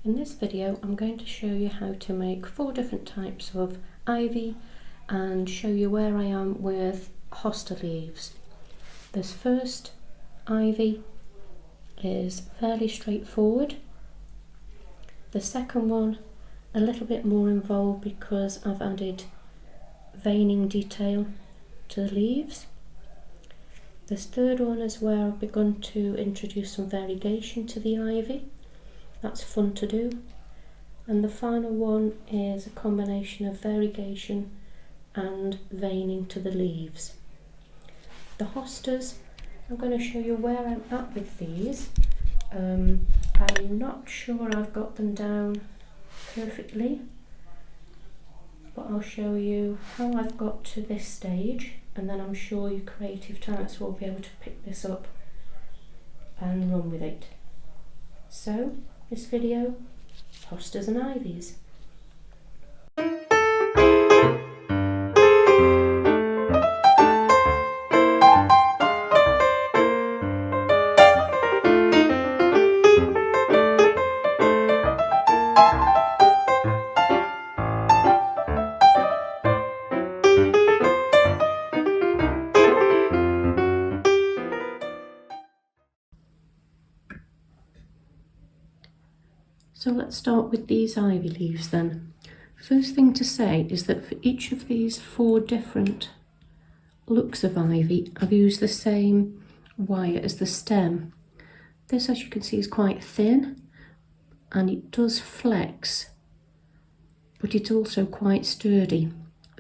In this video I'm going to show you how to make 4 different types of ivy and show you where I am with hosta leaves. This first ivy is fairly straightforward. The second one a little bit more involved because I've added veining detail to the leaves. This third one is where I've begun to introduce some variegation to the ivy. That's fun to do. And the final one is a combination of variegation and veining to the leaves. The hostas, I'm going to show you where I'm at with these. I'm not sure I've got them down perfectly, but I'll show you how I've got to this stage, and then I'm sure you creative types will be able to pick this up and run with it. So, this video, hostas and ivies. So let's start with these ivy leaves then. First thing to say is that for each of these 4 different looks of ivy, I've used the same wire as the stem. This, as you can see, is quite thin and it does flex, but it's also quite sturdy.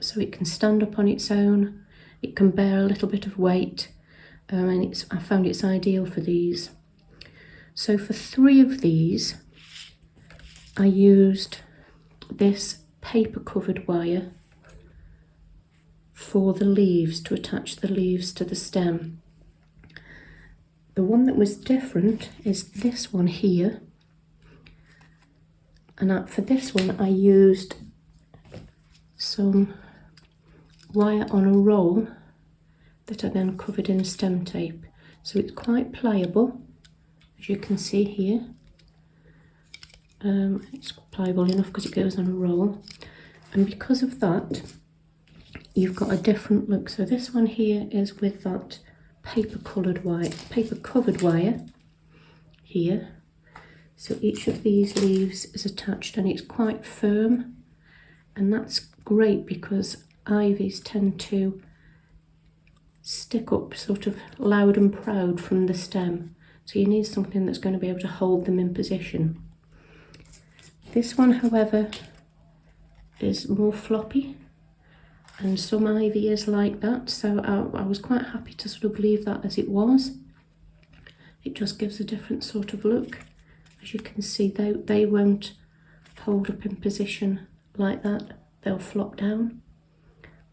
So it can stand up on its own, it can bear a little bit of weight, and I found it's ideal for these. So for 3 of these, I used this paper covered wire for the leaves, to attach the leaves to the stem. The one that was different is this one here, and for this one I used some wire on a roll that I then covered in stem tape. So it's quite pliable, as you can see here. It's pliable enough because it goes on a roll, and because of that you've got a different look. So this one here is with that paper covered wire here. So each of these leaves is attached and it's quite firm, and that's great because ivies tend to stick up sort of loud and proud from the stem, so you need something that's going to be able to hold them in position. This one, however, is more floppy, and some ivy is like that, so I was quite happy to sort of leave that as it was. It just gives a different sort of look. As you can see, they won't hold up in position like that, they'll flop down,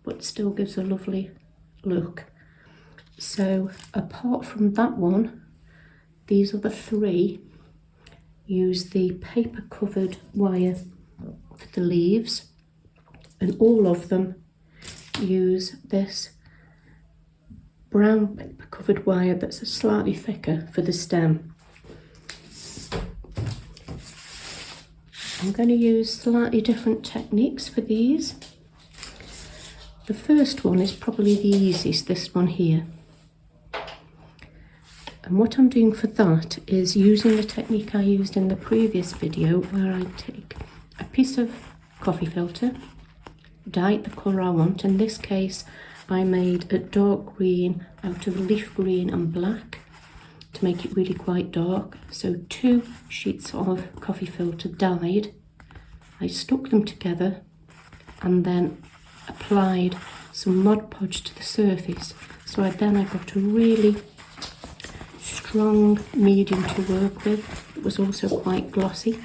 but still gives a lovely look. So apart from that one, these other 3 use the paper covered wire for the leaves, and all of them use this brown paper covered wire that's slightly thicker for the stem. I'm going to use slightly different techniques for these. The first one is probably the easiest, this one here. And what I'm doing for that is using the technique I used in the previous video, where I take a piece of coffee filter, dye it the colour I want. In this case I made a dark green out of leaf green and black to make it really quite dark. So 2 sheets of coffee filter dyed, I stuck them together and then applied some Mod Podge to the surface. So I got a really strong medium to work with. It was also quite glossy.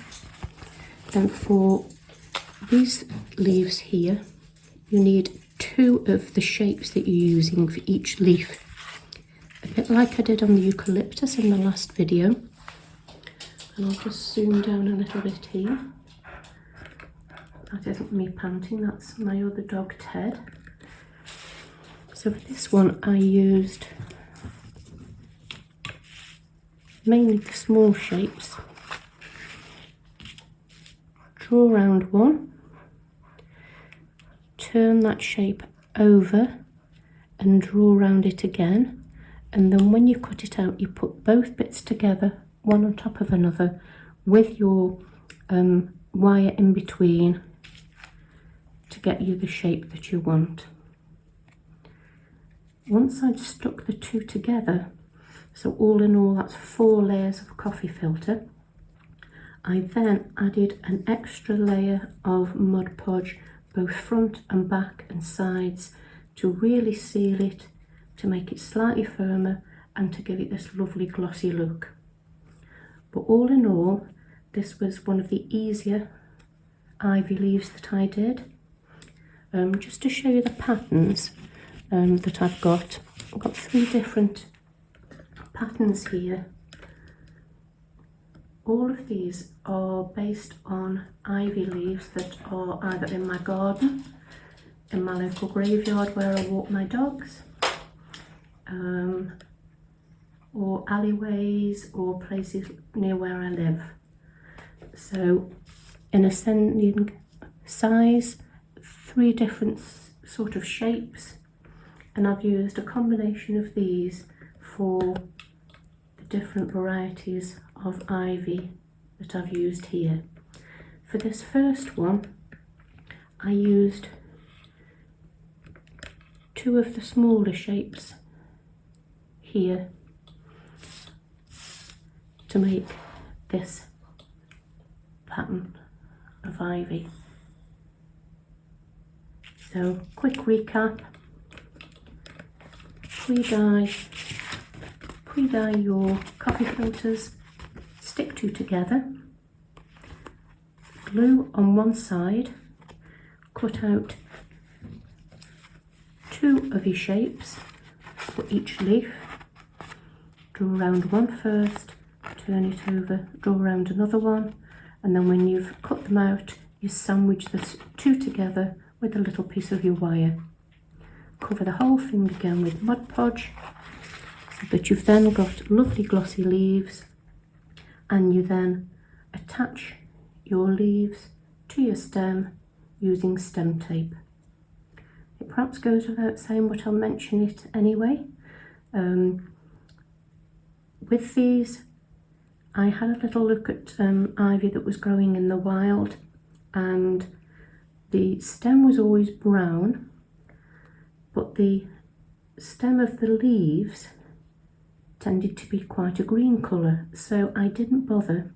Then for these leaves here, you need 2 of the shapes that you're using for each leaf. A bit like I did on the eucalyptus in the last video. And I'll just zoom down a little bit here. That isn't me panting, that's my other dog Ted. So for this one I used mainly the small shapes, draw around one, turn that shape over and draw around it again, and then when you cut it out you put both bits together, one on top of another, with your wire in between to get you the shape that you want. Once I'd stuck the two together, so all in all that's 4 layers of coffee filter, I then added an extra layer of Mod Podge, both front and back and sides, to really seal it, to make it slightly firmer and to give it this lovely glossy look. But all in all, this was one of the easier ivy leaves that I did. Just to show you the patterns that I've got 3 different patterns here. All of these are based on ivy leaves that are either in my garden, in my local graveyard where I walk my dogs, or alleyways or places near where I live. So in ascending size, 3 different sort of shapes, and I've used a combination of these for the different varieties of ivy that I've used here. For this first one, I used 2 of the smaller shapes here to make this pattern of ivy. So, quick recap: pre-dye your coffee filters, stick 2 together, glue on one side, cut out 2 of your shapes for each leaf, draw around one first, turn it over, draw around another one, and then when you've cut them out, you sandwich the 2 together with a little piece of your wire. Cover the whole thing again with Mod Podge, so that you've then got lovely glossy leaves, and you then attach your leaves to your stem using stem tape. It perhaps goes without saying, but I'll mention it anyway. With these, I had a little look at ivy that was growing in the wild, and the stem was always brown, but the stem of the leaves tended to be quite a green colour, so I didn't bother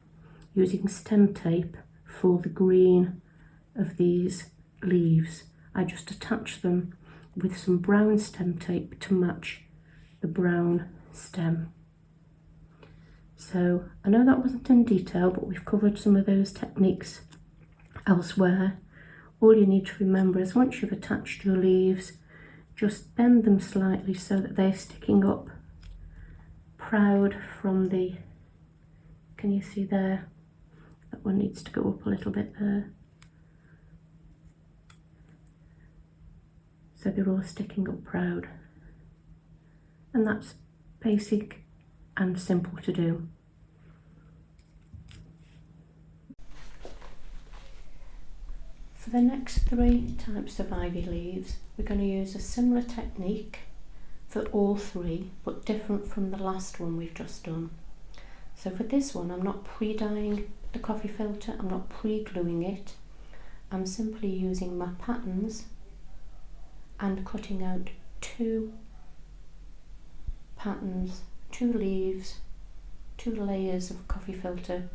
using stem tape for the green of these leaves. I just attached them with some brown stem tape to match the brown stem. So I know that wasn't in detail, but we've covered some of those techniques elsewhere. All you need to remember is once you've attached your leaves, just bend them slightly so that they're sticking up proud from the, can you see there? That one needs to go up a little bit there. So they're all sticking up proud. And that's basic and simple to do. For the next 3 types of ivy leaves, we're going to use a similar technique for all 3, but different from the last one we've just done. So for this one, I'm not pre-dyeing the coffee filter, I'm not pre-gluing it, I'm simply using my patterns and cutting out 2 patterns, 2 leaves, 2 layers of coffee filter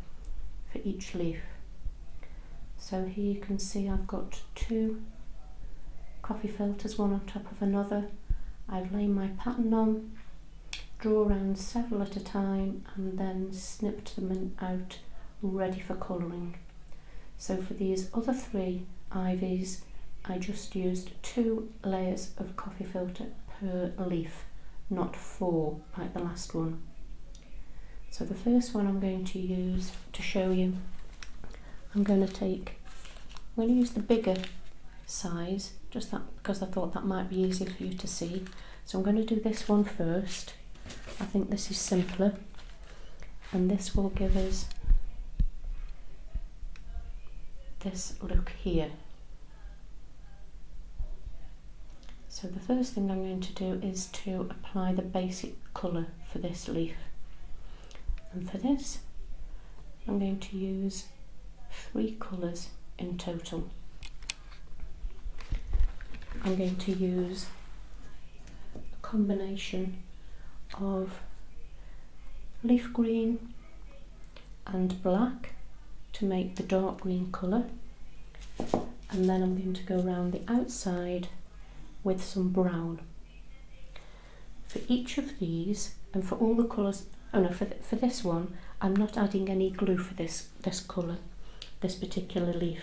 for each leaf. So here you can see I've got 2 coffee filters, one on top of another. I've laid my pattern on, draw around several at a time, and then snipped them out ready for colouring. So for these other 3 ivies, I just used 2 layers of coffee filter per leaf, not 4 like the last one. So the first one I'm going to use to show you, I'm going to use the bigger size, just that because I thought that might be easier for you to see. So I'm going to do this one first. I think this is simpler, and this will give us this look here. So the first thing I'm going to do is to apply the basic colour for this leaf, and for this I'm going to use 3 colours in total. I'm going to use a combination of leaf green and black to make the dark green colour, and then I'm going to go around the outside with some brown. For each of these, and for all the colours, for this one I'm not adding any glue for this colour, this particular leaf,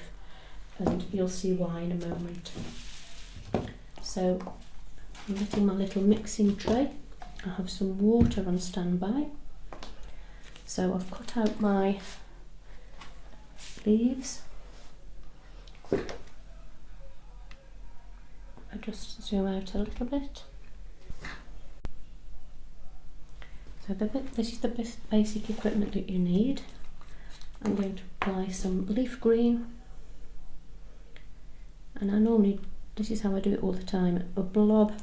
and you'll see why in a moment. So I'm getting my little mixing tray. I have some water on standby. So I've cut out my leaves. I just zoom out a little bit. So this is the basic equipment that you need. I'm going to apply some leaf green, and this is how I do it all the time, a blob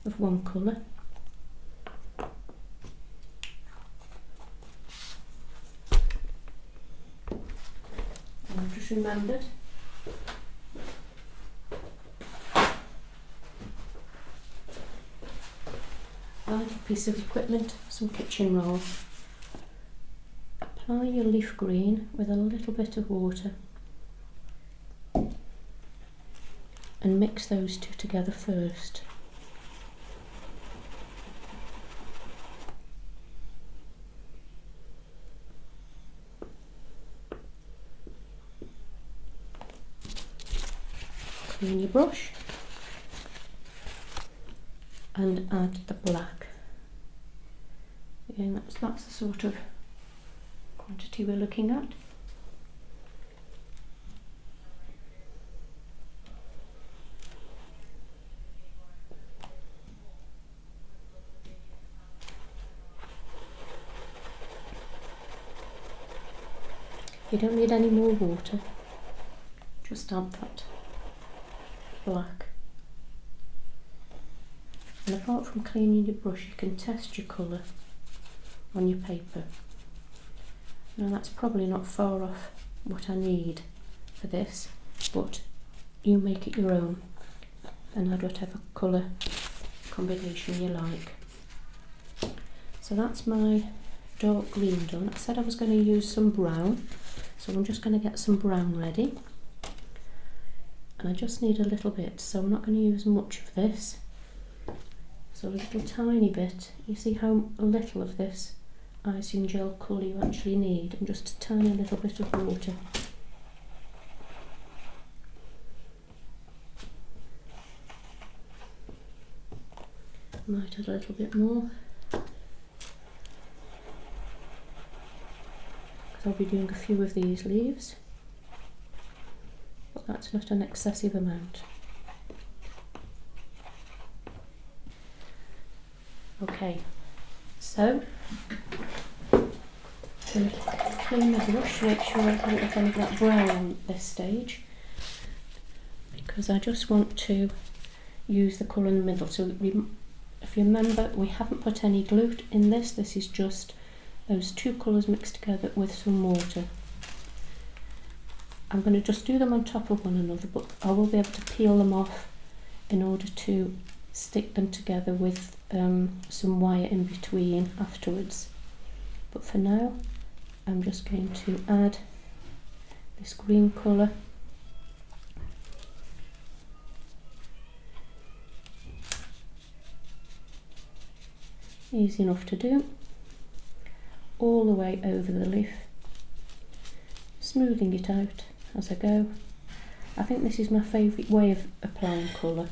of one colour. And I've just remembered a little piece of equipment, some kitchen roll. Apply your leaf green with a little bit of water and mix those two together first. Clean your brush and add the black. Again, that's the sort of quantity we're looking at. You don't need any more water, just add that black. And apart from cleaning your brush, you can test your colour on your paper. Now that's probably not far off what I need for this, but you make it your own and add whatever colour combination you like. So that's my dark green done. I said I was going to use some brown, so I'm just going to get some brown ready. And I just need a little bit, so I'm not going to use much of this. So a little tiny bit. You see how little of this icing gel colour you actually need, and just a tiny little bit of water. Might add a little bit more, because I'll be doing a few of these leaves, but that's not an excessive amount. Okay, so I'm going to clean the brush, make sure I don't have any of that brown at this stage, because I just want to use the colour in the middle. So if you remember, we haven't put any glue in this. This is just those two colours mixed together with some water. I'm going to just do them on top of one another, but I will be able to peel them off in order to stick them together with some wire in between afterwards. But for now, I'm just going to add this green colour . Easy enough to do, all the way over the leaf, smoothing it out as I go. I think this is my favourite way of applying colour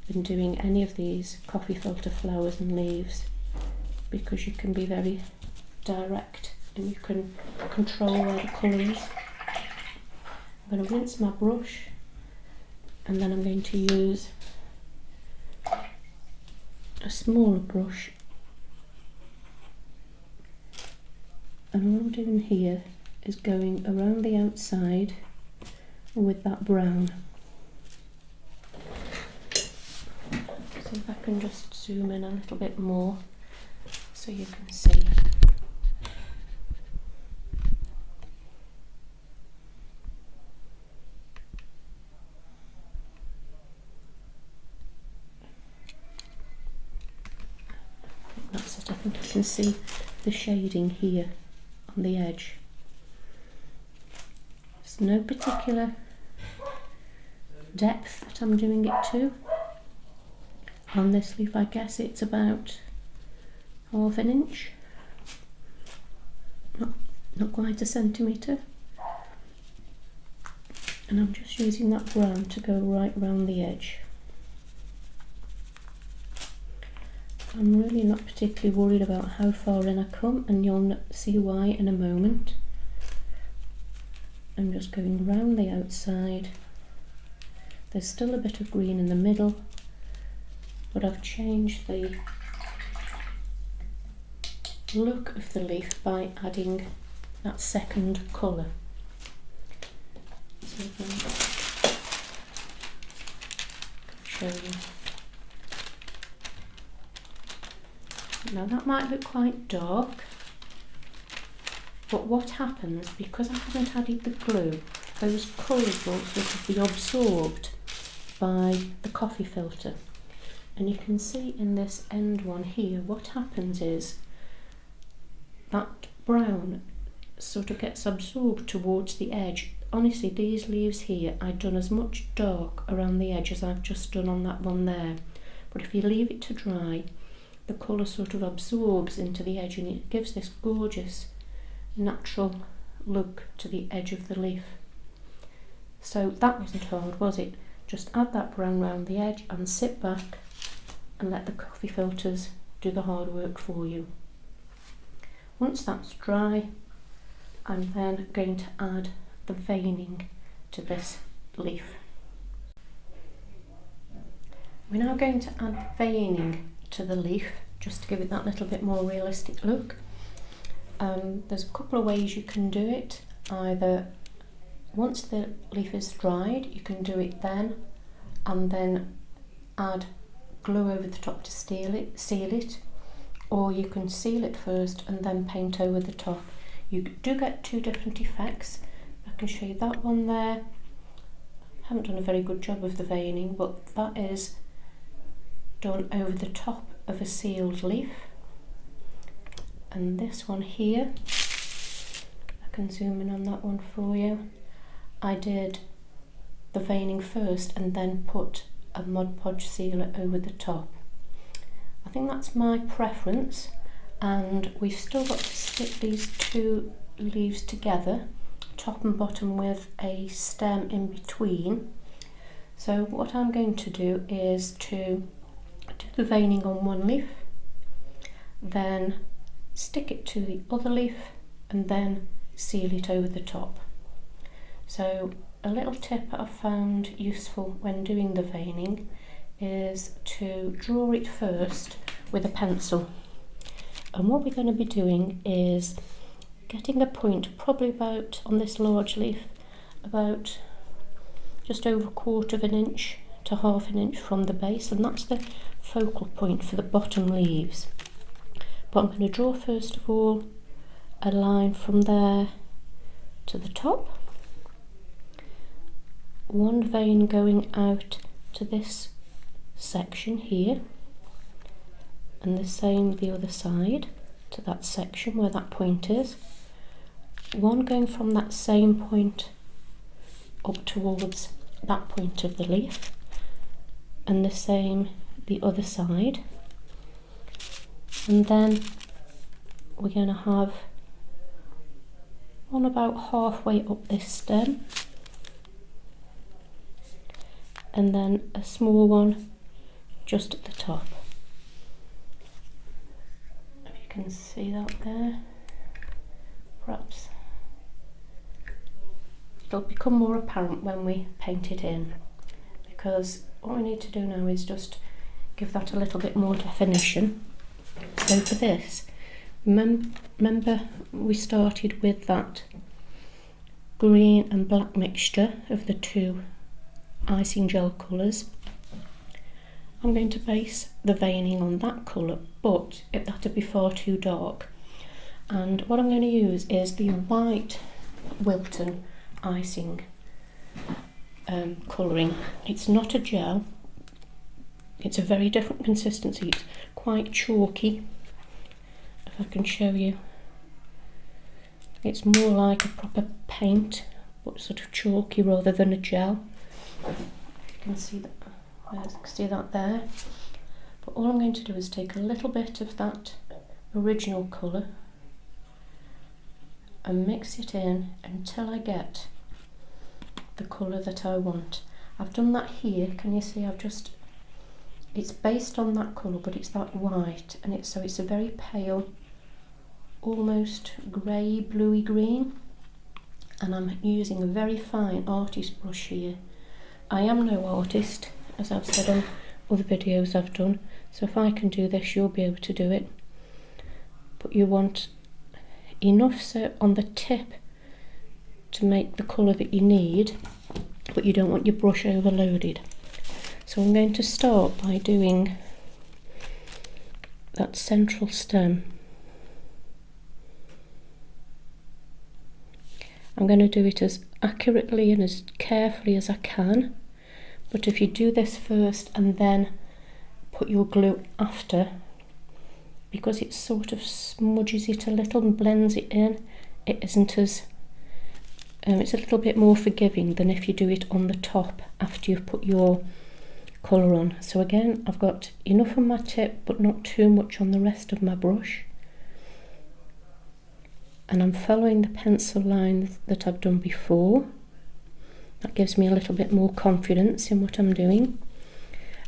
in doing any of these coffee filter flowers and leaves, because you can be very direct and you can control where the colour is. I'm going to rinse my brush, and then I'm going to use a smaller brush, and all I'm doing here is going around the outside with that brown. See if I can just zoom in a little bit more so you can see. That's it. I think I can see the shading here on the edge. There's no particular depth that I'm doing it to. On this leaf, I guess it's about ½ inch, not quite a centimetre. And I'm just using that brown to go right round the edge. I'm really not particularly worried about how far in I come, and you'll see why in a moment. I'm just going round the outside. There's still a bit of green in the middle, but I've changed the look of the leaf by adding that second colour. So I can show you. Now that might look quite dark, but what happens, because I haven't added the glue, those colours will sort of be absorbed by the coffee filter. And you can see in this end one here, what happens is that brown sort of gets absorbed towards the edge. Honestly, these leaves here, I've done as much dark around the edge as I've just done on that one there. But if you leave it to dry, the colour sort of absorbs into the edge and it gives this gorgeous natural look to the edge of the leaf. So that wasn't hard, was it? Just add that brown round the edge and sit back and let the coffee filters do the hard work for you. Once that's dry, I'm then going to add the veining to this leaf. We're now going to add veining to the leaf just to give it that little bit more realistic look. There's a couple of ways you can do it. Either once the leaf is dried, you can do it then and then add glue over the top to seal it, or you can seal it first and then paint over the top. You do get two different effects. I can show you that one there. I haven't done a very good job of the veining, but that is done over the top of a sealed leaf. And this one here, I can zoom in on that one for you. I did the veining first and then put a Mod Podge sealer over the top. I think that's my preference, and we've still got to stick these two leaves together, top and bottom, with a stem in between. So what I'm going to do is to do the veining on one leaf, then stick it to the other leaf and then seal it over the top. So a little tip I've found useful when doing the veining is to draw it first with a pencil. And what we're going to be doing is getting a point, probably about, on this large leaf, about just over 1/4 inch to ½ inch from the base, and that's the focal point for the bottom leaves. But I'm going to draw first of all a line from there to the top, one vein going out to this section here, and the same the other side to that section where that point is, one going from that same point up towards that point of the leaf, and the same the other side. And then we're going to have one about halfway up this stem, and then a small one just at the top. If you can see that there, perhaps it'll become more apparent when we paint it in, because what we need to do now is just give that a little bit more definition. So for this, remember we started with that green and black mixture of the two icing gel colours. I'm going to base the veining on that colour, but that'll be far too dark. And what I'm going to use is the white Wilton icing colouring. It's not a gel, it's a very different consistency, it's quite chalky. If I can show you, it's more like a proper paint, but sort of chalky rather than a gel. You can see that there. But all I'm going to do is take a little bit of that original colour and mix it in until I get the colour that I want. I've done that here. Can you see? It's based on that colour, but it's that white, and it's a very pale, almost grey, bluey green. And I'm using a very fine artist brush here. I am no artist, as I've said on other videos I've done, so if I can do this, you'll be able to do it. But you want enough so on the tip to make the colour that you need, but you don't want your brush overloaded. So I'm going to start by doing that central stem. I'm going to do it as accurately and as carefully as I can, but if you do this first and then put your glue after, because it sort of smudges it a little and blends it in, it isn't as it's a little bit more forgiving than if you do it on the top after you've put your colour on. So again, I've got enough on my tip but not too much on the rest of my brush, and I'm following the pencil line that I've done before. That gives me a little bit more confidence in what I'm doing,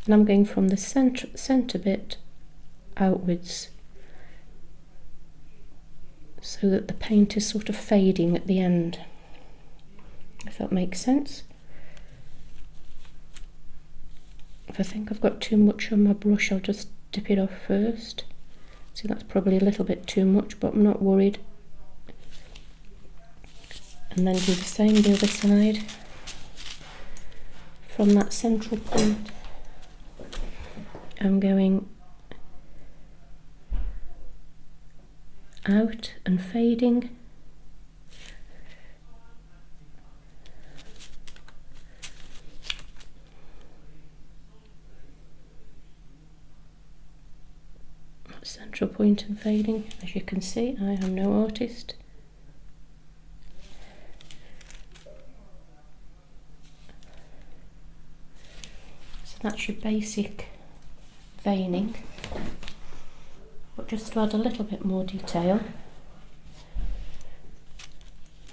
and I'm going from the centre bit outwards so that the paint is sort of fading at the end, if that makes sense. If I think I've got too much on my brush, I'll just dip it off first. So that's probably a little bit too much, but I'm not worried. And then do the same the other side. From that central point, I'm going out and fading. Central point and fading. As you can see, I am no artist. So that's your basic veining. But just to add a little bit more detail,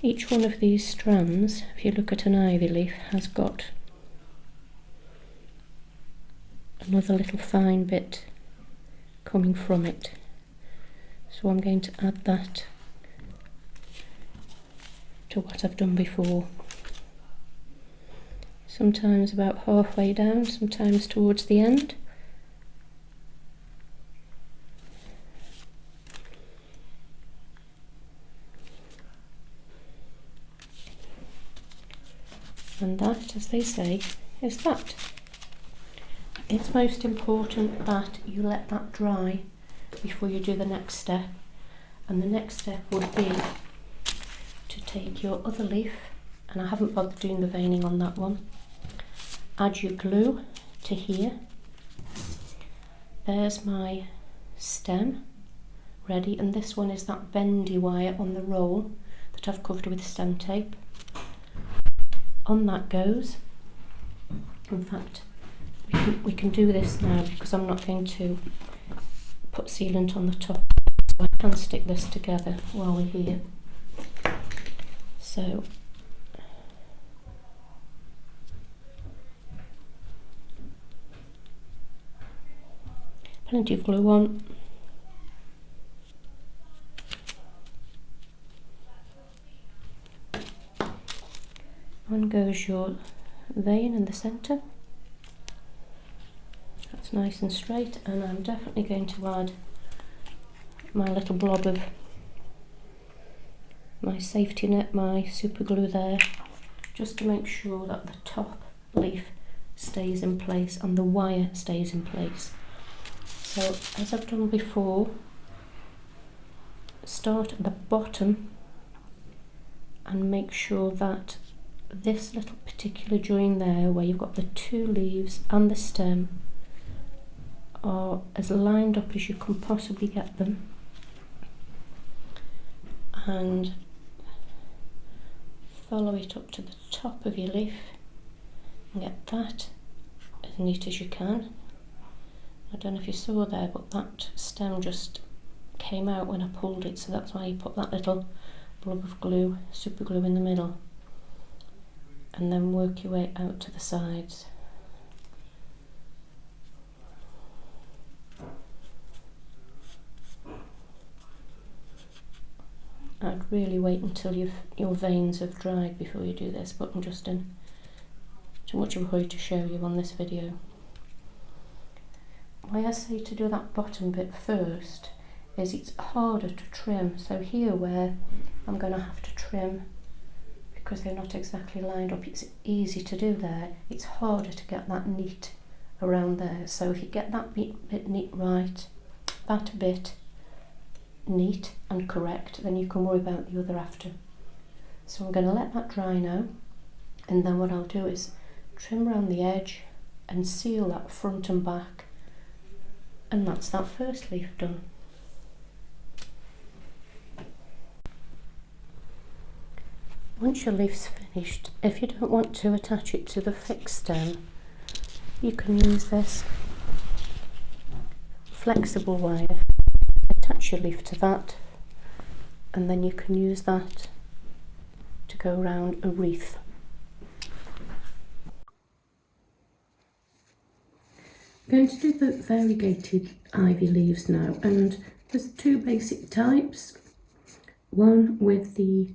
each one of these strands, if you look at an ivy leaf, has got another little fine bit coming from it. So I'm going to add that to what I've done before. Sometimes about halfway down, sometimes towards the end. And that, as they say, is that. It's most important that you let that dry before you do the next step. And the next step would be to take your other leaf, and I haven't bothered doing the veining on that one. Add your glue to here. There's my stem ready, and this one is that bendy wire on the roll that I've covered with stem tape. On that goes. In fact, we can do this now because I'm not going to put sealant on the top, so I can stick this together while we're here. So plenty of glue on. On goes your vein in the centre. That's nice and straight, and I'm definitely going to add my little blob of my safety net, my super glue there, just to make sure that the top leaf stays in place and the wire stays in place. So as I've done before, start at the bottom and make sure that this little particular join there, where you've got the two leaves and the stem, are as lined up as you can possibly get them, and follow it up to the top of your leaf and get that as neat as you can. I don't know if you saw there, but that stem just came out when I pulled it, so that's why you put that little blob of glue, super glue, in the middle, and then work your way out to the sides. I'd really wait until your veins have dried before you do this, but I'm just in too much of a hurry to show you on this video. Why I say to do that bottom bit first is it's harder to trim. So here, where I'm going to have to trim because they're not exactly lined up, it's easy to do there. It's harder to get that neat around there. So if you get that bit neat right, that bit neat and correct, then you can worry about the other after. So I'm going to let that dry now, and then what I'll do is trim around the edge and seal that front and back, and that's that first leaf done. Once your leaf's finished, if you don't want to attach it to the fixed stem, you can use this flexible wire. Attach your leaf to that, and then you can use that to go around a wreath. I'm going to do the variegated ivy leaves now, and there's two basic types. One with the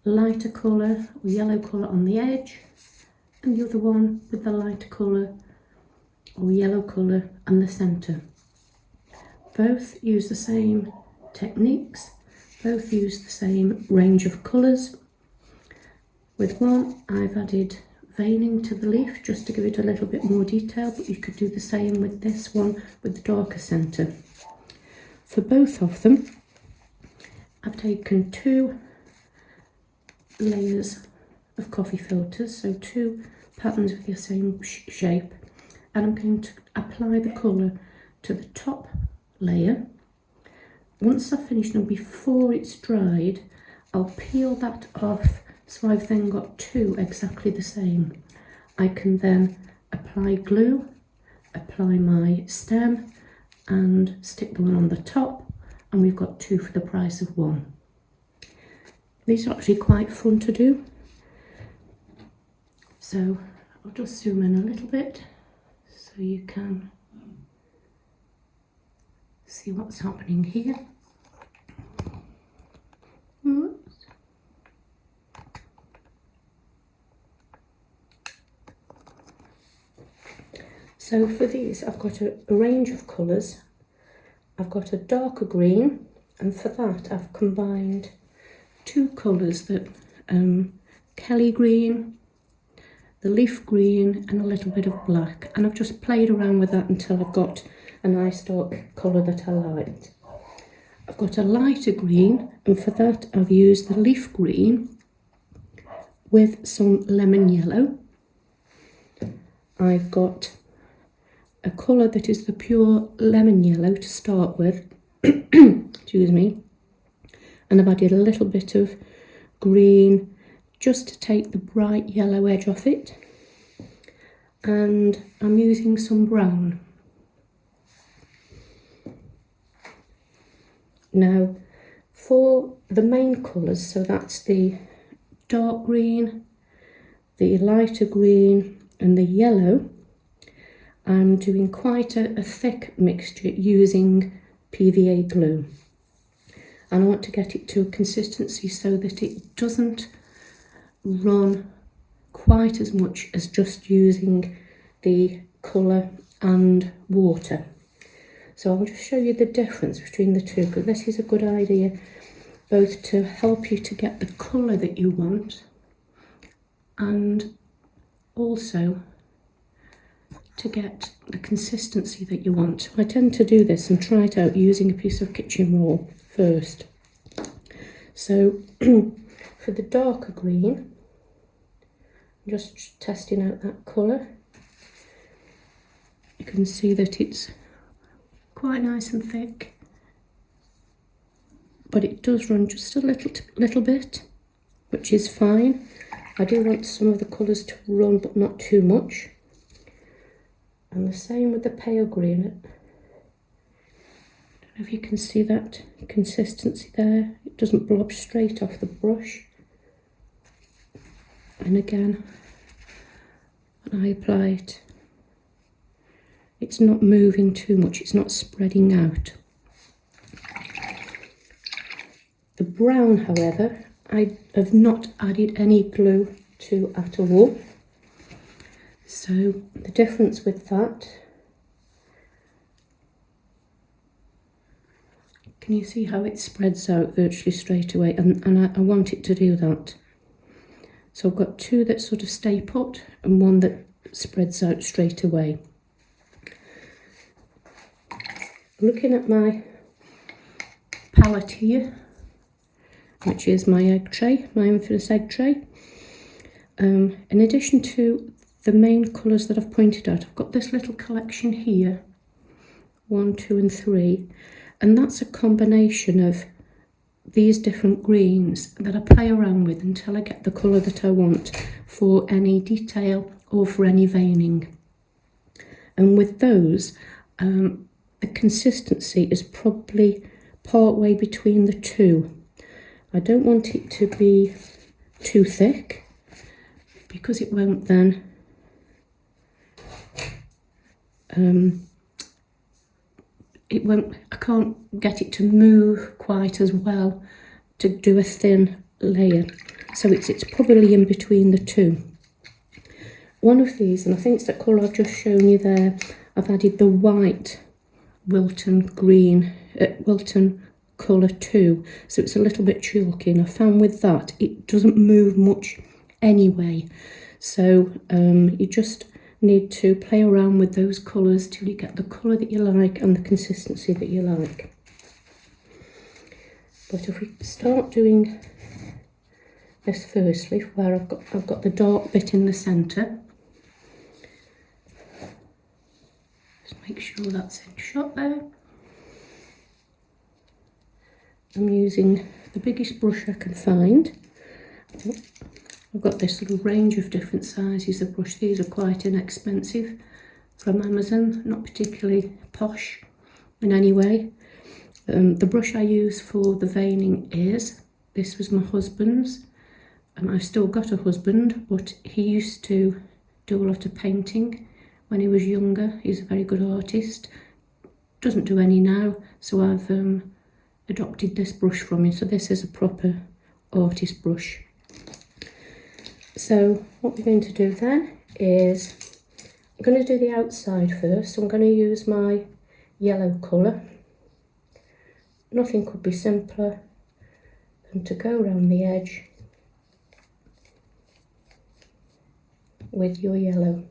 lighter colour or yellow colour on the edge, and the other one with the lighter colour or yellow colour on the centre. Both use the same techniques, both use the same range of colours. With one, I've added veining to the leaf just to give it a little bit more detail, but you could do the same with this one with the darker centre. For both of them, I've taken 2 layers of coffee filters, so 2 patterns with the same shape, and I'm going to apply the colour to the top layer. Once I've finished, and before it's dried, I'll peel that off, so I've then got 2 exactly the same. I can then apply glue, apply my stem, and stick the one on the top, and we've got 2 for the price of 1. These are actually quite fun to do, so I'll just zoom in a little bit so you can see what's happening here. Oops. So for these, I've got a range of colours. I've got a darker green, and for that I've combined 2 colours, that Kelly green, the leaf green, and a little bit of black, and I've just played around with that until I've got a nice dark colour that I liked. I've got a lighter green, and for that I've used the leaf green with some lemon yellow. I've got a colour that is the pure lemon yellow to start with, excuse me, and I've added a little bit of green just to take the bright yellow edge off it, and I'm using some brown. Now for the main colours, so that's the dark green, the lighter green and the yellow, I'm doing quite a thick mixture using PVA glue, and I want to get it to a consistency so that it doesn't run quite as much as just using the colour and water. So I'll just show you the difference between the two, because this is a good idea both to help you to get the colour that you want and also to get the consistency that you want. I tend to do this and try it out using a piece of kitchen roll first. So for the darker green, I'm just testing out that colour. You can see that it's quite nice and thick, but it does run just a little bit, which is fine. I do want some of the colours to run, but not too much. And the same with the pale green. I don't know if you can see that consistency there. It doesn't blob straight off the brush. And again, when I apply it, it's not moving too much, it's not spreading out. The brown, however, I have not added any glue to at all. So the difference with that, can you see how it spreads out virtually straight away? And I want it to do that. So I've got two that sort of stay put and one that spreads out straight away. Looking at my palette here, which is my egg tray, my infamous egg tray. In addition to the main colours that I've pointed out, I've got this little collection here, 1, 2 and 3, and that's a combination of these different greens that I play around with until I get the colour that I want for any detail or for any veining. And with those, the consistency is probably part way between the two. I don't want it to be too thick because it won't then I can't get it to move quite as well to do a thin layer. So it's probably in between the two. One of these, and I think it's that colour I've just shown you there, I've added the white Wilton green, Wilton colour too, so it's a little bit chalky, and I found with that it doesn't move much anyway. So you just need to play around with those colours till you get the colour that you like and the consistency that you like. But if we start doing this firstly, where I've got the dark bit in the centre, just make sure that's in shot there. I'm using the biggest brush I can find. I've got this little range of different sizes of brush. These are quite inexpensive from Amazon, not particularly posh in any way. The brush I use for the veining this was my husband's. I've still got a husband, but he used to do a lot of painting when he was younger. He's a very good artist. Doesn't do any now, so I've adopted this brush from him. So this is a proper artist brush. So what we're going to do then is, I'm going to do the outside first. So I'm going to use my yellow colour. Nothing could be simpler than to go around the edge with your yellow.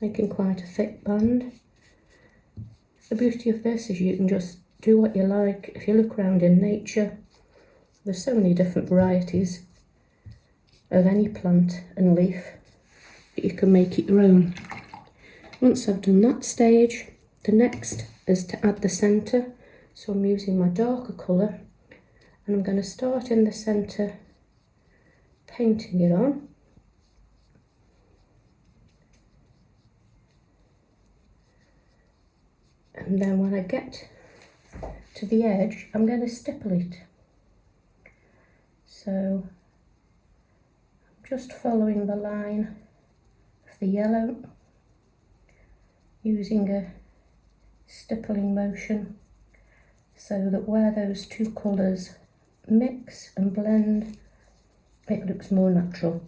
Making quite a thick band. The beauty of this is you can just do what you like. If you look around in nature, there's so many different varieties of any plant and leaf that you can make it your own. Once I've done that stage, the next is to add the centre. So I'm using my darker colour and I'm going to start in the centre, painting it on. And then when I get to the edge, I'm going to stipple it. So I'm just following the line of the yellow, using a stippling motion so that where those two colours mix and blend, it looks more natural.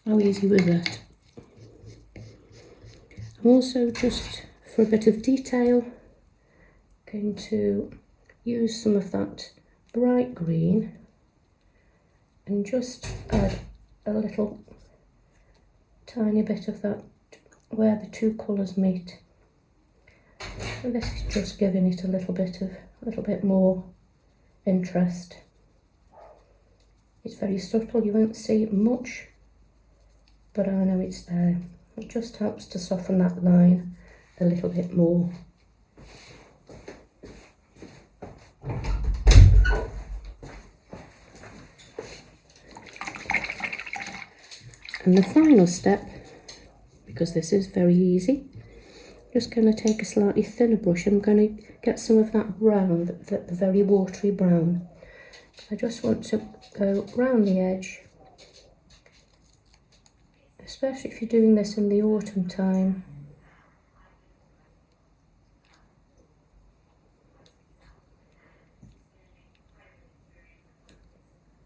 How easy was that? I'm also, just for a bit of detail, going to use some of that bright green and just add a little tiny bit of that where the two colours meet. So this is just giving it a little bit more interest. It's very subtle, you won't see it much, but I know it's there. It just helps to soften that line a little bit more. And the final step, because this is very easy, just going to take a slightly thinner brush. I'm going to get some of that brown, the very watery brown. I just want to go round the edge, especially if you're doing this in the autumn time.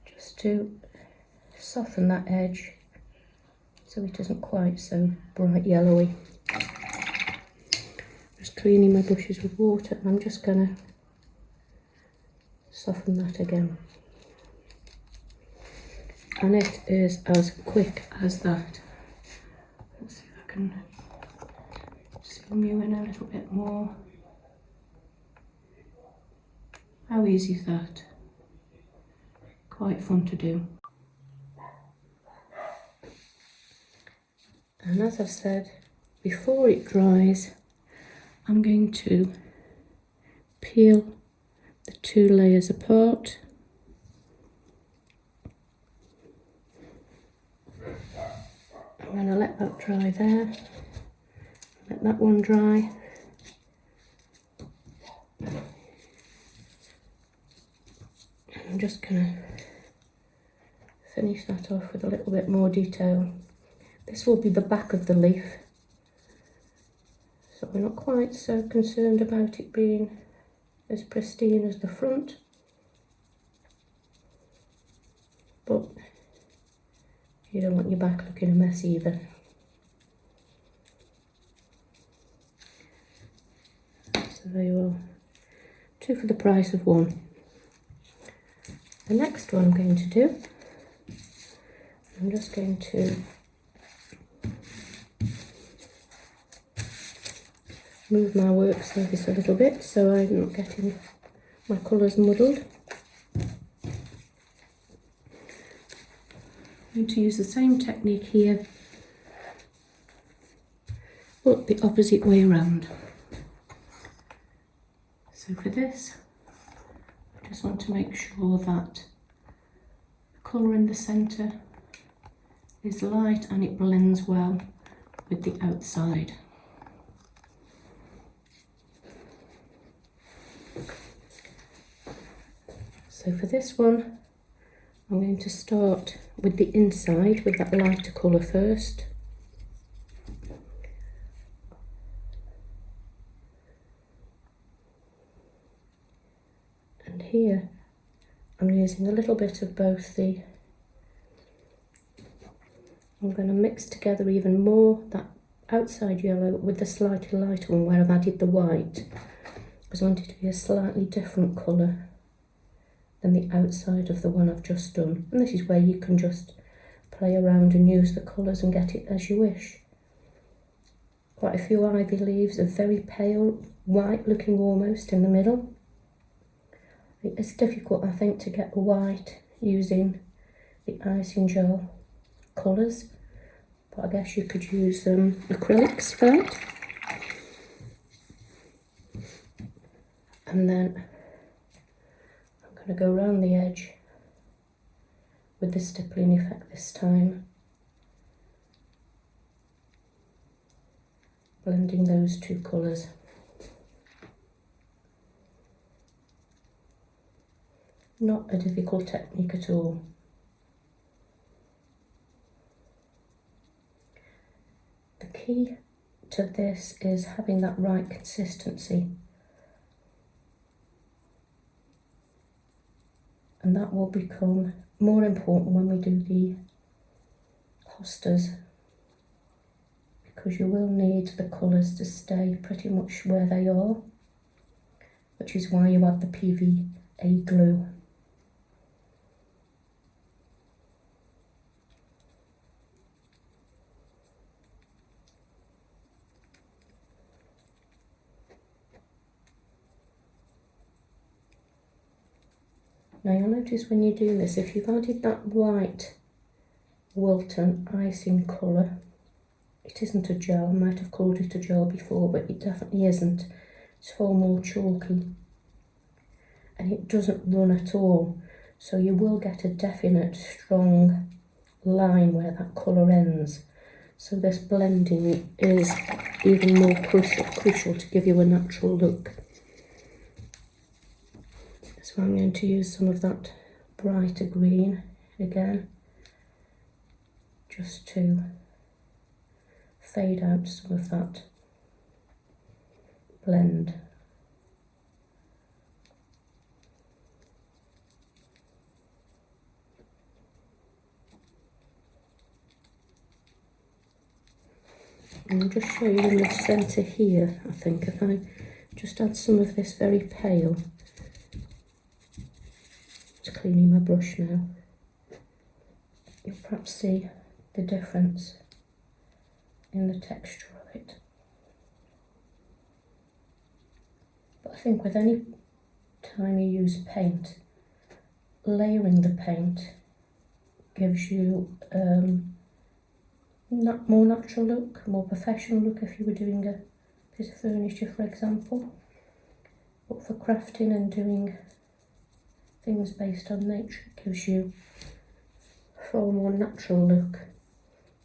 Just to soften that edge so it isn't quite so bright yellowy. Just cleaning my brushes with water, and I'm just going to soften that again. And it is as quick as that. Let's see if I can zoom you in a little bit more. How easy is that? Quite fun to do. And as I've said, before it dries, I'm going to peel the two layers apart. I'm going to let that dry there, let that one dry. I'm just going to finish that off with a little bit more detail. This will be the back of the leaf, so we're not quite so concerned about it being as pristine as the front, but you don't want your back looking a mess either. So there you are, 2 for the price of 1. The next one I'm going to do, I'm just going to move my work surface a little bit so I'm not getting my colours muddled. I'm going to use the same technique here, but the opposite way around. So for this, I just want to make sure that the colour in the centre is light and it blends well with the outside. So for this one, I'm going to start with the inside with that lighter colour first. And here I'm using a little bit of both the, I'm going to mix together even more that outside yellow with the slightly lighter one where I've added the white, because I want it to be a slightly different colour than the outside of the one I've just done. And this is where you can just play around and use the colours and get it as you wish. Quite a few ivy leaves are very pale, white looking almost in the middle. It's difficult, I think, to get the white using the icing gel colours, but I guess you could use acrylics for that. And then to go around the edge with the stippling effect this time, blending those two colours. Not a difficult technique at all. The key to this is having that right consistency. And that will become more important when we do the hostas, because you will need the colours to stay pretty much where they are, which is why you have the PVA glue. Now you'll notice when you do this, if you've added that white Wilton icing colour, it isn't a gel. I might have called it a gel before, but it definitely isn't. It's far more chalky and it doesn't run at all. So you will get a definite strong line where that colour ends. So this blending is even more crucial to give you a natural look. So I'm going to use some of that brighter green again, just to fade out some of that blend. And I'll just show you in the centre here, I think, if I just add some of this very pale. Just cleaning my brush now. You'll perhaps see the difference in the texture of it. But I think with any time you use paint, layering the paint gives you more natural look, more professional look if you were doing a piece of furniture, for example. But for crafting and doing things based on nature, it gives you a far more natural look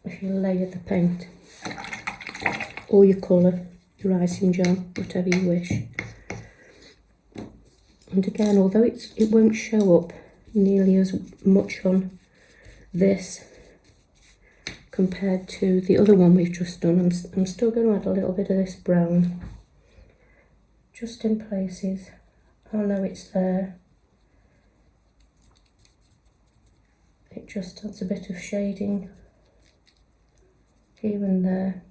if you layer the paint or your colour, your icing gel, whatever you wish. And again, although it won't show up nearly as much on this compared to the other one we've just done, I'm still going to add a little bit of this brown just in places I'll know it's there. It just adds a bit of shading here and there.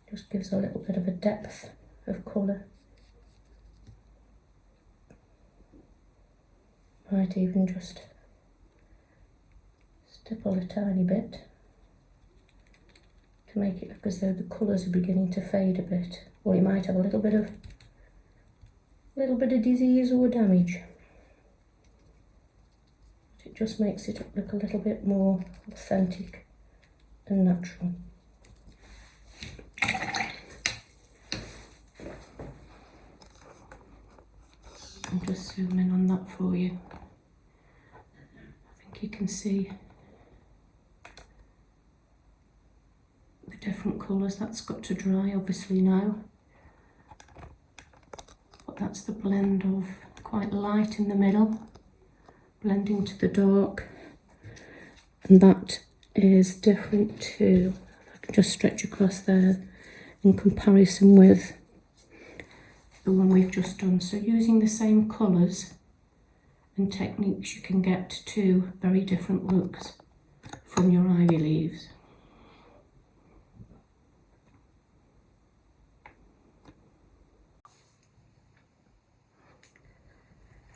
Just gives a little bit of a depth of colour. Might even just stipple a tiny bit to make it look as though the colours are beginning to fade a bit, or you might have a little bit of disease or damage. It just makes it look a little bit more authentic and natural. I'll just zoom in on that for you. I think you can see the different colours. That's got to dry obviously now, but that's the blend of quite light in the middle blending to the dark, and that is different to, if I can just stretch across there, in comparison with the one we've just done. So using the same colours and techniques, you can get two very different looks from your ivy leaves.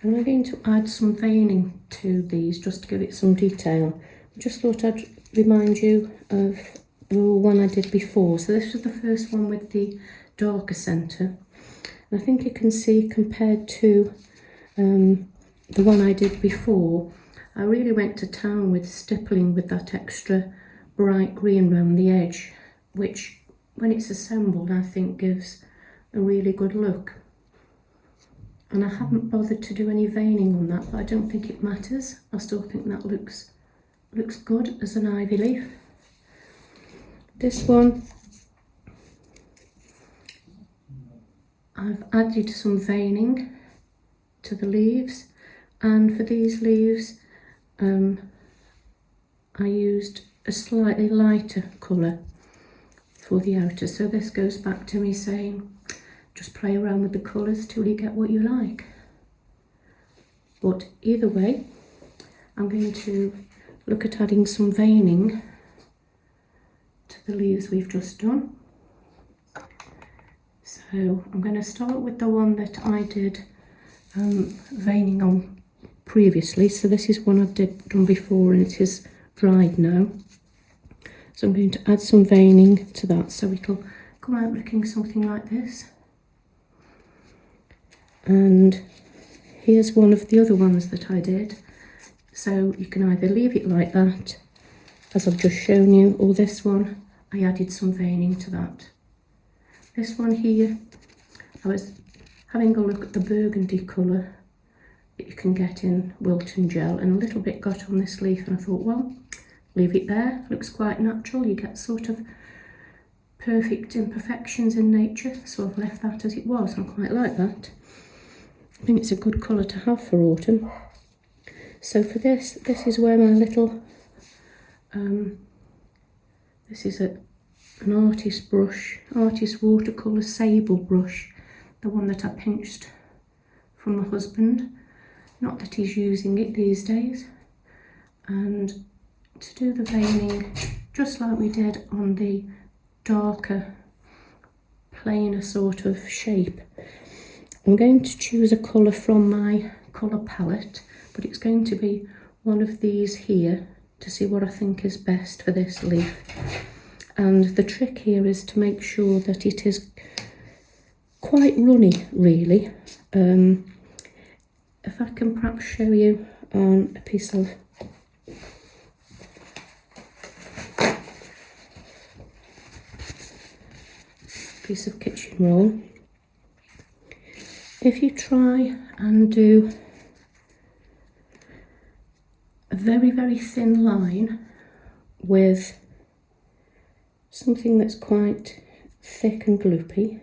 And we're going to add some veining to these just to give it some detail. I just thought I'd remind you of the one I did before. So this was the first one with the darker centre. And I think you can see, compared to the one I did before, I really went to town with stippling with that extra bright green around the edge, which when it's assembled I think gives a really good look. And I haven't bothered to do any veining on that, but I don't think it matters. I still think that looks good as an ivy leaf. This one, I've added some veining to the leaves, and for these leaves I used a slightly lighter colour for the outer. So this goes back to me saying, just play around with the colours till you get what you like. But either way, I'm going to look at adding some veining to the leaves we've just done. So I'm going to start with the one that I did veining on previously. So this is one I've done before, and it is dried now. So I'm going to add some veining to that, so it'll come out looking something like this. And here's one of the other ones that I did. So you can either leave it like that, as I've just shown you, or this one, I added some veining to that. This one here, I was having a look at the burgundy colour that you can get in Wilton gel, and a little bit got on this leaf, and I thought, well, leave it there, looks quite natural, you get sort of perfect imperfections in nature, so I've left that as it was. I quite like that. I think it's a good colour to have for autumn. So for this is where my little, this is an artist brush, artist watercolour sable brush, the one that I pinched from my husband. Not that he's using it these days. And to do the veining, just like we did on the darker, plainer sort of shape, I'm going to choose a colour from my colour palette, but it's going to be one of these here to see what I think is best for this leaf. And the trick here is to make sure that it is quite runny, really. If I can perhaps show you on a piece of kitchen roll. If you try and do a very, very thin line with something that's quite thick and gloopy.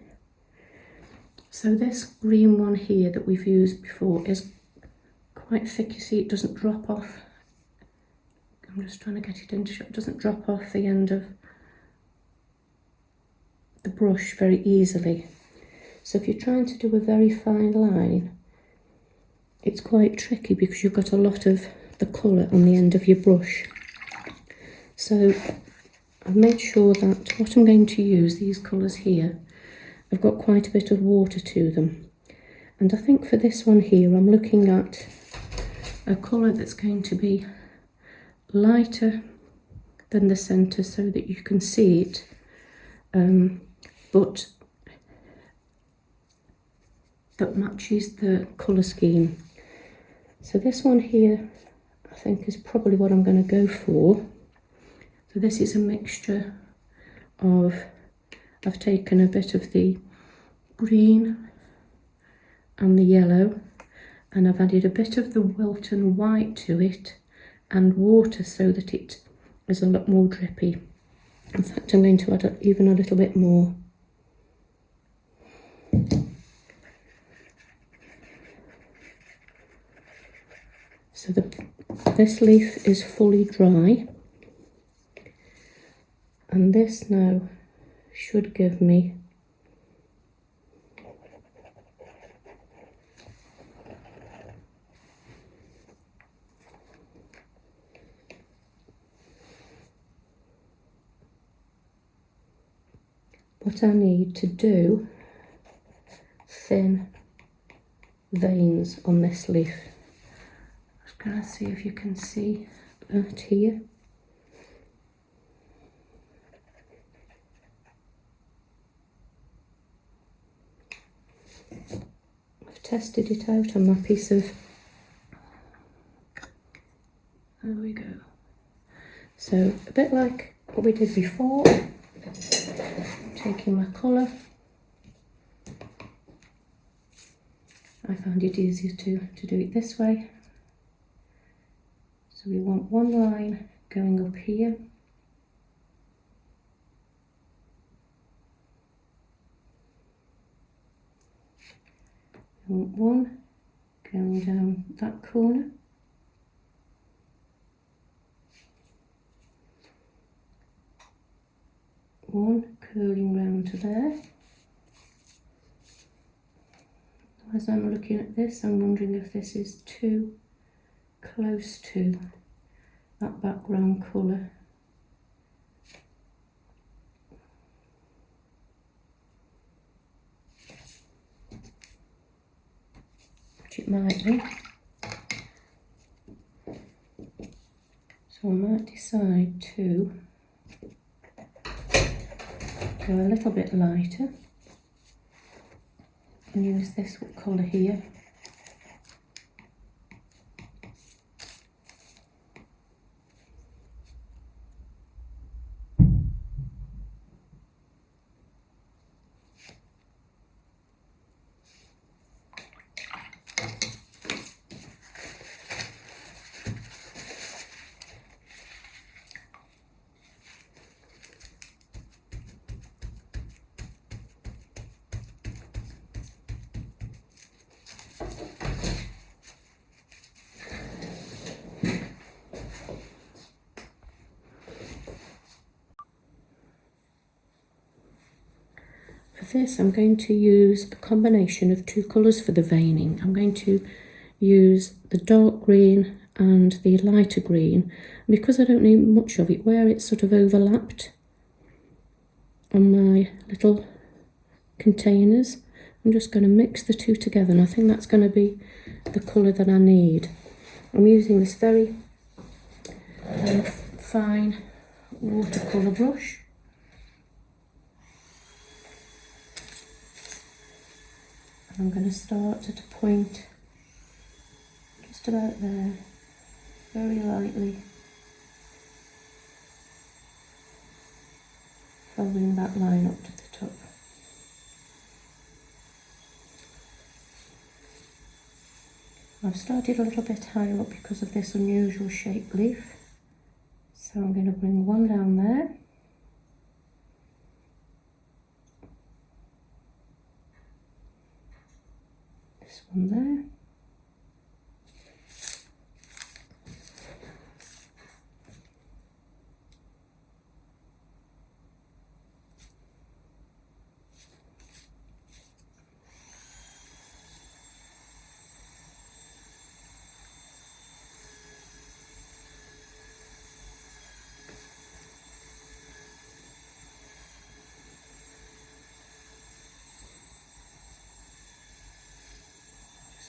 So this green one here that we've used before is quite thick, you see it doesn't drop off. I'm just trying to get it into shot. It doesn't drop off the end of the brush very easily. So if you're trying to do a very fine line, it's quite tricky because you've got a lot of the colour on the end of your brush. So I've made sure that what I'm going to use, these colours here, I've got quite a bit of water to them. And I think for this one here, I'm looking at a colour that's going to be lighter than the centre so that you can see it, but that matches the colour scheme. So this one here, I think, is probably what I'm going to go for. So this is a mixture of, I've taken a bit of the green and the yellow, and I've added a bit of the Wilton white to it and water so that it is a lot more drippy. In fact, I'm going to add even a little bit more. So this leaf is fully dry, and this now should give me what I need to do thin veins on this leaf. I'm just going to see if you can see that here. I've tested it out on my piece of, there we go. So a bit like what we did before, taking my colour, I found it easier to do it this way. So we want one line going up here, we want one going down that corner, one curling round to there, as I'm looking at this, I'm wondering if this is too close to that background colour. Which it might be. So I might decide to go a little bit lighter and use this colour here. For this, I'm going to use a combination of two colours for the veining. I'm going to use the dark green and the lighter green. Because I don't need much of it, where it's sort of overlapped on my little containers, I'm just going to mix the two together, and I think that's going to be the colour that I need. I'm using this very fine watercolour brush. I'm going to start at a point just about there, very lightly, following that line up to the top. I've started a little bit higher up because of this unusual shaped leaf, so I'm going to bring one down there. This one there.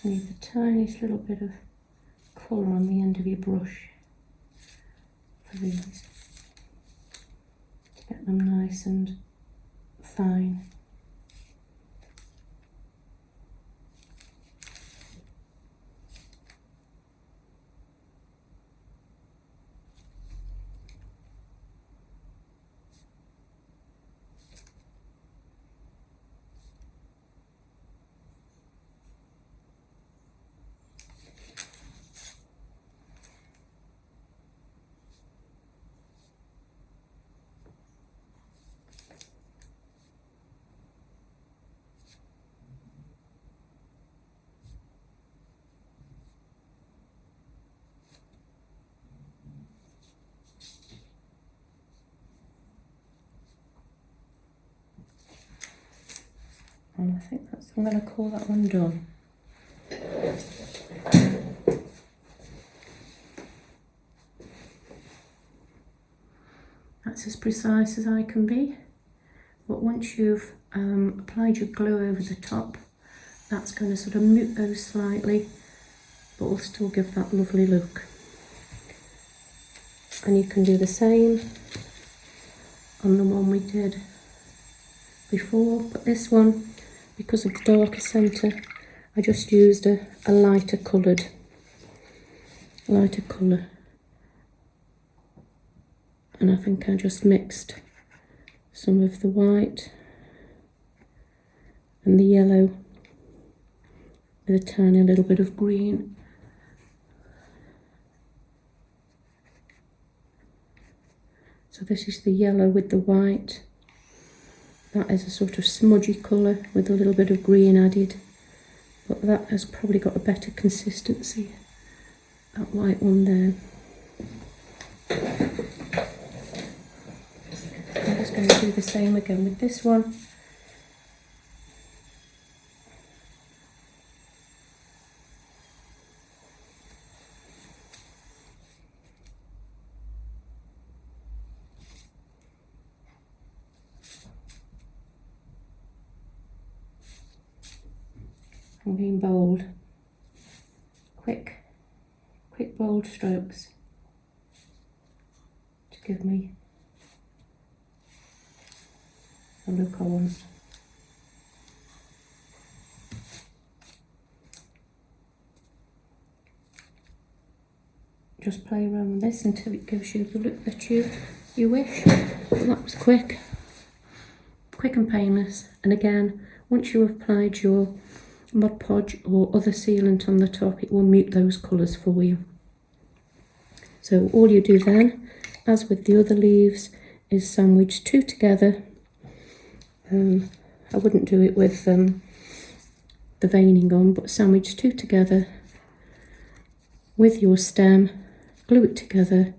Need the tiniest little bit of colour on the end of your brush for these, to get them nice and fine. And I think I'm going to call that one done. That's as precise as I can be, but once you've applied your glue over the top, that's going to sort of mute those slightly, but will still give that lovely look. And you can do the same on the one we did before, but this one, because of the darker centre, I just used a lighter colour. And I think I just mixed some of the white and the yellow with a tiny little bit of green. So this is the yellow with the white. That is a sort of smudgy colour with a little bit of green added, but that has probably got a better consistency, that white one there. I'm just going to do the same again with this one. I'm going bold, quick bold strokes to give me the look I want. Just play around with this until it gives you the look that you wish. Well, that was quick and painless. And again, once you have applied your Mod Podge or other sealant on the top, it will mute those colours for you. So all you do then, as with the other leaves, is sandwich 2 together. I wouldn't do it with the veining on, but sandwich 2 together with your stem, glue it together,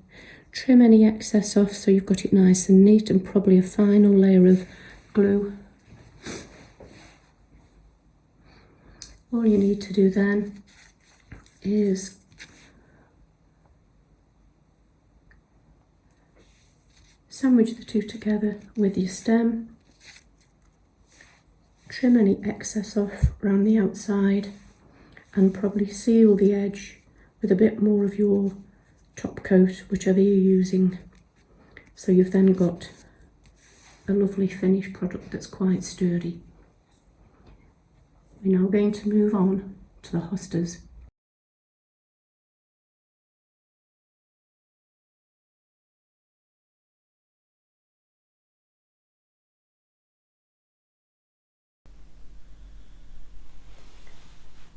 trim any excess off so you've got it nice and neat, and probably a final layer of glue. All you need to do then is sandwich the 2 together with your stem, trim any excess off around the outside, and probably seal the edge with a bit more of your top coat, whichever you're using. So you've then got a lovely finished product that's quite sturdy. We're now going to move on to the hostas.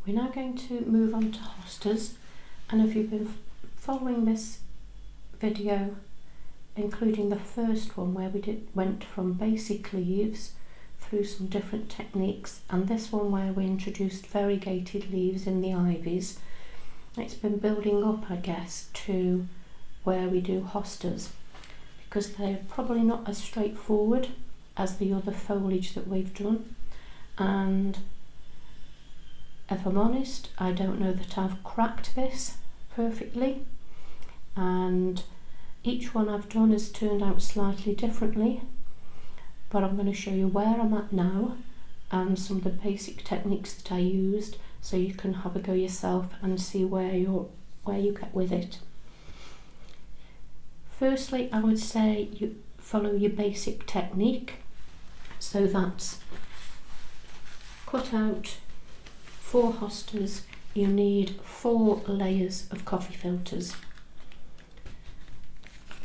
We're now going to move on to hostas, and if you've been following this video, including the first one where we went from basic leaves through some different techniques, and this one where we introduced variegated leaves in the ivies, it's been building up, I guess, to where we do hostas, because they're probably not as straightforward as the other foliage that we've done. And if I'm honest, I don't know that I've cracked this perfectly, and each one I've done has turned out slightly differently, but I'm going to show you where I'm at now and some of the basic techniques that I used, so you can have a go yourself and see where you get with it. Firstly, I would say you follow your basic technique, so that's cut out 4 hostas. You need 4 layers of coffee filters.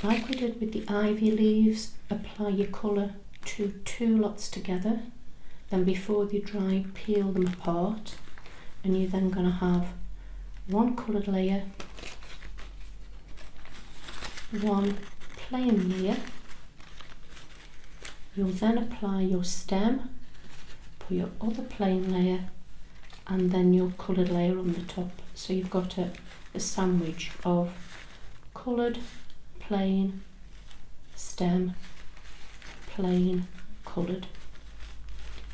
Like we did with the ivy leaves, apply your colour to 2 lots together, then before they dry, peel them apart, and you're then going to have 1 coloured layer, 1 plain layer. You'll then apply your stem, put your other plain layer, and then your coloured layer on the top. So you've got a sandwich of coloured, plain, stem, plain, coloured.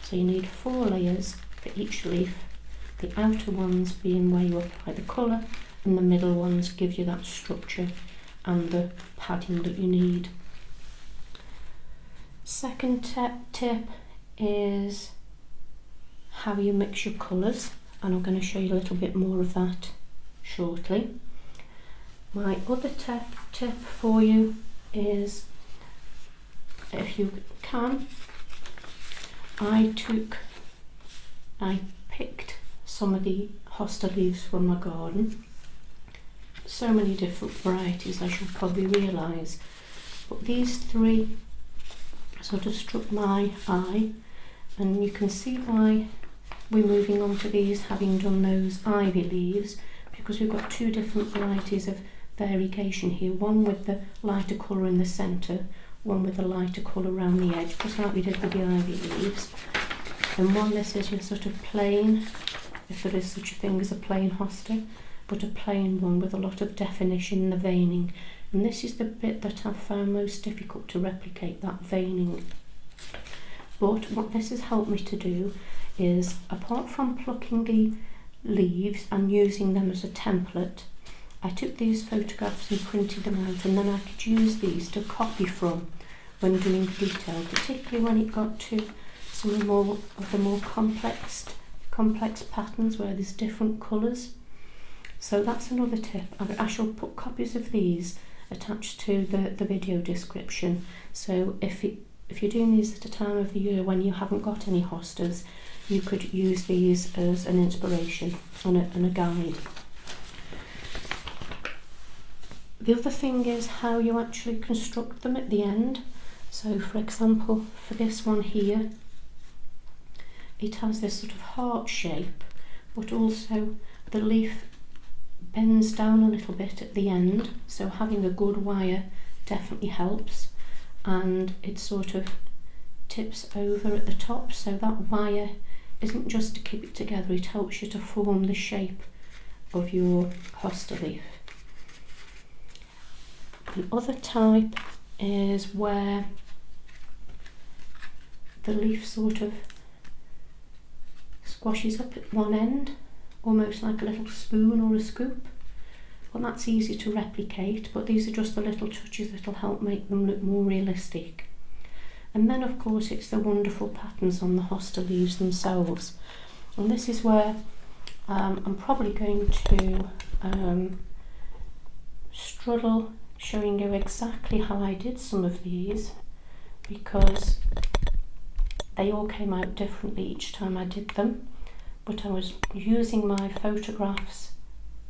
So you need 4 layers for each leaf, the outer ones being where you apply the colour, and the middle ones give you that structure and the padding that you need. Second tip is how you mix your colours, and I'm going to show you a little bit more of that shortly. My other tip for you is, if you can, I picked some of the hosta leaves from my garden. So many different varieties, as you'll probably realise, but these 3 sort of struck my eye, and you can see why we're moving on to these, having done those ivy leaves, because we've got 2 different varieties of variegation here, one with the lighter colour in the centre, one with the lighter colour around the edge, just like we did with the ivy leaves. And one, this is your sort of plain, if there is such a thing as a plain hosta, but a plain one with a lot of definition in the veining. And this is the bit that I've found most difficult to replicate, that veining. But what this has helped me to do is, apart from plucking the leaves and using them as a template, I took these photographs and printed them out, and then I could use these to copy from when doing detail, particularly when it got to some of the more complex complex patterns where there's different colours. So that's another tip. I shall put copies of these attached to the video description. So if you're doing these at a time of the year when you haven't got any hostas, you could use these as an inspiration and a guide. The other thing is how you actually construct them at the end. So for example, for this one here, it has this sort of heart shape, but also the leaf bends down a little bit at the end, so having a good wire definitely helps, and it sort of tips over at the top, so that wire isn't just to keep it together, it helps you to form the shape of your hosta leaf. The other type is where the leaf sort of squashes up at one end, almost like a little spoon or a scoop. Well, that's easy to replicate, but these are just the little touches that will help make them look more realistic. And then of course it's the wonderful patterns on the hosta leaves themselves. And this is where I'm probably going to struggle showing you exactly how I did some of these, because they all came out differently each time I did them. But I was using my photographs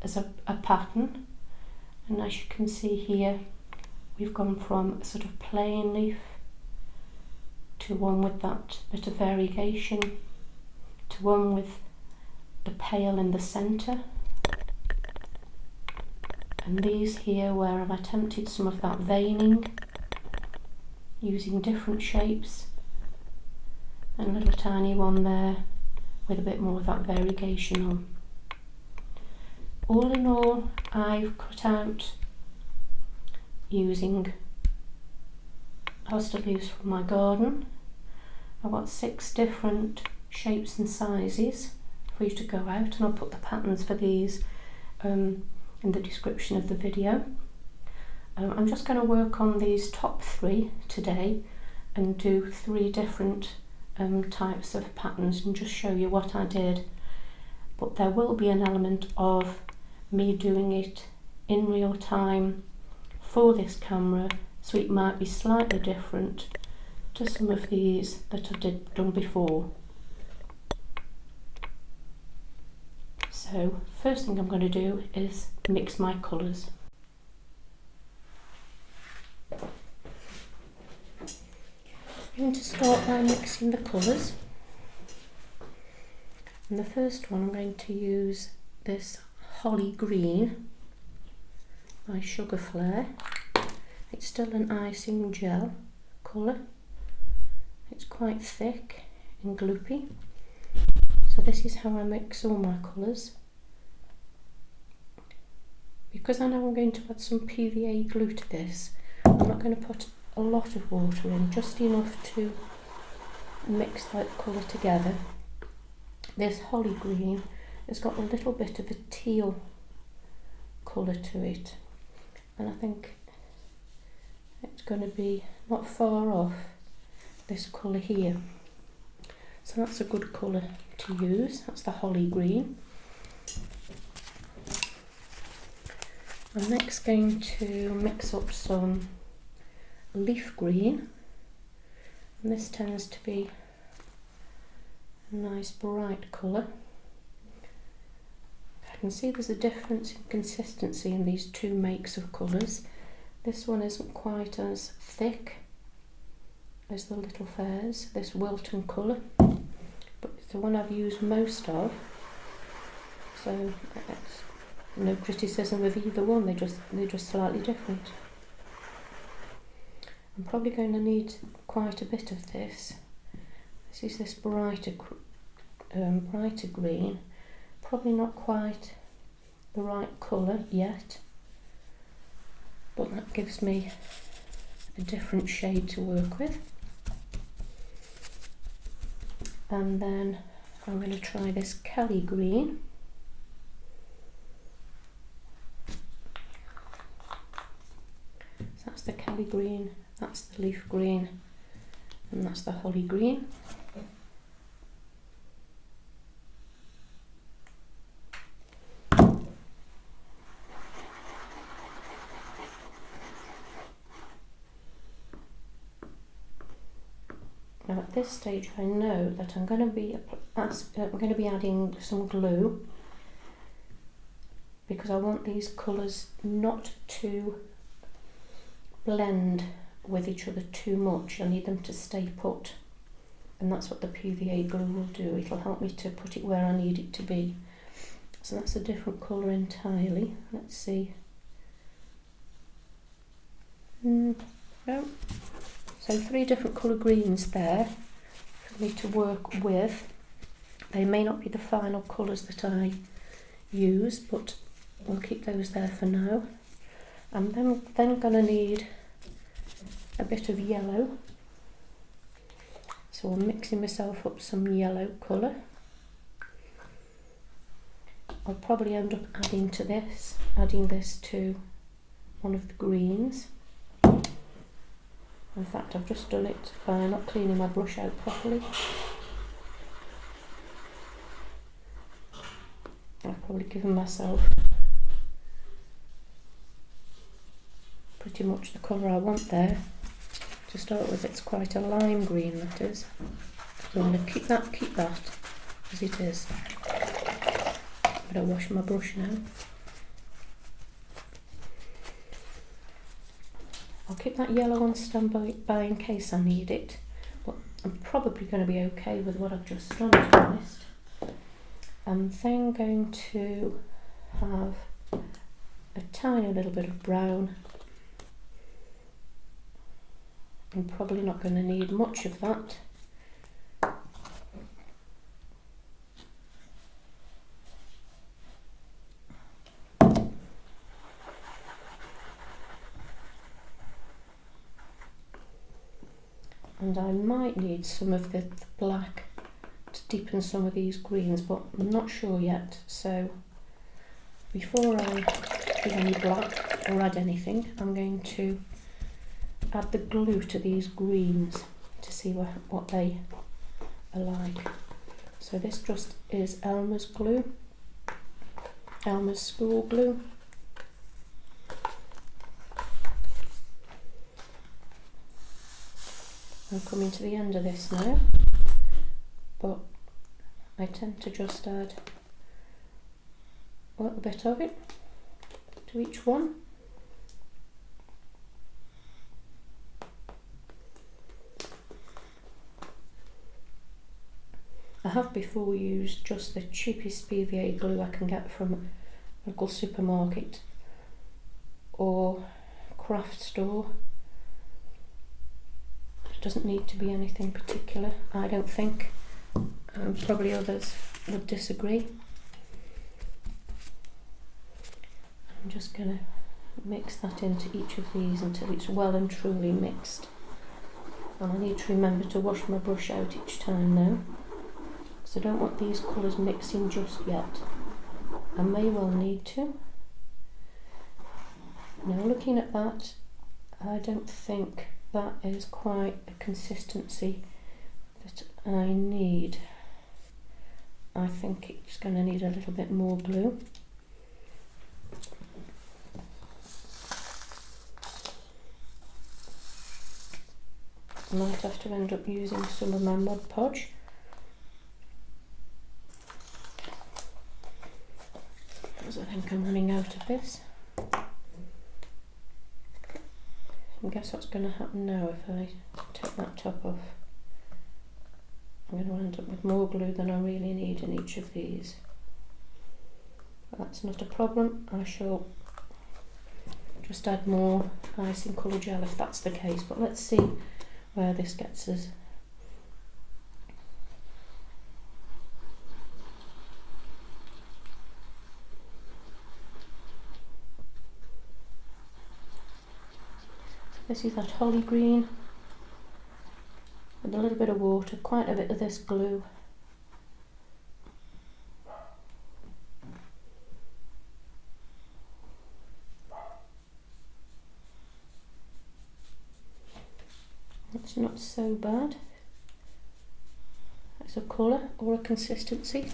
as a pattern, and as you can see here, we've gone from a sort of plain leaf to one with that bit of variegation, to one with the pale in the centre, and these here where I've attempted some of that veining using different shapes, and a little tiny one there with a bit more of that variegation on. All in all, I've cut out, using hosta leaves from my garden, I've got 6 different shapes and sizes for you to go out, and I'll put the patterns for these in the description of the video. I'm just going to work on these top 3 today and do 3 different types of patterns and just show you what I did, but there will be an element of me doing it in real time for this camera, so it might be slightly different to some of these that I've done before. So first thing I'm going to do is mix my colours. I'm going to start by mixing the colours, and the first one I'm going to use this Holly Green by Sugar Flare. It's still an icing gel colour, it's quite thick and gloopy, so this is how I mix all my colours. Because I know I'm going to add some PVA glue to this, I'm not going to put a lot of water in, just enough to mix that colour together. This Holly Green has got a little bit of a teal colour to it, and I think it's going to be not far off this colour here, so that's a good colour to use. That's the Holly Green. I'm next going to mix up some Leaf Green, and this tends to be a nice bright colour. I can see there's a difference in consistency in these 2 makes of colours. This one isn't quite as thick as the Little Fairs, this Wilton colour, but it's the one I've used most of, so that's no criticism of either one, they're just slightly different. I'm probably going to need quite a bit of this. This is this brighter green, probably not quite the right colour yet, but that gives me a different shade to work with. And then I'm going to try this Kelly Green. So that's the Kelly Green, that's the Leaf Green, and that's the Holly Green. Now at this stage I know that I'm going to be adding some glue, because I want these colours not to blend with each other too much. I need them to stay put, and that's what the PVA glue will do. It'll help me to put it where I need it to be. So that's a different colour entirely. Let's see. No. So 3 different colour greens there for me to work with. They may not be the final colours that I use, but we'll keep those there for now. I'm then going to need a bit of yellow. So I'm mixing myself up some yellow colour. I'll probably end up adding this to one of the greens. In fact, I've just done it by not cleaning my brush out properly. I've probably given myself pretty much the colour I want there. To start with, it's quite a lime green, that is. So I'm going to keep that as it is. I'm going to wash my brush now. I'll keep that yellow on standby in case I need it, but I'm probably going to be okay with what I've just done, to be honest. I'm then going to have a tiny little bit of brown. I'm probably not going to need much of that. And I might need some of the black to deepen some of these greens, but I'm not sure yet. So before I do any black or add anything, I'm going to add the glue to these greens to see what they are like. So this just is Elmer's glue, Elmer's school glue. I'm coming to the end of this now, but I tend to just add a little bit of it to each one. I have before used just the cheapest PVA glue I can get from a local supermarket or craft store. It doesn't need to be anything particular, I don't think. Probably others would disagree. I'm just going to mix that into each of these until it's well and truly mixed. And I need to remember to wash my brush out each time now, because I don't want these colours mixing just yet. I may well need to. Now looking at that, I don't think that is quite a consistency that I need. I think it's going to need a little bit more glue. I might have to end up using some of my Mod Podge. Because I think I'm running out of this. I guess what's going to happen now if I take that top off. I'm going to end up with more glue than I really need in each of these. But that's not a problem. I shall just add more icing colour gel if that's the case. But let's see where this gets us. This is that holly green with a little bit of water, quite a bit of this glue. It's not so bad as a colour or a consistency.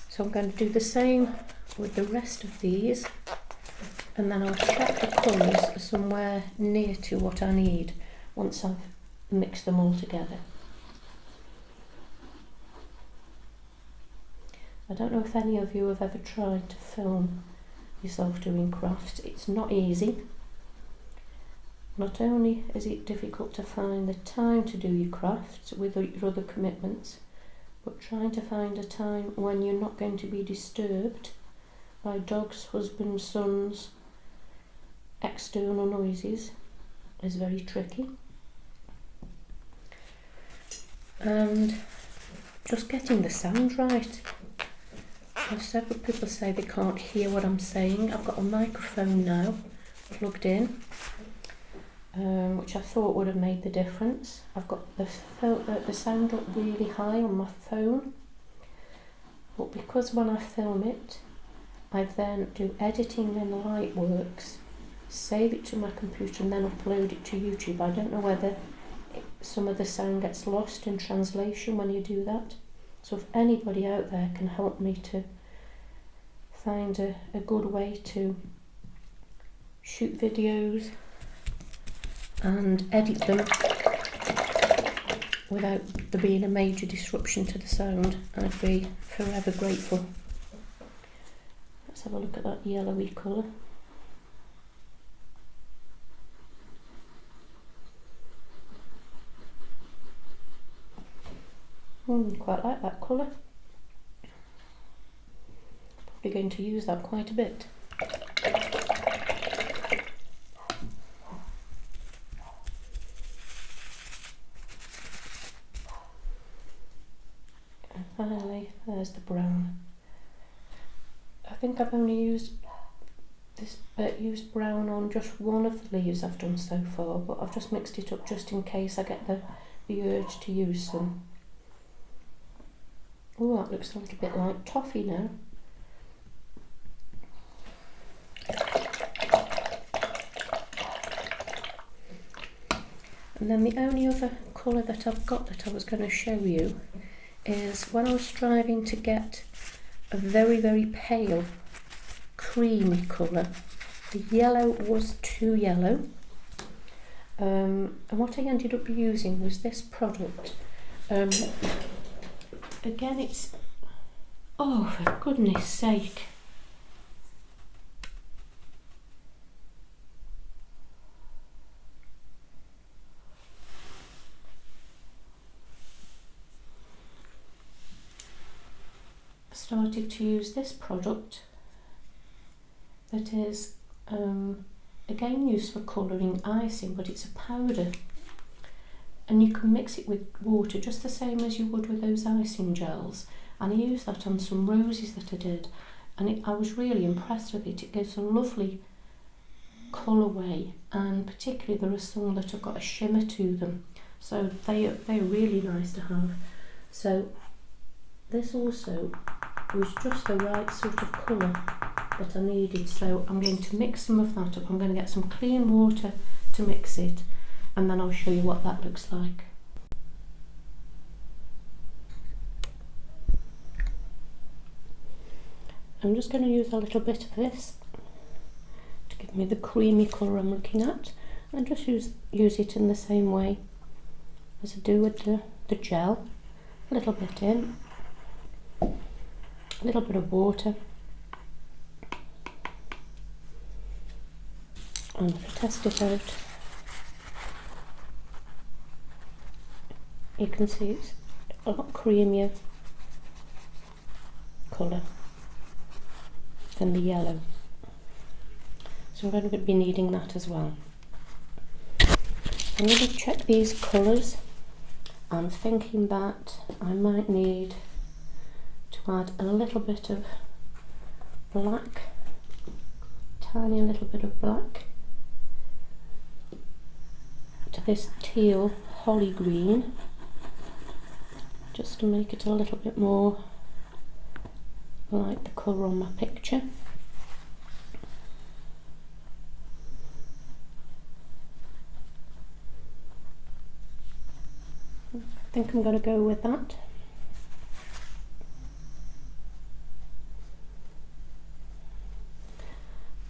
So I'm going to do the same with the rest of these. And then I'll check the colours somewhere near to what I need once I've mix them all together. I don't know if any of you have ever tried to film yourself doing crafts. It's not easy. Not only is it difficult to find the time to do your crafts with your other commitments, but trying to find a time when you're not going to be disturbed by dogs, husbands, sons, external noises is very tricky. And just getting the sound right. Several people say they can't hear what I'm saying. I've got a microphone now plugged in, which I thought would have made the difference. I've got the sound up really high on my phone, but because when I film it, I then do editing in Lightworks, save it to my computer and then upload it to YouTube. I don't know whether some of the sound gets lost in translation when you do that. So if anybody out there can help me to find a good way to shoot videos and edit them without there being a major disruption to the sound, I'd be forever grateful. Let's have a look at that yellowy colour. Quite like that colour. Probably going to use that quite a bit. And finally, there's the brown. I think I've only used brown on just one of the leaves I've done so far, but I've just mixed it up just in case I get the urge to use some. Oh, that looks a little bit like toffee now. And then the only other colour that I've got that I was going to show you is when I was striving to get a very, very pale, creamy colour. The yellow was too yellow. And what I ended up using was this product. Again, it's, oh, for goodness sake. I started to use this product that is, again, used for colouring icing, but it's a powder. And you can mix it with water just the same as you would with those icing gels. And I used that on some roses that I did, and I was really impressed with it. It gives a lovely colourway, and particularly there are some that have got a shimmer to them, so they're really nice to have. So this also was just the right sort of colour that I needed. So I'm going to mix some of that up. I'm going to get some clean water to mix it, and then I'll show you what that looks like. I'm just going to use a little bit of this to give me the creamy colour I'm looking at, and just use it in the same way as I do with the gel. A little bit in, a little bit of water, and if I test it out, you can see it's a lot creamier colour than the yellow. So I'm going to be needing that as well. I'm going to check these colours. I'm thinking that I might need to add a little bit of black, tiny little bit of black, to this teal holly green, just to make it a little bit more like the colour on my picture. I think I'm going to go with that.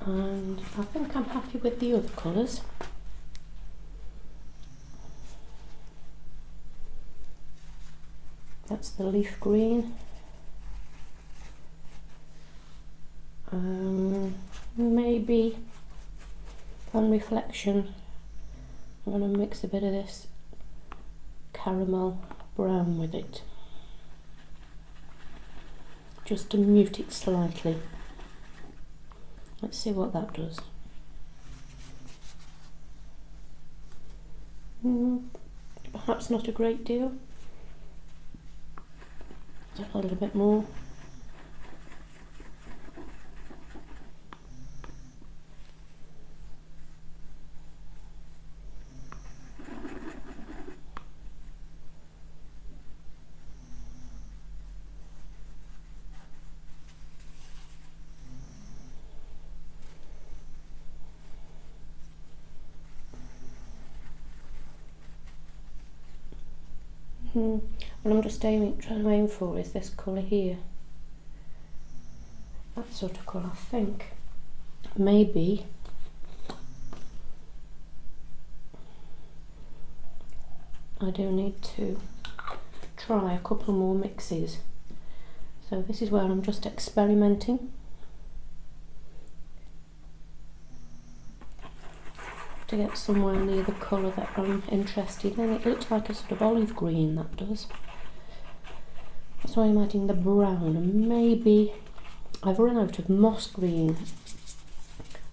And I think I'm happy with the other colours. That's the leaf green. Maybe on reflection I'm going to mix a bit of this caramel brown with it, just to mute it slightly. Let's see what that does. Perhaps not a great deal. A little bit more. What I'm just trying to aim for is this colour here. That sort of colour, I think. Maybe I do need to try a couple more mixes. So this is where I'm just experimenting to get somewhere near the colour that I'm interested in. It looks like a sort of olive green, that does. That's why I'm adding the brown, and maybe I've run out of moss green.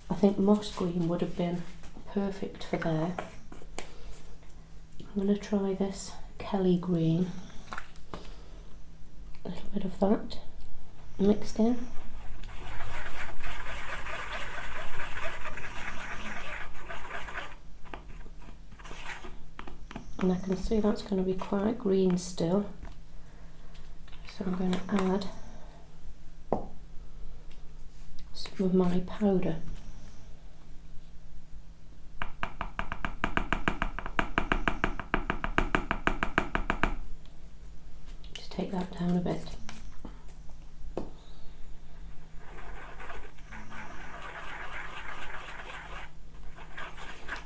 I think moss green would have been perfect for there. I'm going to try this Kelly green. A little bit of that mixed in. And I can see that's going to be quite green still. So I'm going to add some of my powder. Just take that down a bit.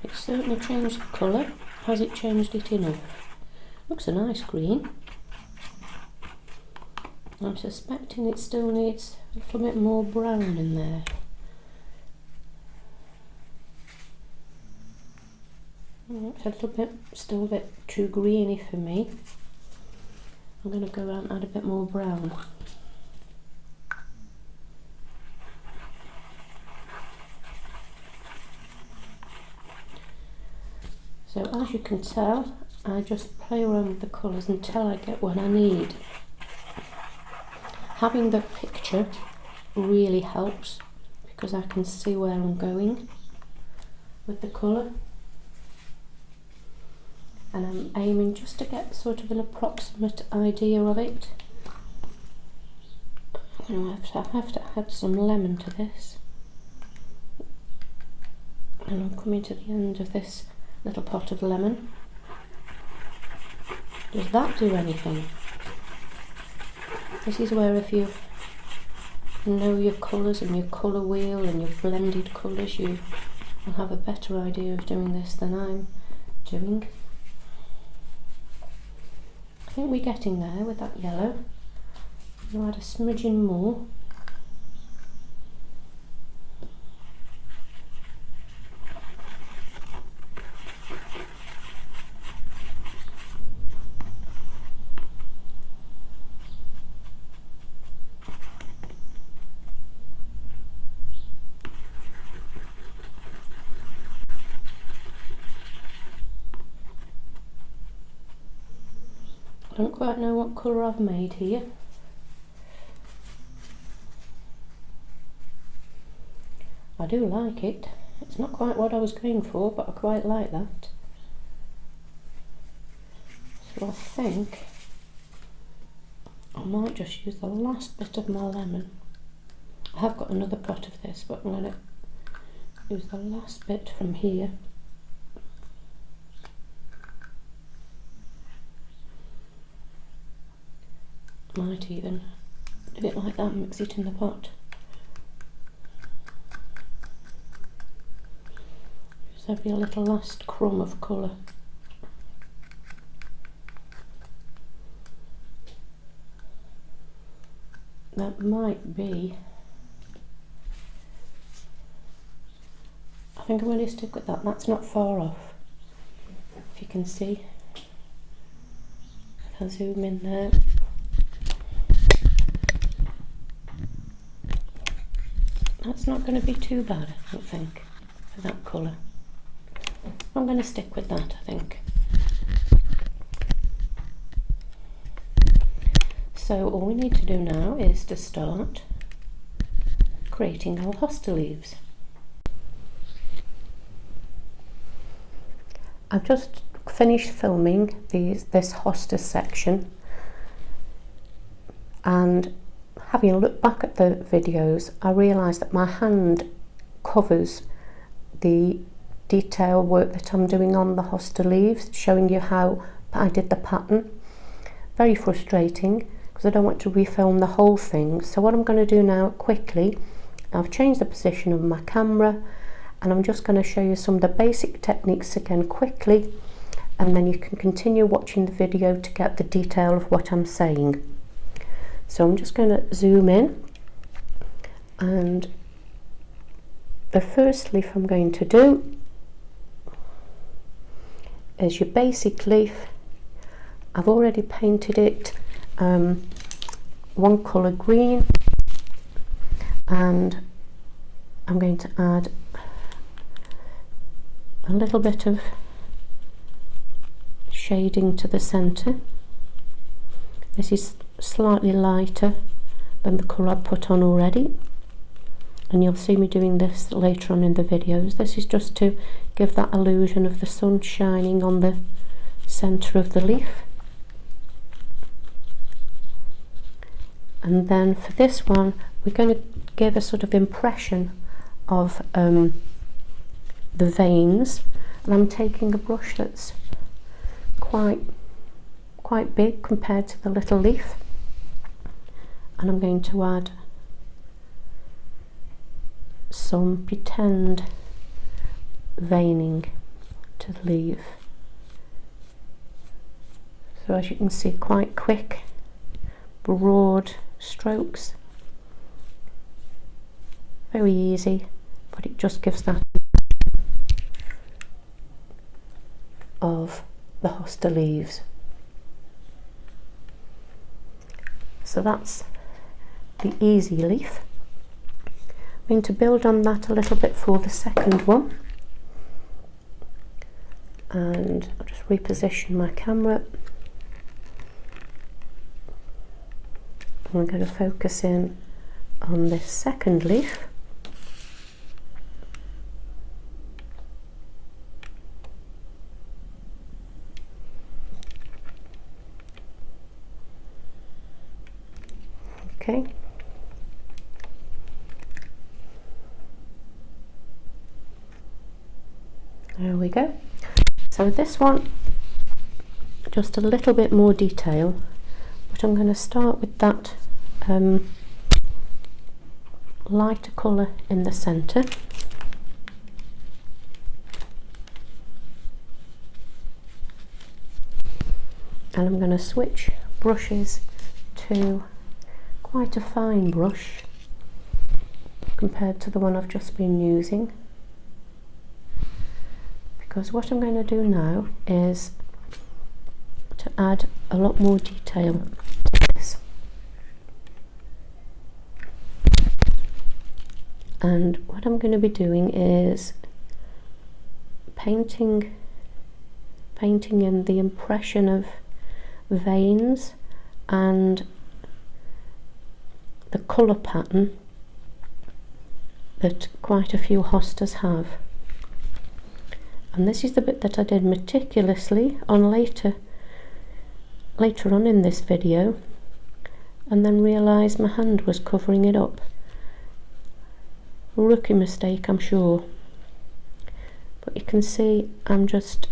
It's certainly changed the colour. Has it changed it enough? Looks a nice green. I'm suspecting it still needs a little bit more brown in there. It's a little bit, still a bit too greeny for me. I'm going to go out and add a bit more brown. So as you can tell, I just play around with the colours until I get what I need. Having the picture really helps because I can see where I'm going with the colour, and I'm aiming just to get sort of an approximate idea of it. I have to add some lemon to this, and I'm coming to the end of this little pot of lemon. Does that do anything? This is where, if you know your colours and your colour wheel and your blended colours, you will have a better idea of doing this than I'm doing. I think we're getting there with that yellow. I'll add a smidgen more. I don't quite know what colour I've made here. I do like it. It's not quite what I was going for, but I quite like that. So I think I might just use the last bit of my lemon. I have got another pot of this, but I'm going to use the last bit from here. Might even do it like that and mix it in the pot. Just every little last crumb of colour. that might be, I think I'm going to stick with that. That's not far off, if you can see. If I zoom in there. That's not going to be too bad, I don't think, for that colour. I'm going to stick with that, I think. So all we need to do now is to start creating our hosta leaves. I've just finished filming this hosta section, and having a look back at the videos, I realised that my hand covers the detail work that I'm doing on the hosta leaves, showing you how I did the pattern. Very frustrating, because I don't want to refilm the whole thing. So what I'm going to do now quickly, I've changed the position of my camera, and I'm just going to show you some of the basic techniques again quickly, and then you can continue watching the video to get the detail of what I'm saying. So I'm just going to zoom in, and the first leaf I'm going to do is your basic leaf. I've already painted it one colour green, and I'm going to add a little bit of shading to the centre. This is slightly lighter than the colour I've put on already, and you'll see me doing this later on in the videos. This is just to give that illusion of the sun shining on the centre of the leaf. And then for this one, we're going to give a sort of impression of the veins, and I'm taking a brush that's quite big compared to the little leaf, and I'm going to add some pretend veining to the leaf. So as you can see, quite quick, broad strokes, very easy, but it just gives that of the hosta leaves. So that's the easy leaf. I'm going to build on that a little bit for the second one, and I'll just reposition my camera. I'm going to focus in on this second leaf. Okay. There we go. So this one, just a little bit more detail, but I'm going to start with that lighter colour in the centre. And I'm going to switch brushes to quite a fine brush compared to the one I've just been using, because what I'm going to do now is to add a lot more detail to this. And what I'm going to be doing is painting in the impression of veins and the colour pattern that quite a few hostas have. And this is the bit that I did meticulously on later on in this video, and then realised my hand was covering it up. A rookie mistake, I'm sure, but you can see I'm just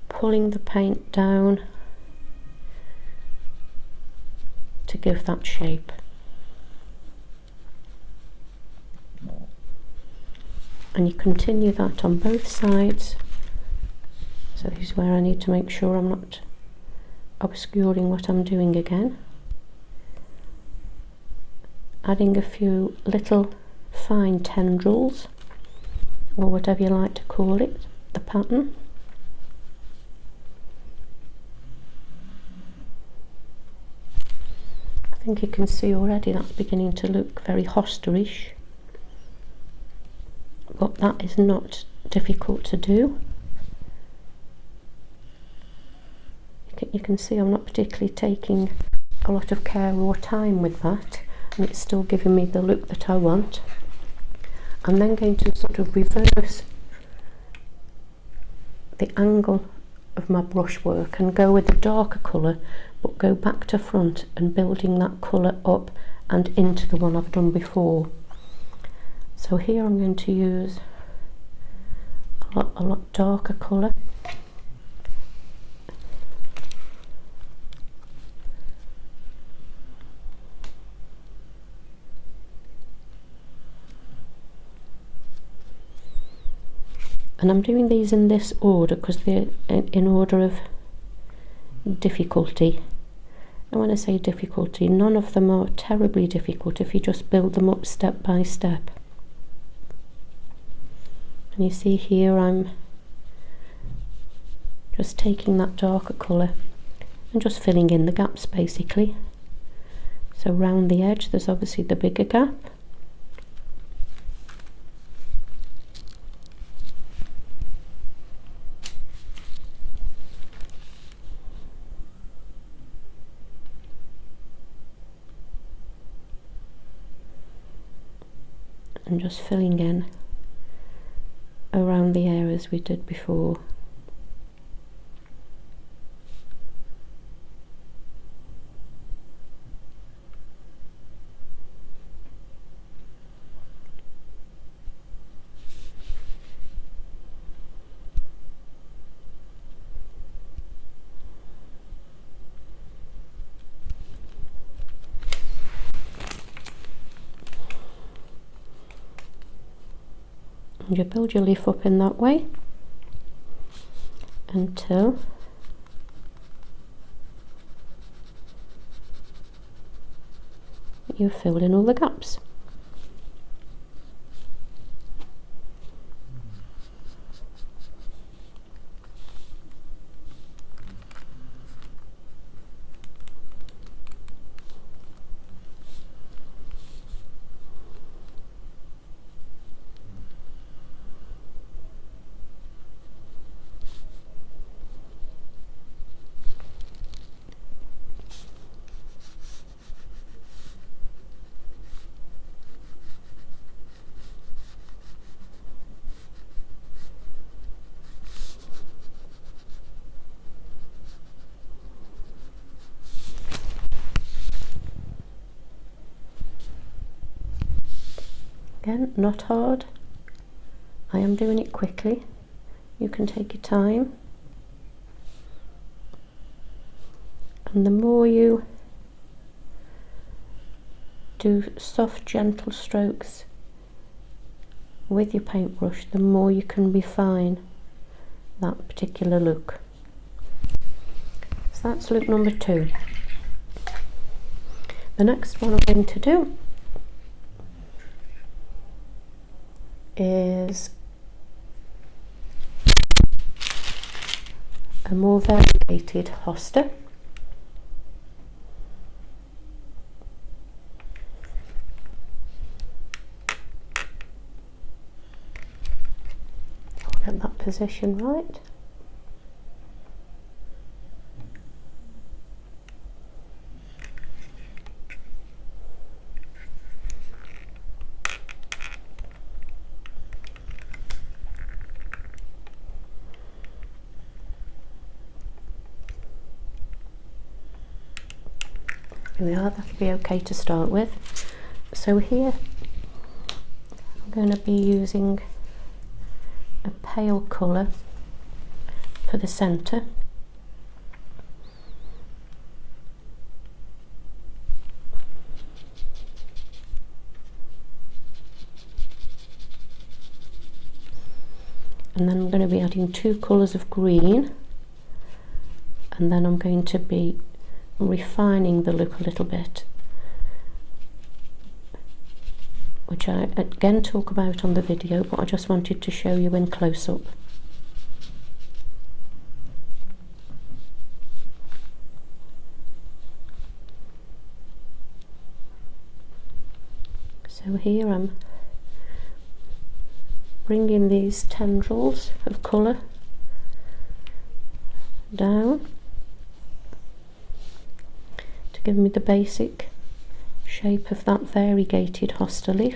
pulling the paint down to give that shape. And you continue that on both sides. So this is where I need to make sure I'm not obscuring what I'm doing again. Adding a few little fine tendrils, or whatever you like to call it, the pattern. I think you can see already that's beginning to look very Hosta-ish, but that is not difficult to do. You can see I'm not particularly taking a lot of care or time with that, and it's still giving me the look that I want. I'm then going to sort of reverse the angle of my brushwork and go with a darker colour, but go back to front and building that colour up and into the one I've done before. So here I'm going to use a lot darker colour. And I'm doing these in this order because they're in order of difficulty. And when I say difficulty, none of them are terribly difficult if you just build them up step by step. And you see here I'm just taking that darker colour and just filling in the gaps basically. So round the edge there's obviously the bigger gap. And just filling in around the areas we did before. And you build your leaf up in that way until you fill in all the gaps. Again, not hard. I am doing it quickly. You can take your time. And the more you do soft, gentle strokes with your paintbrush, the more you can refine that particular look. So that's look number 2. The next one I'm going to do is a more variegated hosta. I'll get that position right. Here we are, that'll be okay to start with. So here I'm going to be using a pale colour for the centre. And then I'm going to be adding 2 colours of green, and then I'm going to be refining the look a little bit, which I again talk about on the video, but I just wanted to show you in close-up. So here I'm bringing these tendrils of colour down to give me the basic shape of that variegated hosta leaf.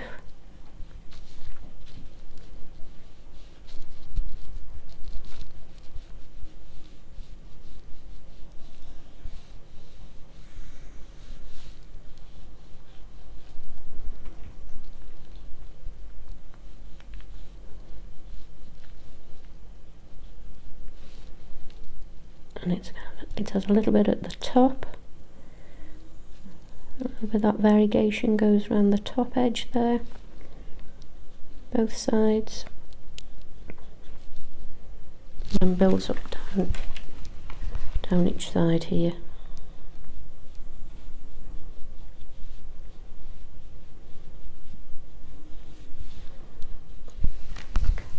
And it has a little bit at the top. A little bit of that variegation goes around the top edge there, both sides, and builds up down each side here.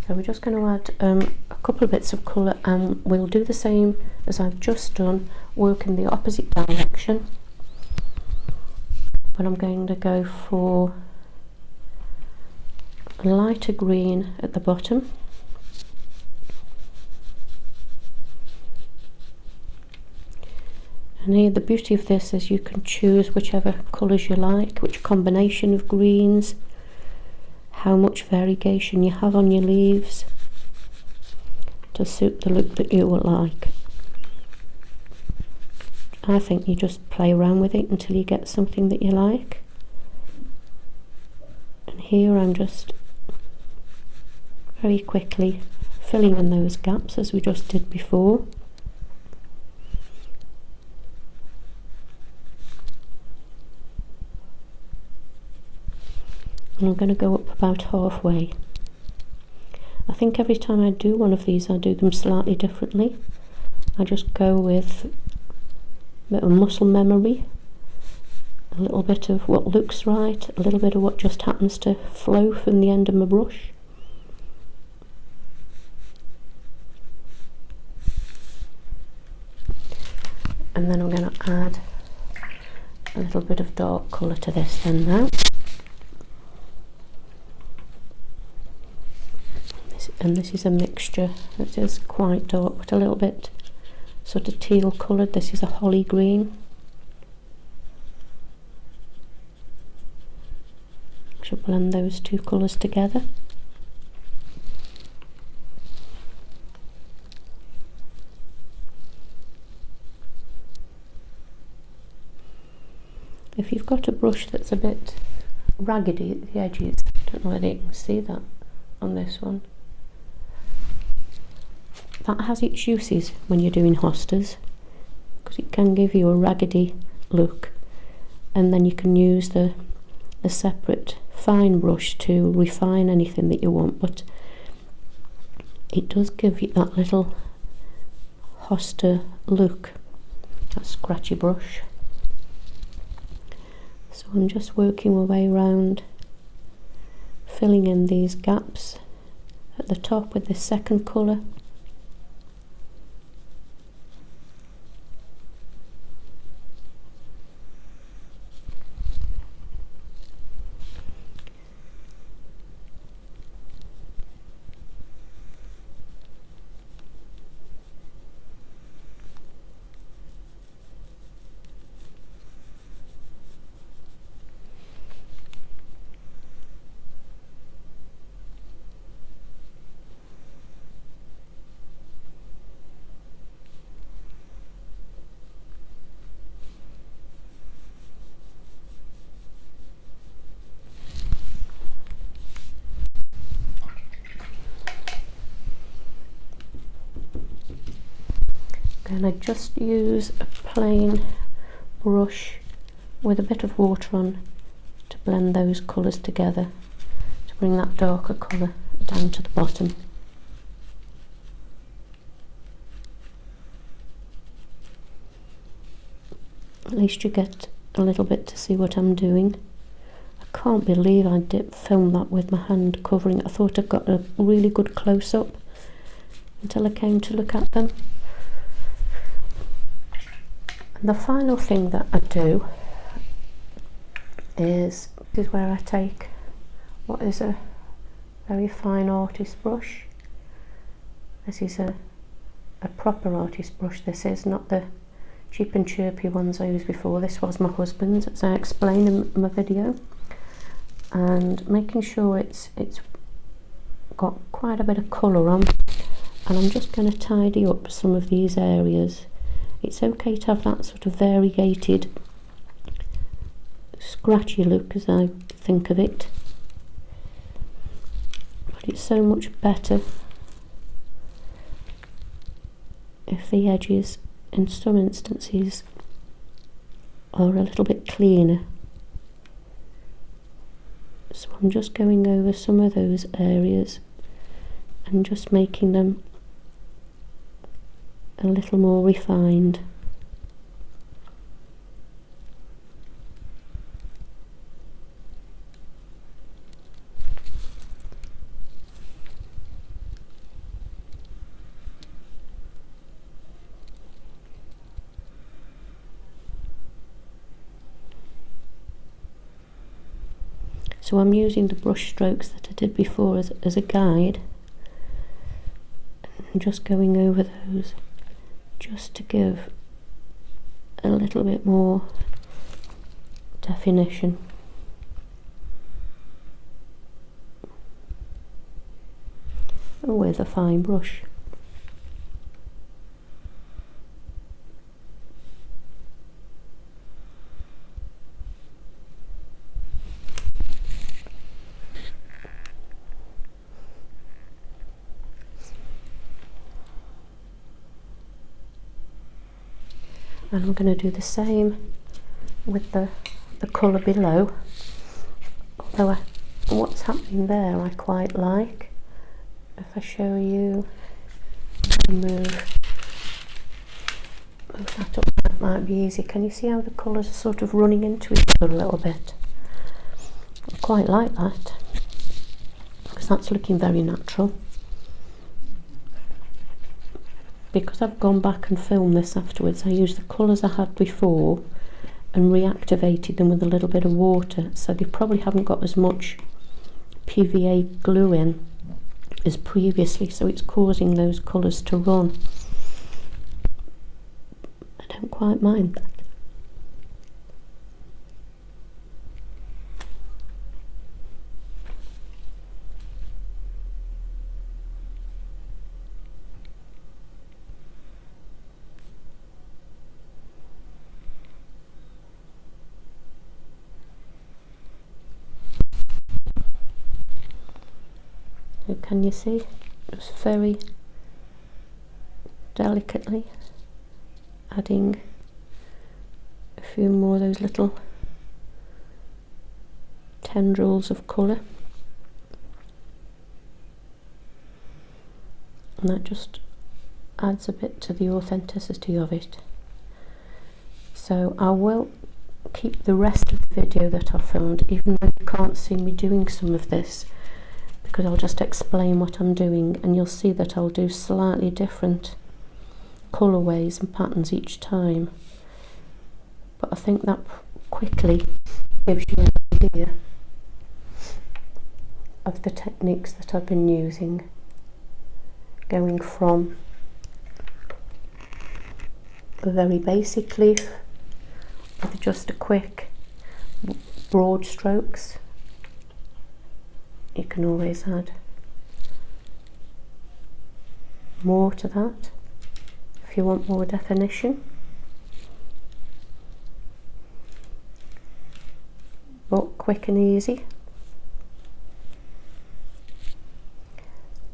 So we're just going to add a couple of bits of colour, and we'll do the same as I've just done, work in the opposite direction. But I'm going to go for a lighter green at the bottom. And here the beauty of this is you can choose whichever colours you like, which combination of greens, how much variegation you have on your leaves to suit the look that you would like. I think you just play around with it until you get something that you like. And here I'm just very quickly filling in those gaps as we just did before. And I'm going to go up about halfway. I think every time I do one of these I do them slightly differently. I just go with a bit of muscle memory, a little bit of what looks right, a little bit of what just happens to flow from the end of my brush. And then I'm going to add a little bit of dark colour to this then now. And this is a mixture. It is quite dark but a little bit sort of teal coloured. This is a holly green. I should blend those two colours together. If you've got a brush that's a bit raggedy at the edges, I don't know whether you can see that on this one. That has its uses when you're doing hostas, because it can give you a raggedy look, and then you can use a separate fine brush to refine anything that you want, but it does give you that little hosta look, that scratchy brush. So I'm just working my way around, filling in these gaps at the top with the second colour. And I just use a plain brush with a bit of water on to blend those colours together, to bring that darker colour down to the bottom. At least you get a little bit to see what I'm doing. I can't believe I did film that with my hand covering it. I thought I got a really good close-up until I came to look at them. And the final thing that I do is, this is where I take what is a very fine artist brush. This is a proper artist brush. This is not the cheap and chirpy ones I used before. This was my husband's, as I explained in my video, and making sure it's got quite a bit of colour on. And I'm just going to tidy up some of these areas. It's okay to have that sort of variegated scratchy look, as I think of it, but it's so much better if the edges in some instances are a little bit cleaner. So I'm just going over some of those areas and just making them a little more refined. So I'm using the brush strokes that I did before as a guide, and just going over those just to give a little bit more definition. With a fine brush. And I'm going to do the same with the colour below, although what's happening there I quite like. If I show you, move that up, that might be easy. Can you see how the colours are sort of running into each other a little bit? I quite like that, because that's looking very natural. Because I've gone back and filmed this afterwards, I used the colours I had before and reactivated them with a little bit of water, so they probably haven't got as much PVA glue in as previously, so it's causing those colours to run. I don't quite mind that. Can you see? Just very delicately adding a few more of those little tendrils of colour, and that just adds a bit to the authenticity of it. So I will keep the rest of the video that I filmed, even though you can't see me doing some of this, because I'll just explain what I'm doing, and you'll see that I'll do slightly different colourways and patterns each time. But I think that quickly gives you an idea of the techniques that I've been using, going from a very basic leaf with just a quick broad strokes. You can always add more to that if you want more definition, but quick and easy.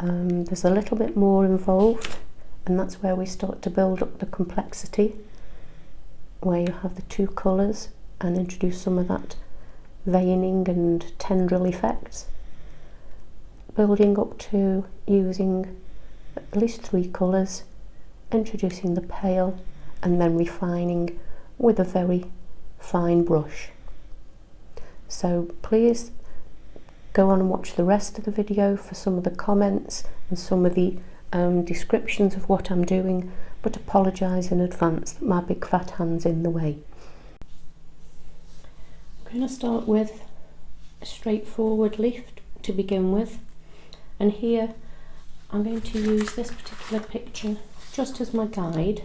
There's a little bit more involved, and that's where we start to build up the complexity, where you have the two colours and introduce some of that veining and tendril effects, building up to using at least 3 colours, introducing the pale, and then refining with a very fine brush. So please go on and watch the rest of the video for some of the comments and some of the descriptions of what I'm doing, but apologise in advance that my big fat hand's in the way. I'm going to start with a straightforward leaf to begin with, and here I'm going to use this particular picture just as my guide,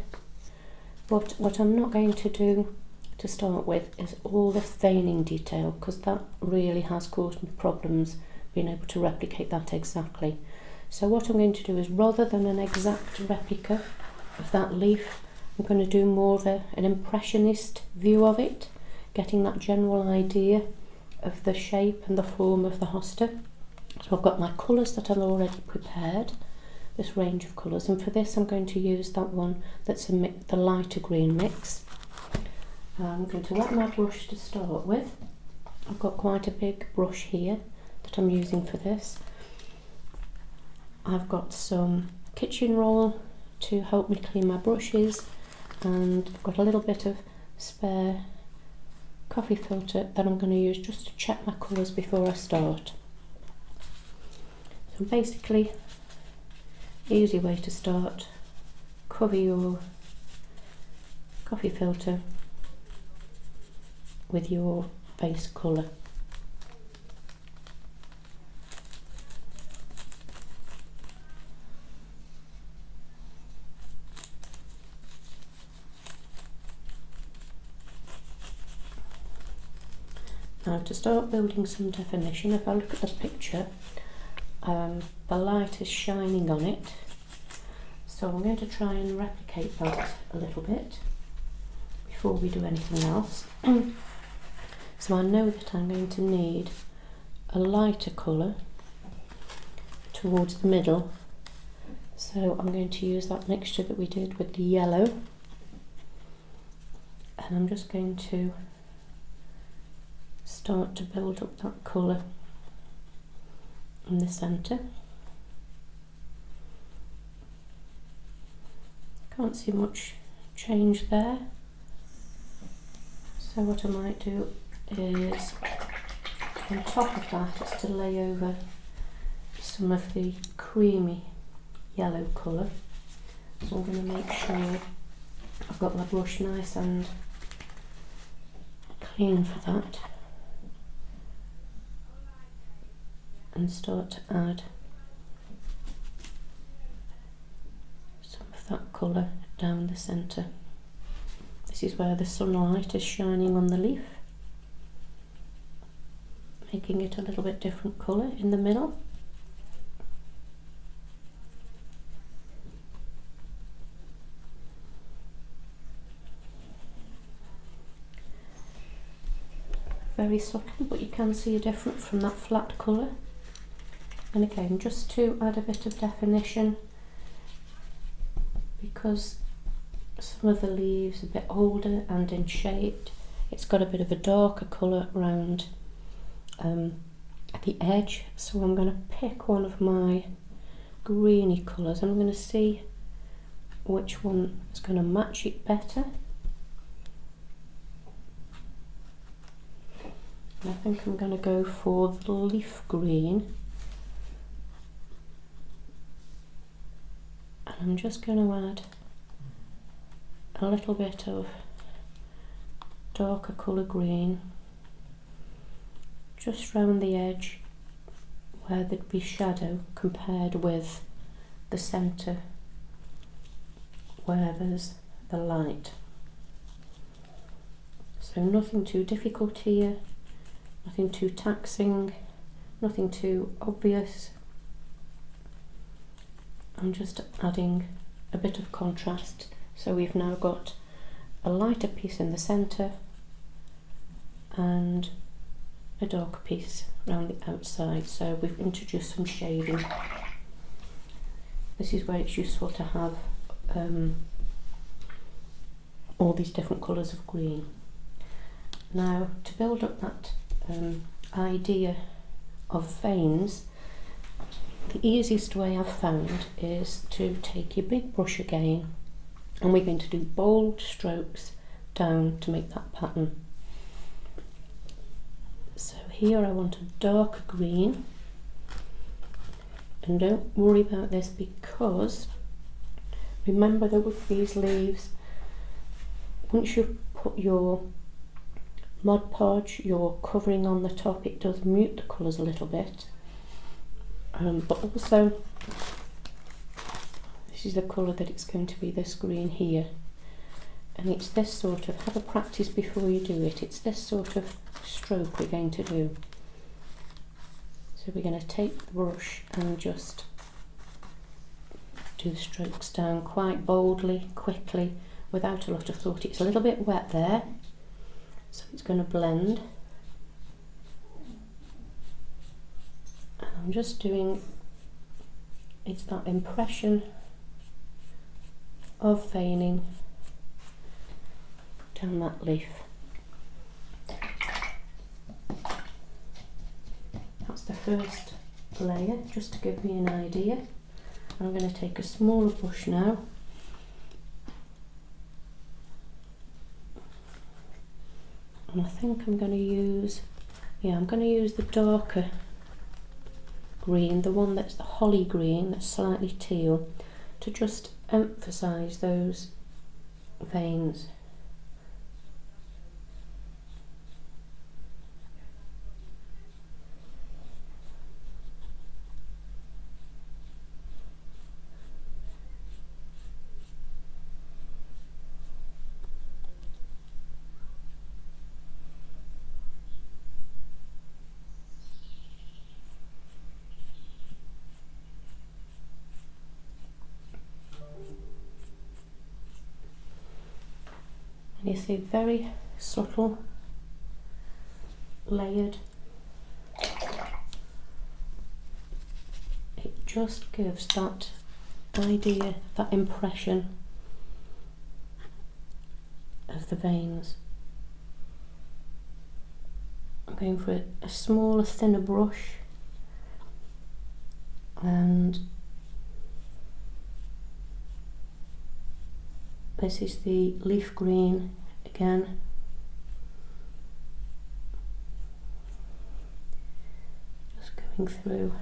but what I'm not going to do to start with is all this veining detail, because that really has caused me problems being able to replicate that exactly. So what I'm going to do is, rather than an exact replica of that leaf, I'm going to do more of an impressionist view of it, getting that general idea of the shape and the form of the hosta. So I've got my colours that I've already prepared, this range of colours, and for this I'm going to use that one that's the lighter green mix. I'm going to wet my brush to start with. I've got quite a big brush here that I'm using for this. I've got some kitchen roll to help me clean my brushes, and I've got a little bit of spare coffee filter that I'm going to use just to check my colours before I start. So basically, easy way to start: cover your coffee filter with your base colour. Now, to start building some definition, if I look at the picture, the light is shining on it, so I'm going to try and replicate that a little bit before we do anything else. So I know that I'm going to need a lighter colour towards the middle, so I'm going to use that mixture that we did with the yellow, and I'm just going to start to build up that colour in the centre. Can't see much change there, so what I might do is, on top of that, is to lay over some of the creamy yellow colour. So I'm going to make sure I've got my brush nice and clean for that, and start to add some of that colour down the centre. This is where the sunlight is shining on the leaf, making it a little bit different colour in the middle. Very subtle, but you can see a difference from that flat colour. And again, just to add a bit of definition, because some of the leaves are a bit older and in shade, it's got a bit of a darker colour around at the edge, so I'm going to pick one of my greeny colours and I'm going to see which one is going to match it better. And I think I'm going to go for the leaf green, and I'm just going to add a little bit of darker colour green just round the edge where there'd be shadow compared with the centre where there's the light. So nothing too difficult here, nothing too taxing, nothing too obvious. I'm just adding a bit of contrast. So we've now got a lighter piece in the centre and a darker piece around the outside. So we've introduced some shading. This is where it's useful to have all these different colours of green. Now, to build up that idea of veins, the easiest way I've found is to take your big brush again, and we're going to do bold strokes down to make that pattern. So here I want a darker green, and don't worry about this because remember that with these leaves, once you put your Mod Podge, your covering on the top, it does mute the colours a little bit, but also this is the colour that it's going to be, this green here, and it's this sort of, have a practice before you do it, it's this sort of stroke we're going to do. So we're going to take the brush and just do the strokes down quite boldly, quickly, without a lot of thought. It's a little bit wet there, so it's going to blend. And I'm just doing, it's that impression of veining down that leaf. That's the first layer, just to give me an idea. I'm going to take a smaller brush now, and I think I'm going to use, I'm going to use the darker green, the one that's the holly green, that's slightly teal, to just emphasise those veins. You see, very subtle, layered. It just gives that idea, that impression of the veins. I'm going for a smaller, thinner brush, and this is the leaf green again. Just going through.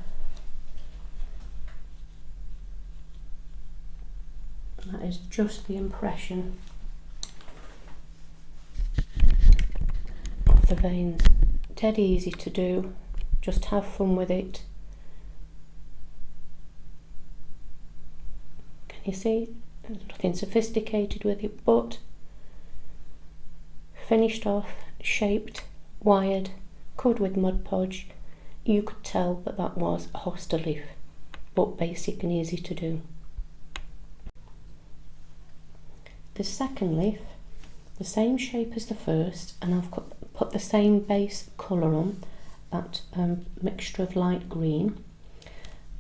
That is just the impression of the veins. Dead easy to do, just have fun with it. Can you see? There's nothing sophisticated with it, but finished off, shaped, wired, covered with Mod Podge. You could tell that that was a hosta leaf, but basic and easy to do. The second leaf, the same shape as the first, and I've put the same base colour on, that mixture of light green.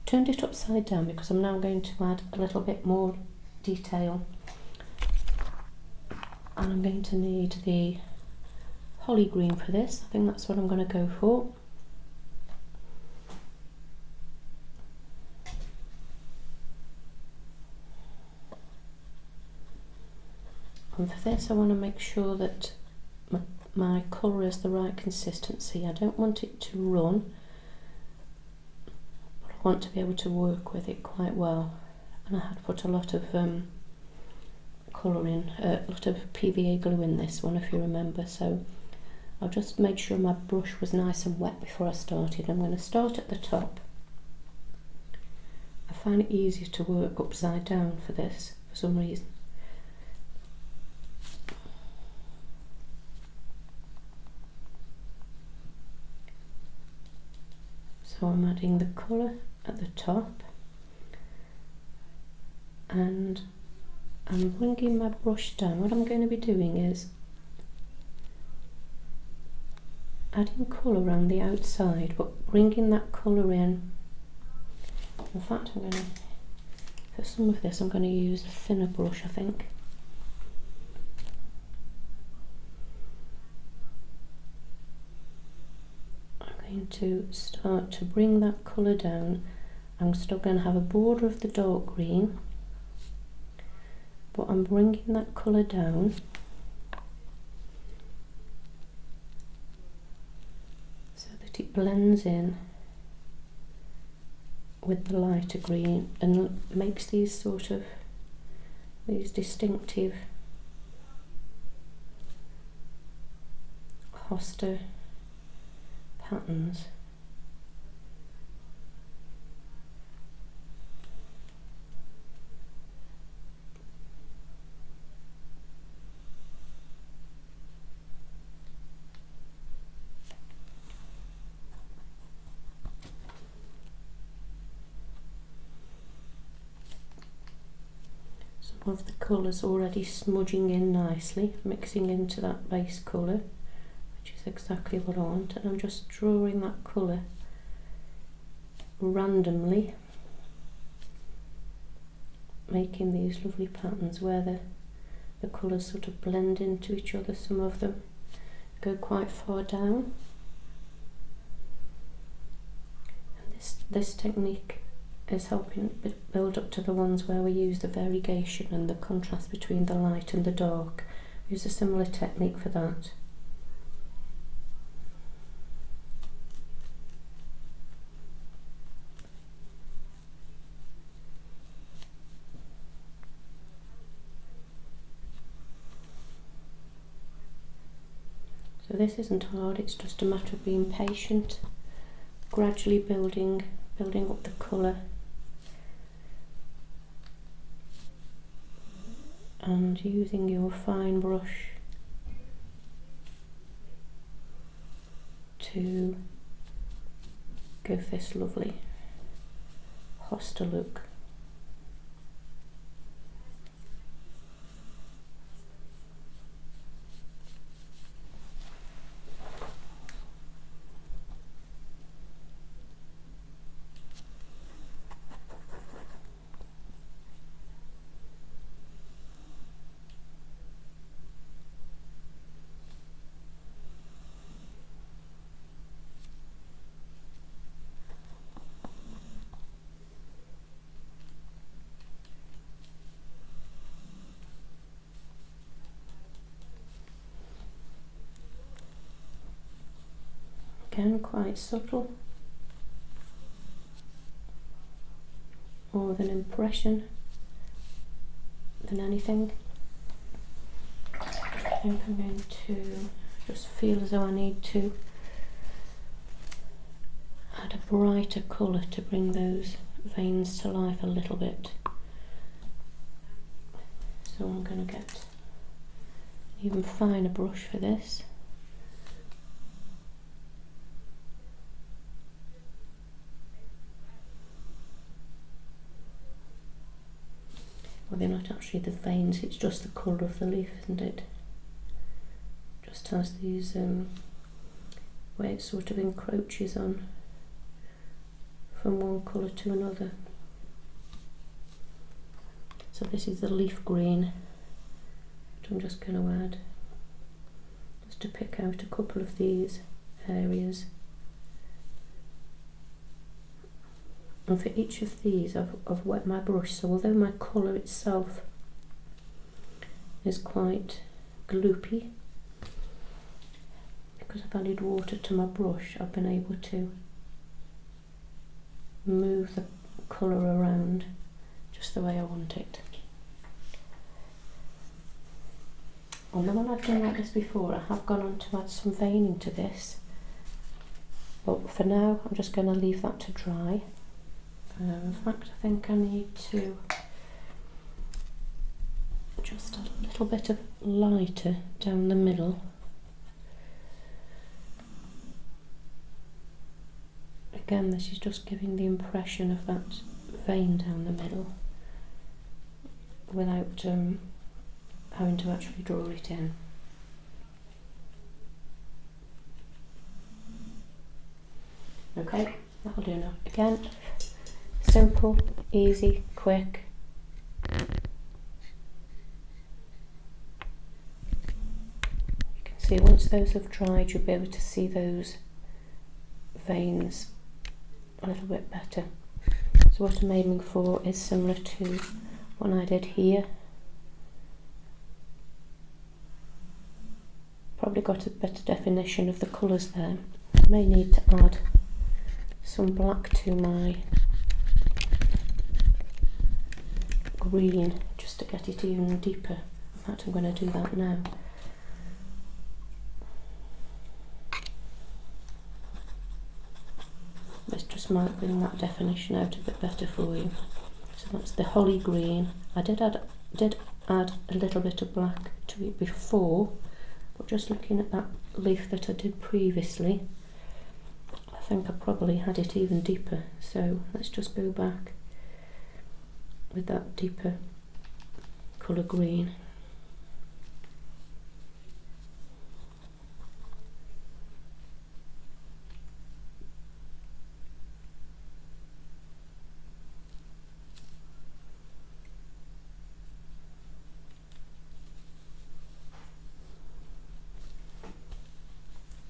Turned it upside down because I'm now going to add a little bit more detail, and I'm going to need the holly green for this. I think that's what I'm going to go for. And for this I want to make sure that my colour is the right consistency. I don't want it to run, but I want to be able to work with it quite well. And I had put a lot of colour in, a lot of PVA glue in this one, if you remember, so I've just made sure my brush was nice and wet before I started. I'm going to start at the top. I find it easier to work upside down for this for some reason. So I'm adding the colour at the top, and I'm bringing my brush down. What I'm going to be doing is adding colour around the outside, but bringing that colour in. In fact, I'm going to, for some of this, I'm going to use a thinner brush, I think. I'm going to start to bring that colour down. I'm still going to have a border of the dark green, but I'm bringing that colour down blends in with the lighter green and makes these distinctive hosta patterns. Some of the colours already smudging in nicely, mixing into that base colour, which is exactly what I want, and I'm just drawing that colour randomly, making these lovely patterns where the colours sort of blend into each other. Some of them go quite far down, and this technique is helping build up to the ones where we use the variegation and the contrast between the light and the dark. Use a similar technique for that. So this isn't hard, it's just a matter of being patient, gradually building up the colour, and using your fine brush to give this lovely hosta look. Again, quite subtle, more of an impression than anything. I think I'm going to just feel as though I need to add a brighter colour to bring those veins to life a little bit. So I'm going to get an even finer brush for this. Well, they're not actually the veins, it's just the colour of the leaf, isn't it? Just has these, where it sort of encroaches on from one colour to another. So this is the leaf green, which I'm just going to add, just to pick out a couple of these areas. And for each of these I've wet my brush, so although my colour itself is quite gloopy, because I've added water to my brush, I've been able to move the colour around just the way I want it. And then when I've done like this before, I have gone on to add some veining to this, but for now I'm just going to leave that to dry. In fact, I think I need to just a little bit of lighter down the middle. Again, this is just giving the impression of that vein down the middle without having to actually draw it in. Okay, that'll do now. Again, simple, easy, quick. You can see once those have dried, you'll be able to see those veins a little bit better. So what I'm aiming for is similar to what I did here. Probably got a better definition of the colours there. I may need to add some black to my green just to get it even deeper. In fact, I'm going to do that now. This just might bring that definition out a bit better for you. So that's the holly green. I did add a little bit of black to it before, but just looking at that leaf that I did previously, I think I probably had it even deeper. So let's just go back with that deeper colour green.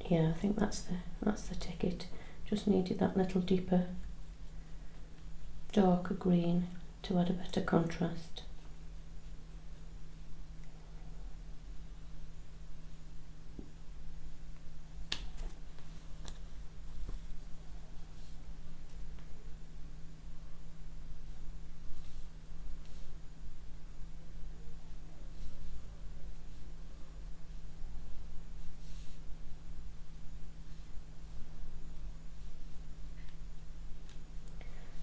Yeah, I think that's the ticket. Just needed that little deeper, darker green to add a better contrast.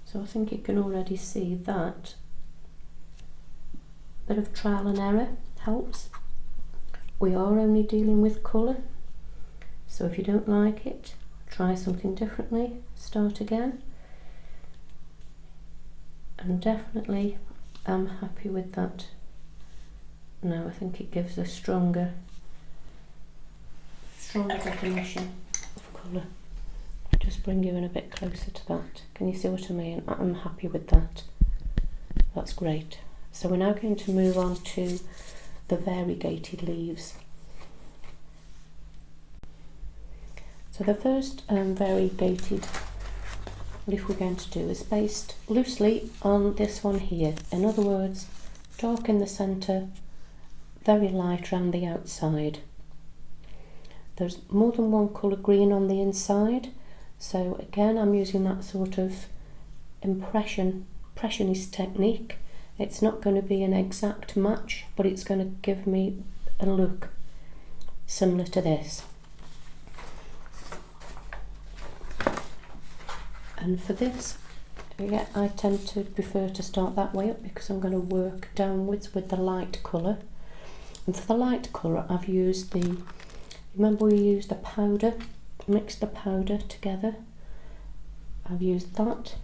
So I think you can already see that a bit of trial and error helps. We are only dealing with colour, so if you don't like it, try something differently, start again. And definitely I'm happy with that. Now I think it gives a stronger definition of colour. Just bring you in a bit closer to that. Can you see what I mean? I'm happy with that. That's great. So we're now going to move on to the variegated leaves. So the first variegated leaf we're going to do is based loosely on this one here. In other words, dark in the centre, very light around the outside. There's more than one colour green on the inside. So again, I'm using that sort of impressionist technique. It's not going to be an exact match, but it's going to give me a look similar to this. And for this, yeah, I tend to prefer to start that way up because I'm going to work downwards with the light colour. And for the light colour, I've used remember we used the powder, mixed the powder together. I've used that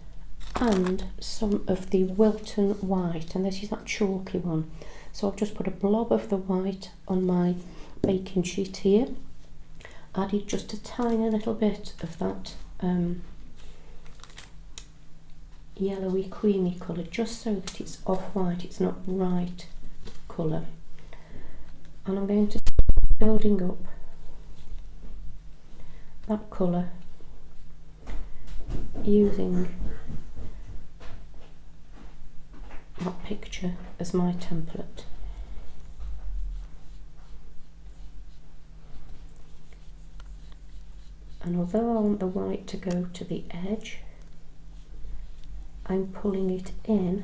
and some of the Wilton white, and this is that chalky one. So I've just put a blob of the white on my baking sheet here, added just a tiny little bit of that yellowy creamy colour, just so that it's off-white, it's not bright colour. And I'm going to start building up that colour using that picture as my template. And although I want the white to go to the edge, I'm pulling it in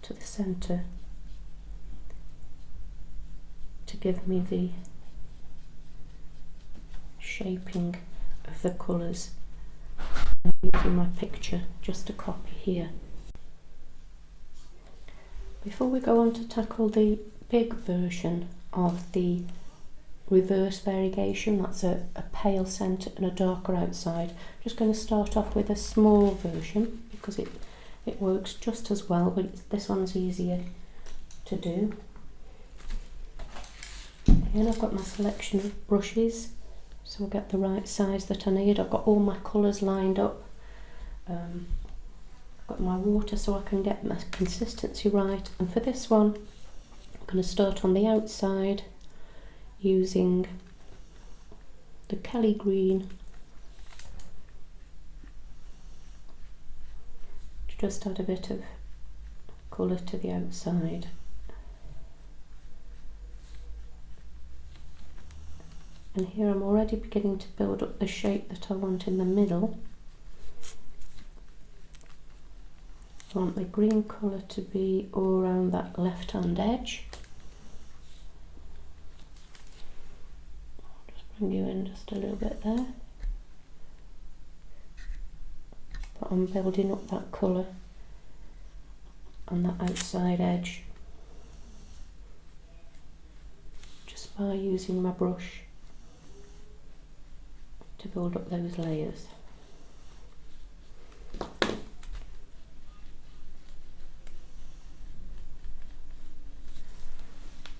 to the centre to give me the shaping of the colours. I'm using my picture just to copy here. Before we go on to tackle the big version of the reverse variegation, that's a pale centre and a darker outside, I'm just going to start off with a small version because it works just as well, but this one's easier to do. And I've got my selection of brushes, so I'll get the right size that I need. I've got all my colours lined up. I've got my water so I can get my consistency right. And for this one, I'm going to start on the outside using the Kelly green to just add a bit of colour to the outside. And here I'm already beginning to build up the shape that I want in the middle. I want the green colour to be all around that left hand edge. Just bring you in just a little bit there. But I'm building up that colour on that outside edge just by using my brush to build up those layers. So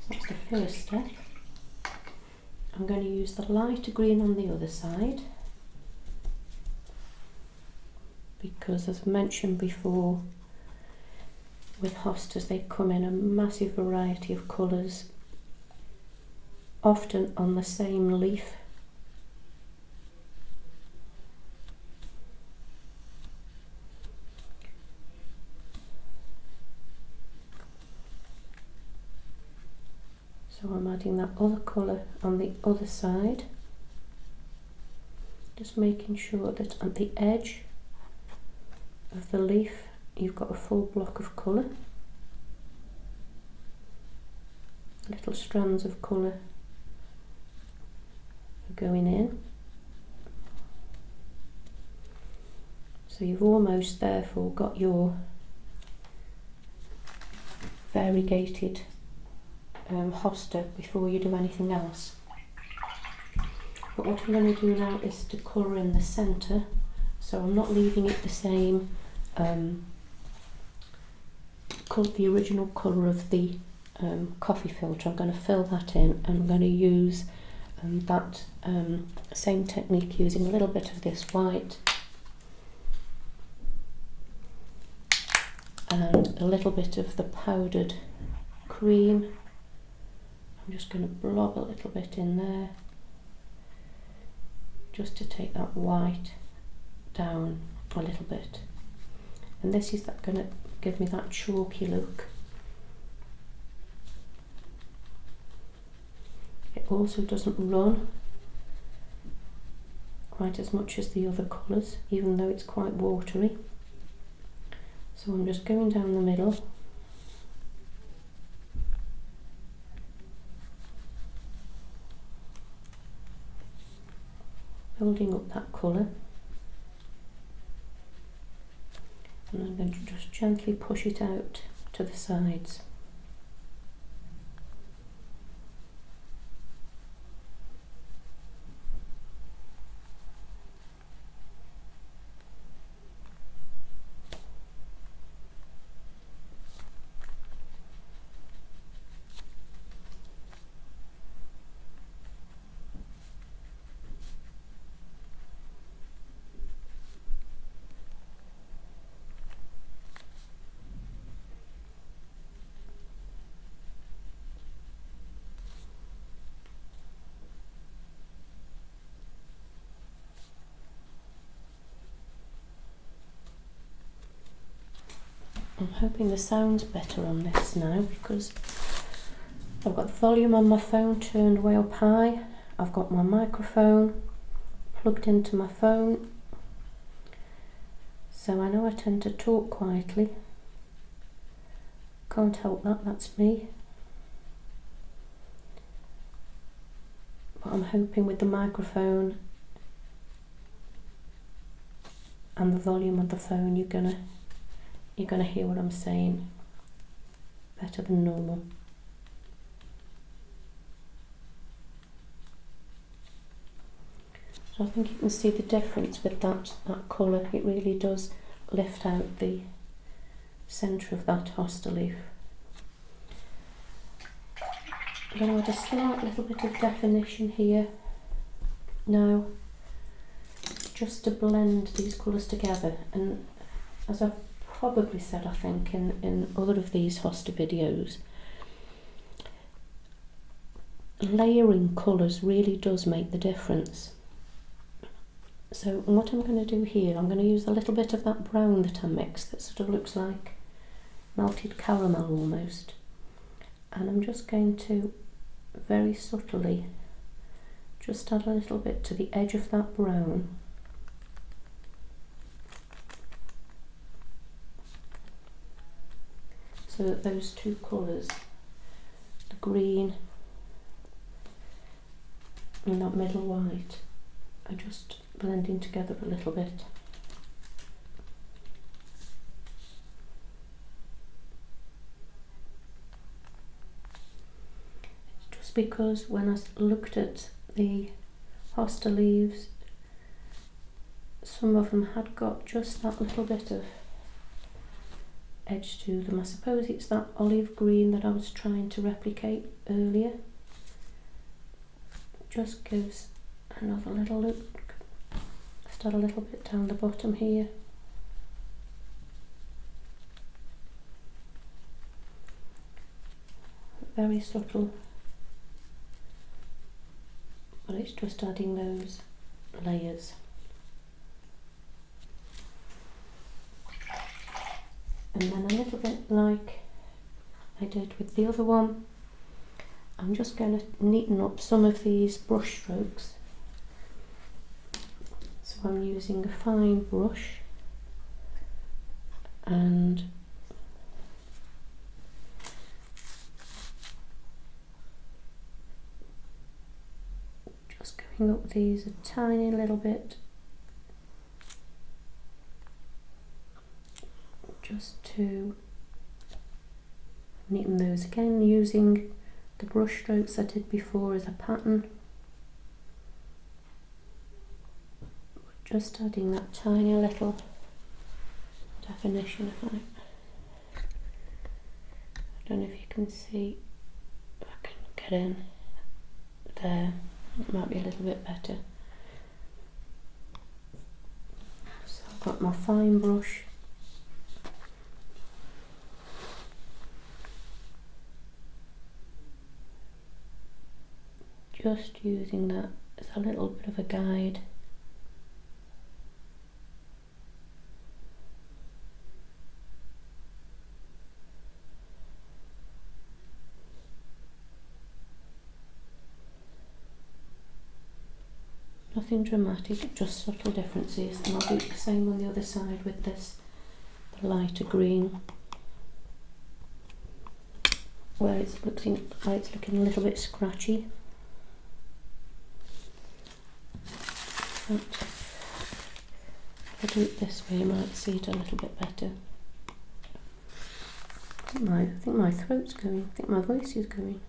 that's the first step. I'm going to use the lighter green on the other side because, as I mentioned before, with hostas they come in a massive variety of colours, often on the same leaf. So I'm adding that other colour on the other side, just making sure that at the edge of the leaf you've got a full block of colour, little strands of colour are going in. So you've almost therefore got your variegated hosta before you do anything else. But what I'm going to do now is to colour in the centre, so I'm not leaving it the same the original colour of the coffee filter. I'm going to fill that in, and I'm going to use that same technique using a little bit of this white and a little bit of the powdered cream. I'm just going to blob a little bit in there just to take that white down a little bit, and this is going to give me that chalky look. It also doesn't run quite as much as the other colours, even though it's quite watery. So I'm just going down the middle, building up that colour, and I'm going to just gently push it out to the sides. I'm hoping the sound's better on this now, because I've got the volume on my phone turned way up high. I've got my microphone plugged into my phone, so I know I tend to talk quietly. Can't help that, that's me. But I'm hoping with the microphone and the volume of the phone you're gonna hear what I'm saying better than normal. So I think you can see the difference with that colour. It really does lift out the centre of that hosta leaf. I'm going to add a slight little bit of definition here now, just to blend these colours together. And as I've probably said, I think, in other of these hosta videos, layering colours really does make the difference. So what I'm going to do here, I'm going to use a little bit of that brown that I mixed that sort of looks like melted caramel almost, and I'm just going to very subtly Just add a little bit to the edge of that brown. So that those two colours, the green and that middle white, are just blending together a little bit. It's just because when I looked at the hosta leaves, some of them had got just that little bit of edge to them. I suppose it's that olive green that I was trying to replicate earlier. It just gives another little look. Just add a little bit down the bottom here. Very subtle, but it's just adding those layers. And then a little bit like I did with the other one, I'm just going to neaten up some of these brush strokes. So I'm using a fine brush and just going up these a tiny little bit, just to neaten those again, using the brush strokes I did before as a pattern. Just adding that tiny little definition of it. I don't know if you can see, if I can get in there, it might be a little bit better. So I've got my fine brush. Just using that as a little bit of a guide. Nothing dramatic, just subtle differences, and I'll do the same on the other side with this, the lighter green, where it's looking a little bit scratchy. But if I do it this way, you might see it a little bit better. I think my throat's going, I think my voice is going.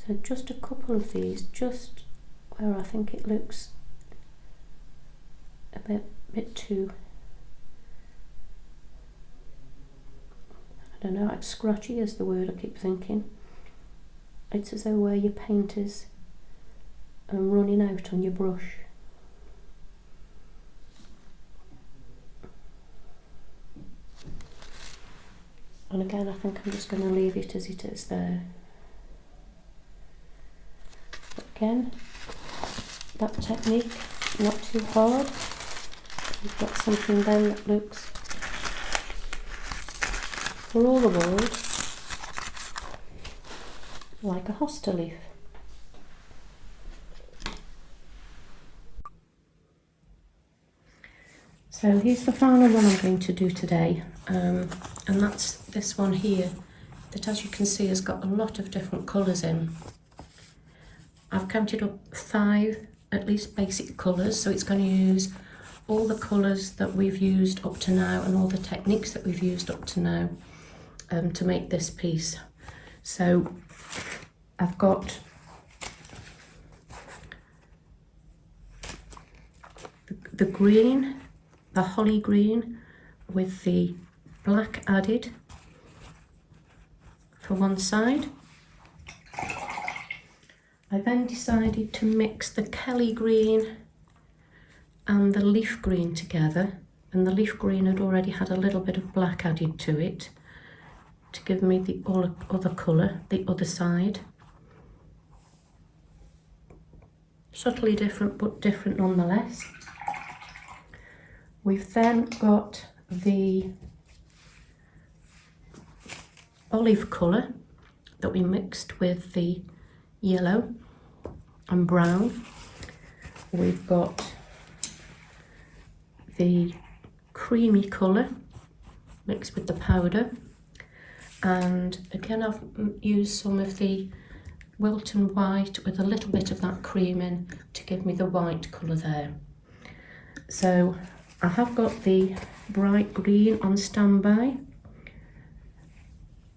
So just a couple of these, just where I think it looks a bit too, I don't know, like scratchy is the word I keep thinking. It's as though where your paint is running out on your brush. And again, I think I'm just going to leave it as it is there. But again, that technique, not too hard. You've got something then that looks, for all the world, like a hosta leaf. So here's the final one I'm going to do today, and that's this one here, that as you can see has got a lot of different colours in. I've counted up 5 at least basic colours, so it's going to use all the colours that we've used up to now and all the techniques that we've used up to now to make this piece. So I've got the green, the holly green with the black added for one side. I then decided to mix the Kelly green and the leaf green together, and the leaf green had already had a little bit of black added to it to give me the other colour, the other side. Subtly different, but different nonetheless. We've then got the olive colour that we mixed with the yellow and brown. We've got the creamy colour mixed with the powder, and again I've used some of the Wilton white with a little bit of that cream in to give me the white colour there. So I have got the bright green on standby,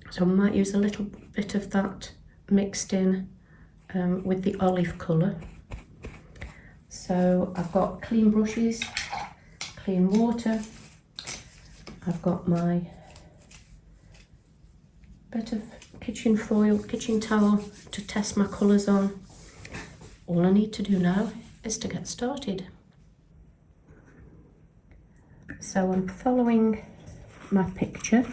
so I might use a little bit of that mixed in with the olive colour. So I've got clean brushes, clean water, I've got my bit of kitchen foil, kitchen towel to test my colours on. All I need to do now is to get started. So I'm following my picture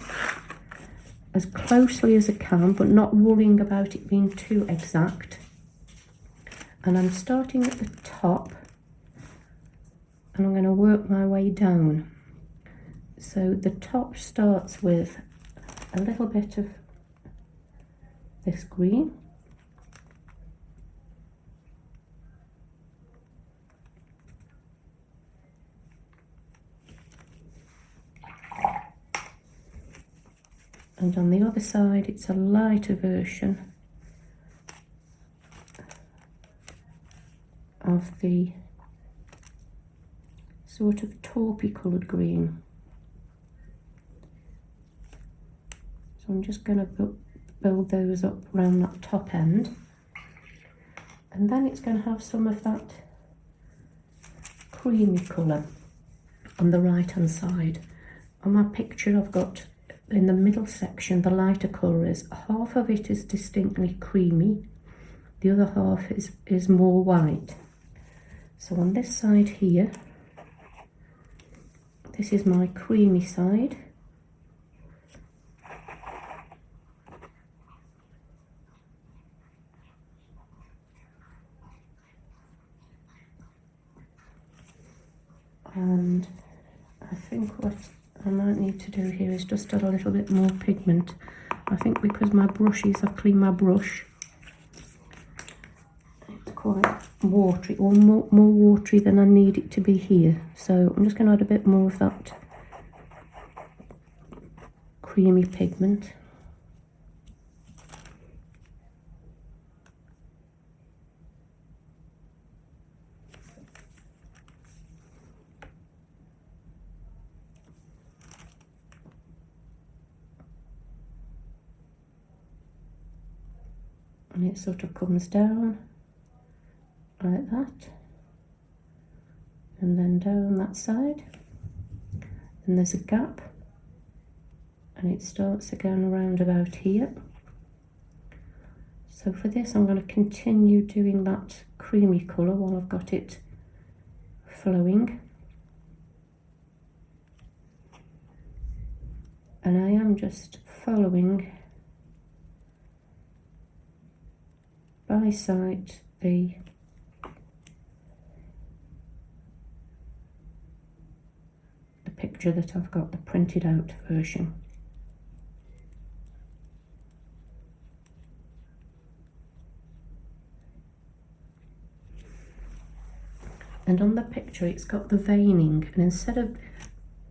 as closely as I can, but not worrying about it being too exact. And I'm starting at the top and I'm going to work my way down. So the top starts with a little bit of this green, and on the other side it's a lighter version of the sort of taupey coloured green. So I'm just going to build those up around that top end, and then it's going to have some of that creamy colour on the right hand side. On my picture I've got in the middle section the lighter colour is half of it is distinctly creamy, the other half is more white. So on this side here, this is my creamy side, and I think what I might need to do here is just add a little bit more pigment. I think because my brushes, I've cleaned my brush, it's quite watery, or more watery than I need it to be here. So I'm just going to add a bit more of that creamy pigment. And it sort of comes down like that, and then down that side, and there's a gap, and it starts again around about here. So for this I'm going to continue doing that creamy colour while I've got it flowing, and I am just following by sight the picture that I've got, the printed out version. And on the picture it's got the veining, and instead of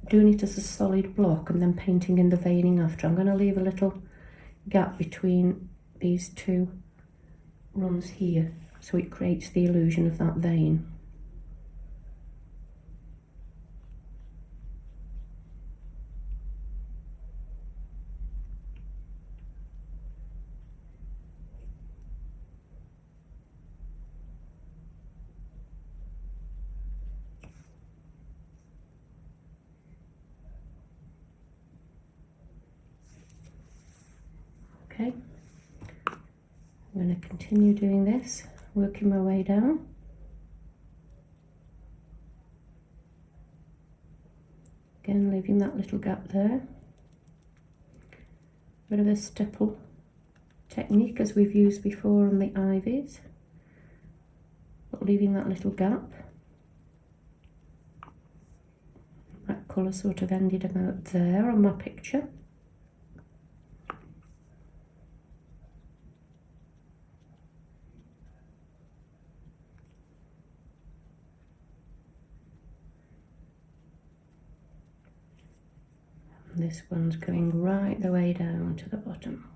doing it as a solid block and then painting in the veining after, I'm going to leave a little gap between these two runs here, so it creates the illusion of that vein. Okay, I'm going to continue doing this, working my way down. Again, leaving that little gap there. Bit of a stipple technique as we've used before on the ivies, but leaving that little gap. colour sort of ended about there on my picture. And this one's going right the way down to the bottom.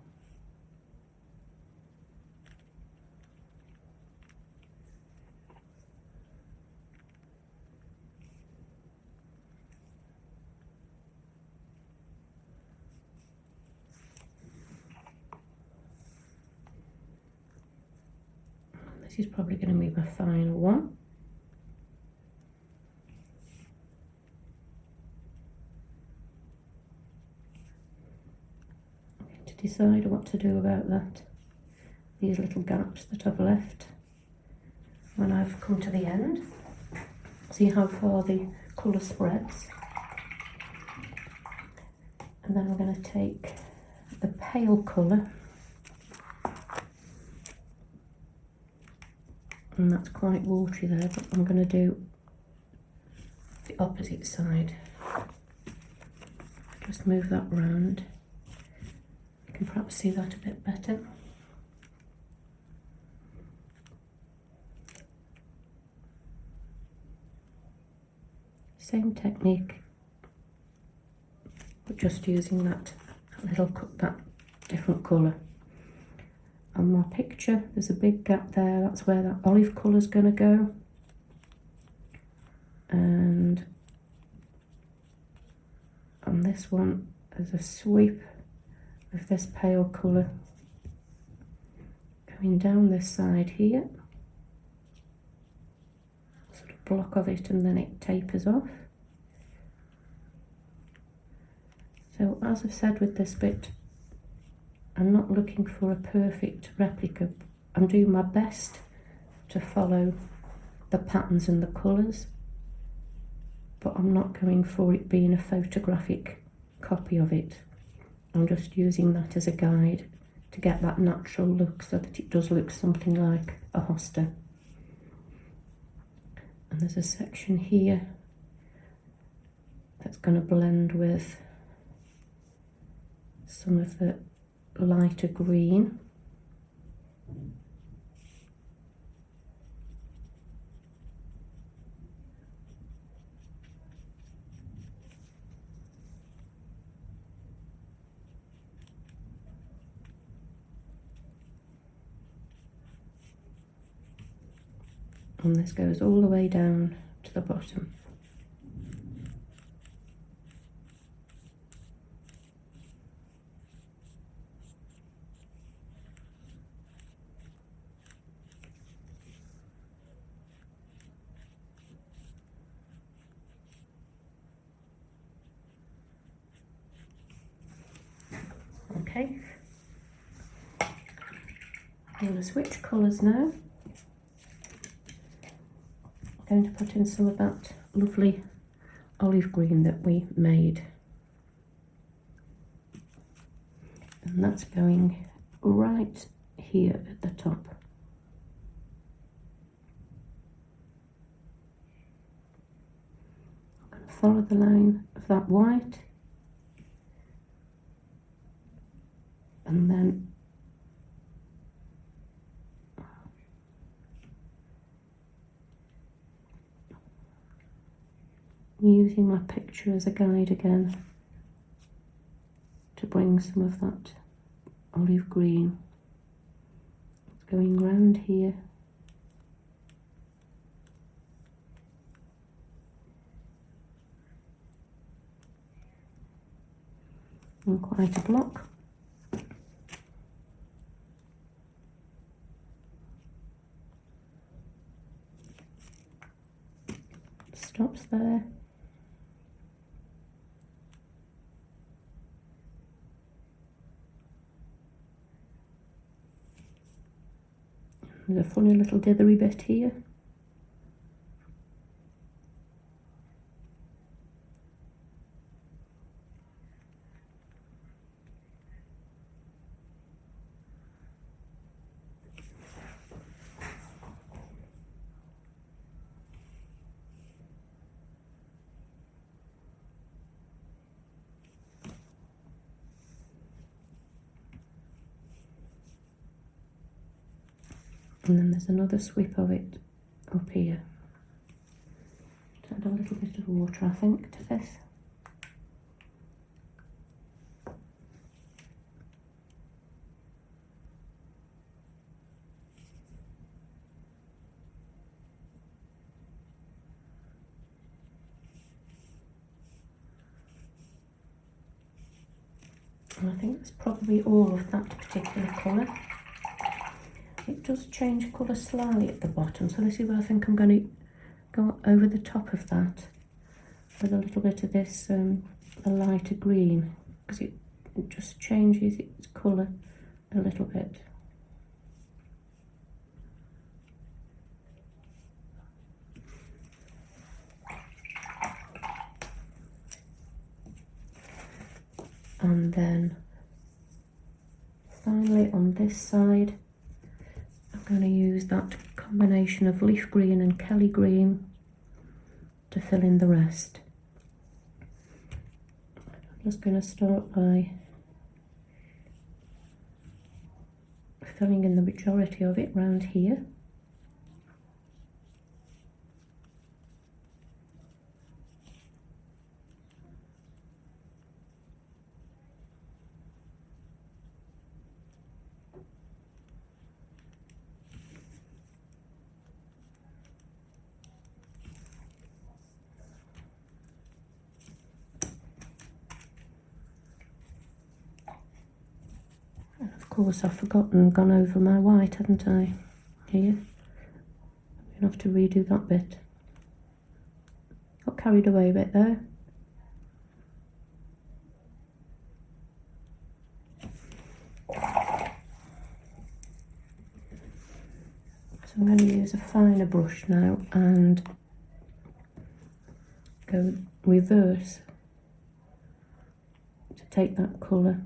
This is probably going to be my final one. To decide what to do about that, these little gaps that I've left when I've come to the end. See how far the colour spreads. And then we're going to take the pale colour, and that's quite watery there, but I'm going to do the opposite side. Just move that round. You can perhaps see that a bit better. Same technique, but just using that different colour. On my picture, there's a big gap there. That's where that olive colour's going to go. And on this one, there's a sweep of this pale colour going down this side here. Sort of block of it, and then it tapers off. So as I've said with this bit, I'm not looking for a perfect replica. I'm doing my best to follow the patterns and the colours, but I'm not going for it being a photographic copy of it. I'm just using that as a guide to get that natural look, so that it does look something like a hosta. And there's a section here that's going to blend with some of the lighter green. And this goes all the way down to the bottom. Okay, I'm going to switch colours now. I'm going to put in some of that lovely olive green that we made. And that's going right here at the top. I'm going to follow the line of that white, and then using my picture as a guide again to bring some of that olive green. It's going round here. And quite a block. Stops there. There's a funny little dithery bit here. And then there's another sweep of it up here. Add a little bit of water, I think, to this. And I think that's probably all of that particular colour. It does change colour slightly at the bottom, so this is where I think I'm going to go over the top of that with a little bit of this a lighter green, because it just changes its colour a little bit. And then finally on this side, I'm going to use that combination of leaf green and Kelly green to fill in the rest. I'm just going to start by filling in the majority of it round here. Of course, I've gone over my white, haven't I? Here. I'm going to have to redo that bit. Got carried away a bit there. So I'm going to use a finer brush now and go reverse to take that colour.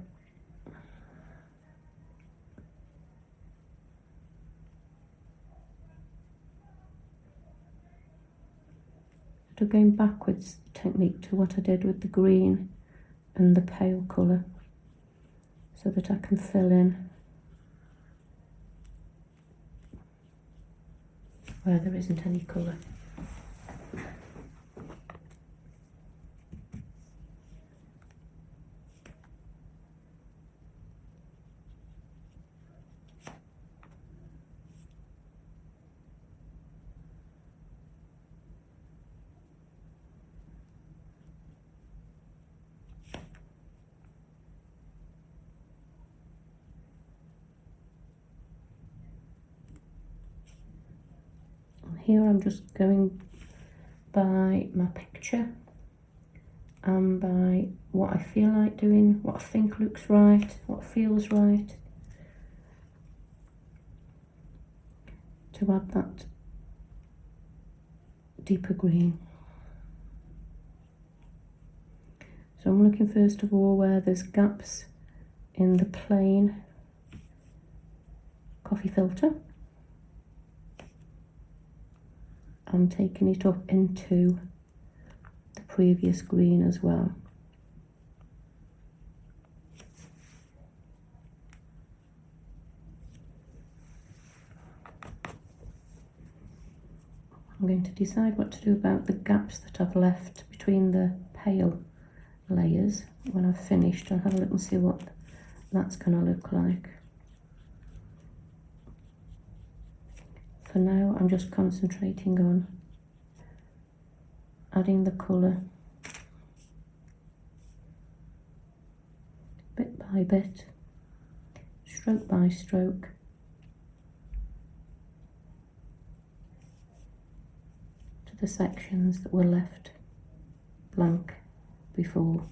Going backwards technique to what I did with the green and the pale colour, so that I can fill in where there isn't any colour. Here I'm just going by my picture and by what I feel like doing, what I think looks right, what feels right, to add that deeper green. So I'm looking first of all where there's gaps in the plain coffee filter. I'm taking it up into the previous green as well. I'm going to decide what to do about the gaps that I've left between the pale layers when I've finished. I'll have a look and see what that's going to look like. For now, I'm just concentrating on adding the colour bit by bit, stroke by stroke, to the sections that were left blank before.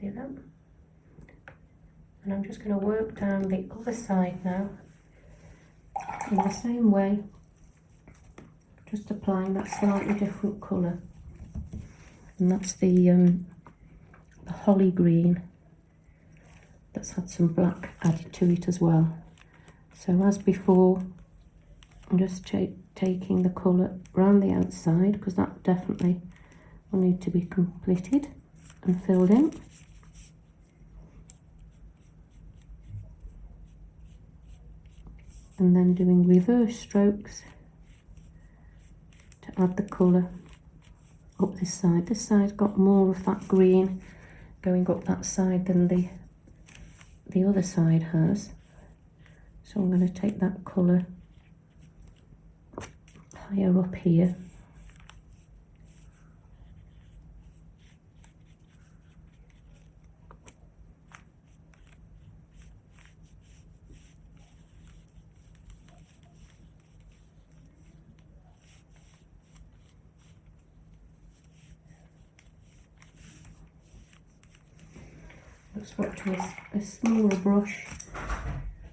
See that? And I'm just going to work down the other side now in the same way, just applying that slightly different colour. and that's the holly green that's had some black added to it as well. So as before, I'm just taking the colour around the outside, because that definitely will need to be completed and filled in. And then doing reverse strokes to add the colour up this side. This side's got more of that green going up that side than the other side has. So I'm going to take that colour higher up here. Just watch with a smaller brush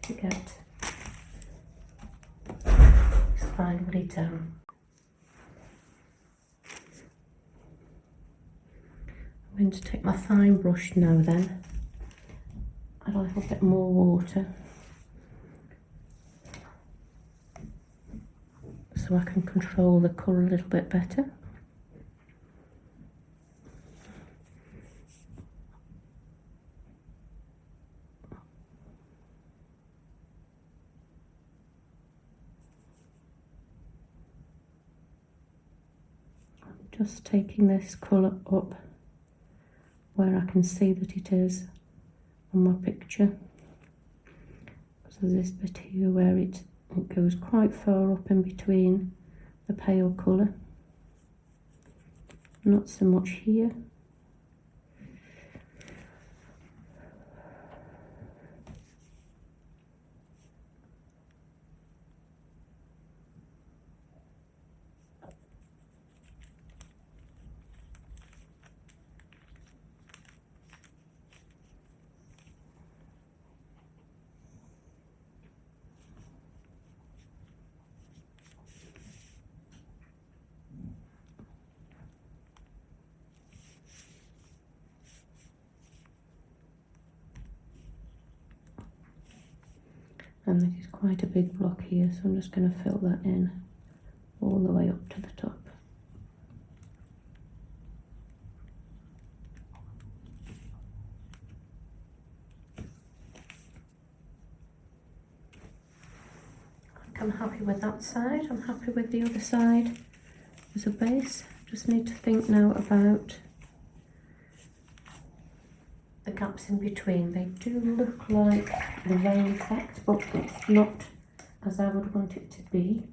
to get finally down. I'm going to take my fine brush now then, add a little bit more water so I can control the colour a little bit better. Just taking this colour up where I can see that it is on my picture. So there's this bit here where it goes quite far up in between the pale colour. Not so much here. And this is quite a big block here, so I'm just going to fill that in all the way up to the top. I'm happy with that side. I'm happy with the other side as a base. Just need to think now about the gaps in between. They do look like the vein effect, but it's not as I would want it to be.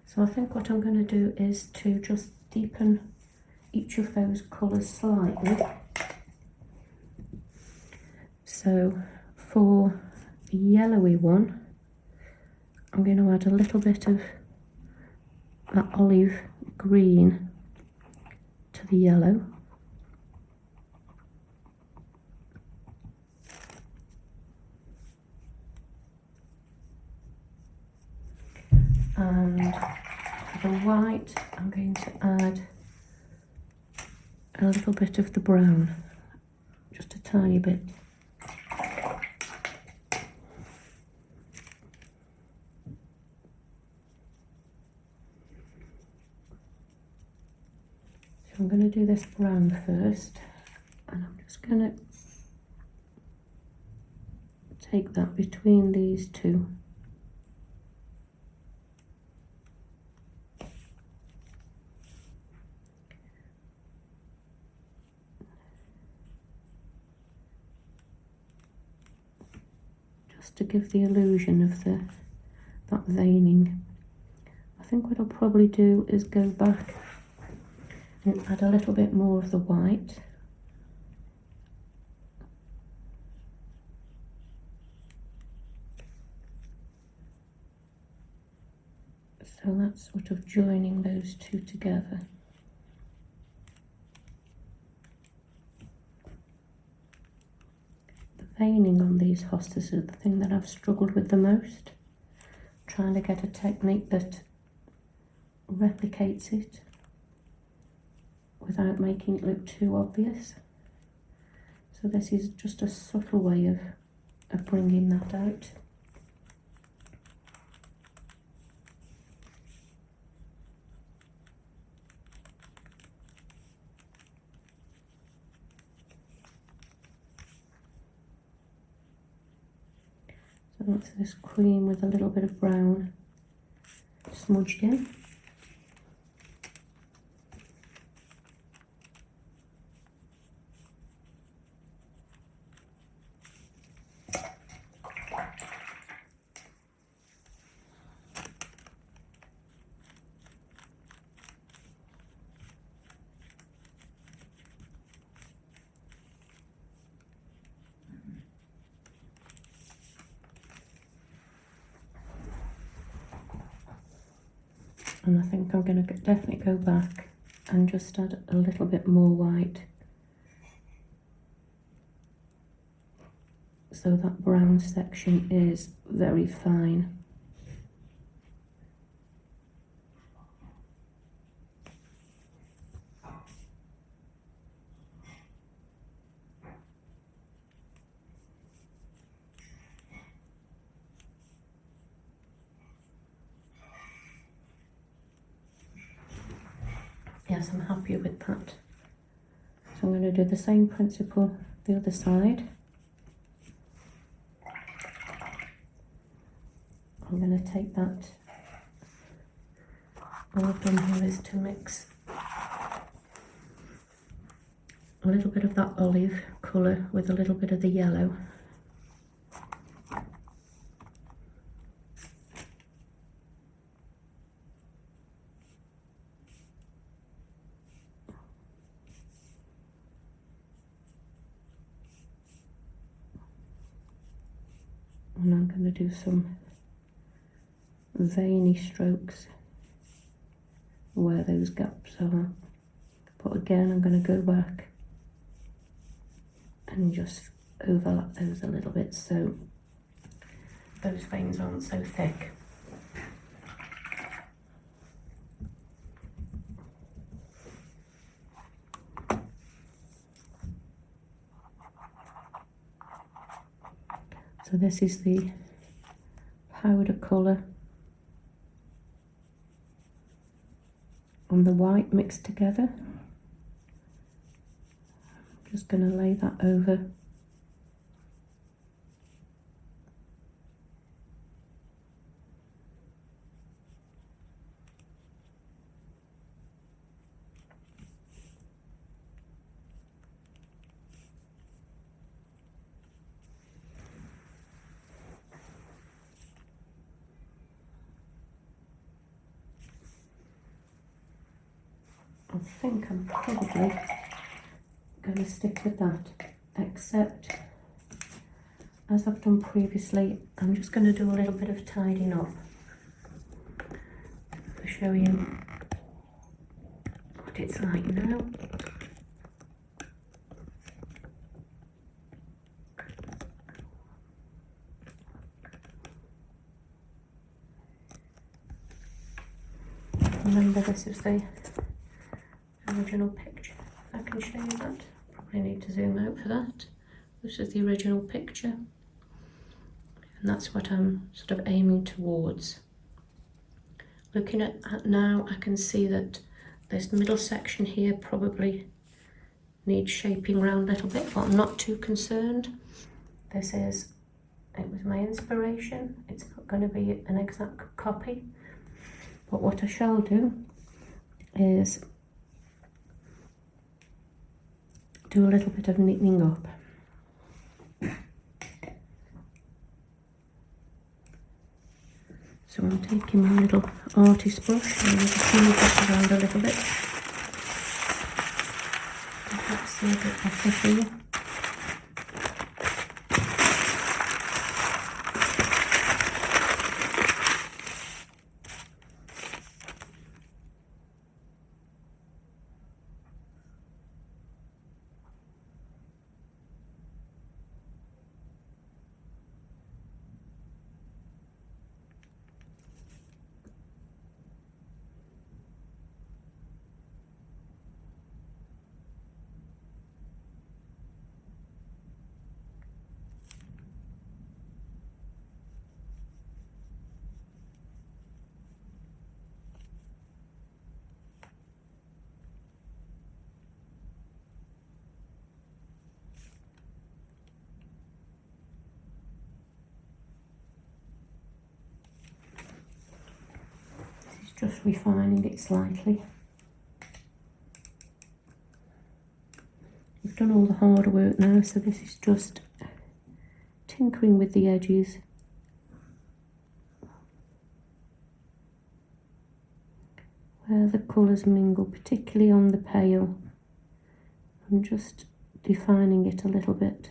So I think what I'm going to do is to just deepen each of those colours slightly. So for the yellowy one, I'm going to add a little bit of that olive green to the yellow. And for the white, I'm going to add a little bit of the brown, just a tiny bit. So I'm going to do this brown first, and I'm just going to take that between these two. To give the illusion of that veining. I think what I'll probably do is go back and add a little bit more of the white. So that's sort of joining those two together. Veining on these hostas is the thing that I've struggled with the most, trying to get a technique that replicates it without making it look too obvious. So this is just a subtle way of bringing that out. So that's this cream with a little bit of brown smudged in. And I think I'm going to definitely go back and just add a little bit more white, so that brown section is very fine. Yes, I'm happy with that. So I'm going to do the same principle the other side. I'm going to take that. All I've done here is to mix a little bit of that olive colour with a little bit of the yellow. And I'm going to do some veiny strokes where those gaps are. But again, I'm going to go back and just overlap those a little bit so those veins aren't so thick. So this is the powder colour and the white mixed together. I'm just going to lay that over. I think I'm probably going to stick with that, except as I've done previously, I'm just going to do a little bit of tidying up to show you what it's like now. Remember, this is the original picture. If I can show you that, probably need to zoom out for that. This is the original picture, and that's what I'm sort of aiming towards. Looking at that now, I can see that this middle section here probably needs shaping around a little bit, but I'm not too concerned. It was my inspiration. It's not going to be an exact copy, but what I shall do is do a little bit of neatening up. So I'm taking my little artist brush and I'm just move that around a little bit. Perhaps see a bit better here. Just refining it slightly. We've done all the hard work now, so this is just tinkering with the edges. Where the colours mingle, particularly on the pale. I'm just defining it a little bit.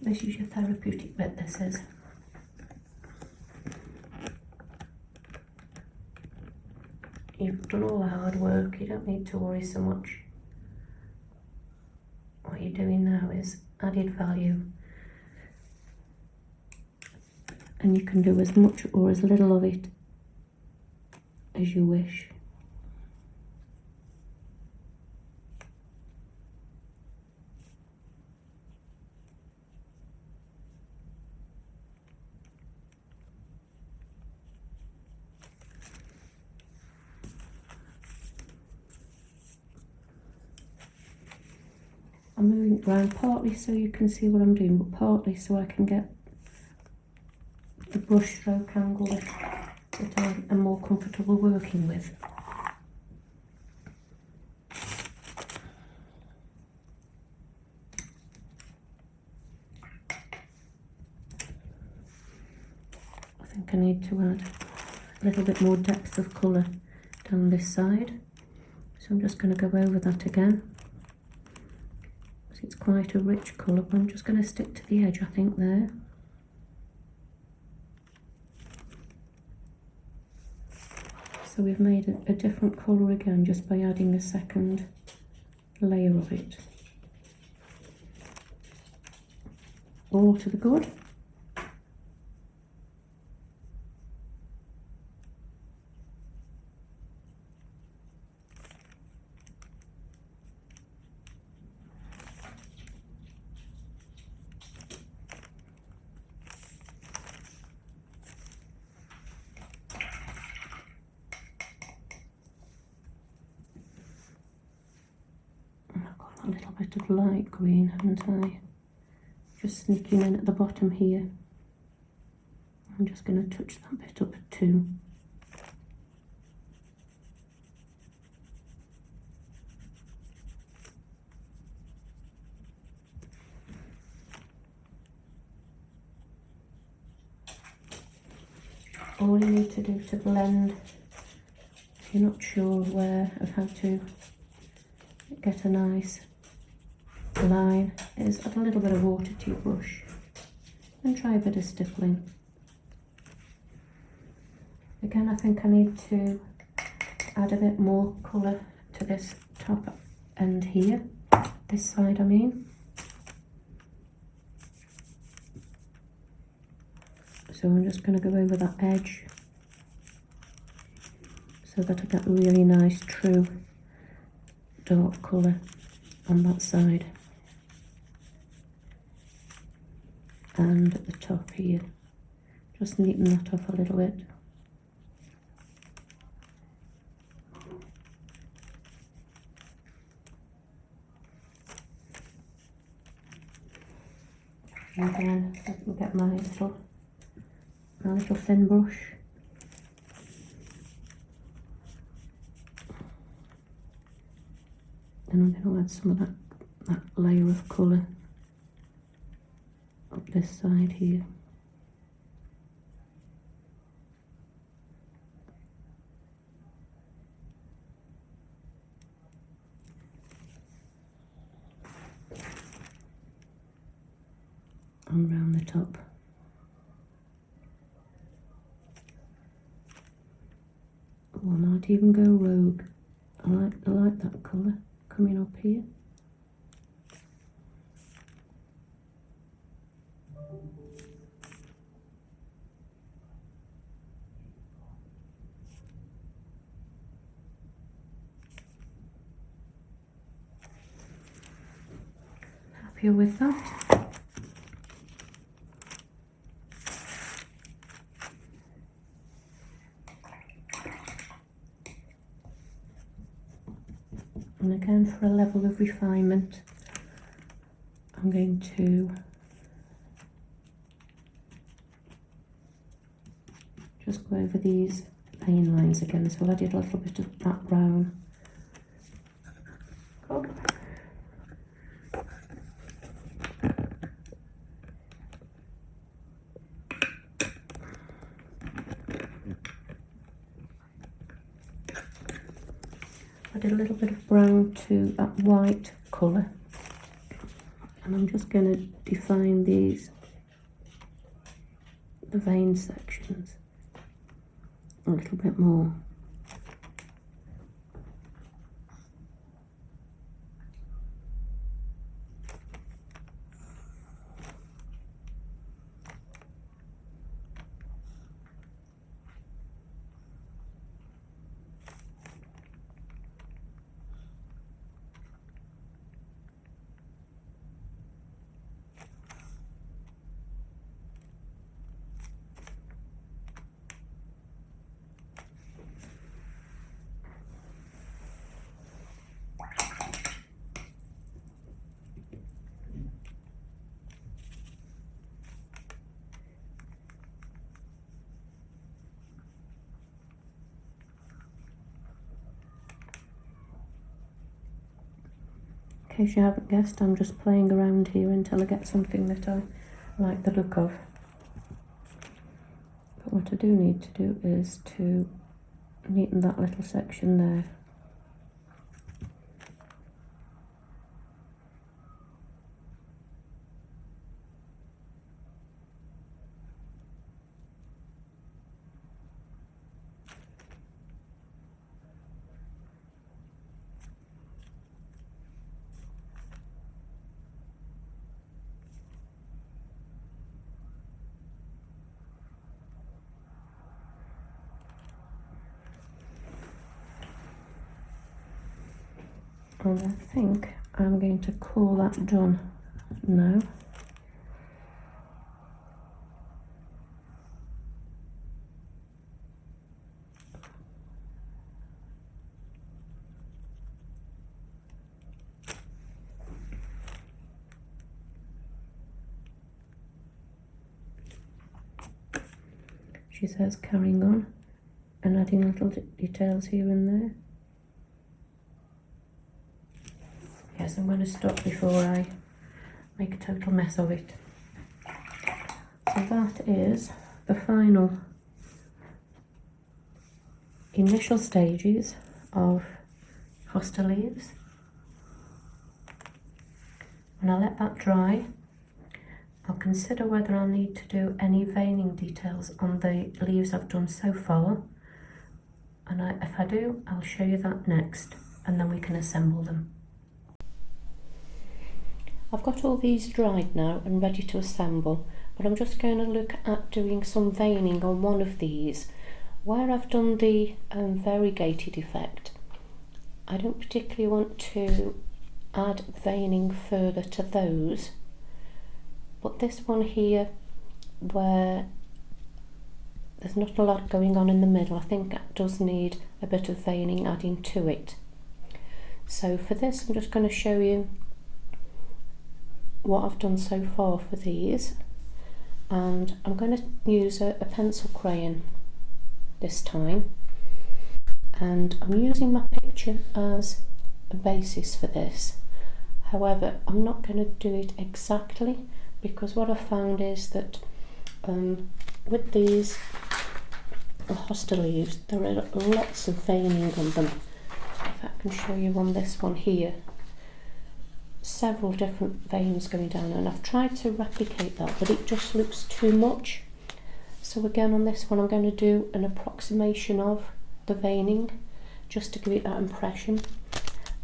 This is your therapeutic bit, this is. You've done all the hard work, you don't need to worry so much. What you're doing now is added value. And you can do as much or as little of it as you wish. I'm moving it around partly so you can see what I'm doing, but partly so I can get the brush stroke angle that I am more comfortable working with. I think I need to add a little bit more depth of colour down this side, so I'm just going to go over that again. It's quite a rich colour, but I'm just going to stick to the edge, I think, there. So we've made a different colour again just by adding a second layer of it. All to the good. A little bit of light green, haven't I? Just sneaking in at the bottom here. I'm just going to touch that bit up too. All you need to do to blend, if you're not sure of how to get a nice line, is add a little bit of water to your brush and try a bit of stippling. Again, I think I need to add a bit more colour to this top end here, this side I mean. So I'm just going to go over that edge so that I get really nice true dark colour on that side. And at the top here, just neaten that off a little bit. And then I can get my little thin brush. And I'm going to add some of that layer of colour up this side here. And round the top. Oh, I might even go rogue. I like that colour coming up here. happier with that. And again, for a level of refinement, I'm going to just go over these vein lines again. So I did a little bit of that brown. Good. I did a little bit of brown to that white colour, and I'm just going to define the vein sections a little bit more. In case you haven't guessed, I'm just playing around here until I get something that I like the look of. But what I do need to do is to neaten that little section there. And I think I'm going to call that done now. She says carrying on and adding little details here and there. Yes, I'm going to stop before I make a total mess of it. So that is the final initial stages of hosta leaves. When I let that dry, I'll consider whether I'll need to do any veining details on the leaves I've done so far. And if I do, I'll show you that next, and then we can assemble them. I've got all these dried now and ready to assemble, but I'm just going to look at doing some veining on one of these. Where I've done the variegated effect, I don't particularly want to add veining further to those, but this one here, where there's not a lot going on in the middle, I think it does need a bit of veining adding to it. So for this, I'm just going to show you what I've done so far for these, and I'm going to use a pencil crayon this time, and I'm using my picture as a basis for this. However, I'm not going to do it exactly, because what I've found is that with these hosta leaves, there are lots of veining on them. If I can show you on this one here, several different veins going down, and I've tried to replicate that, but it just looks too much. So again, on this one, I'm going to do an approximation of the veining just to give it that impression.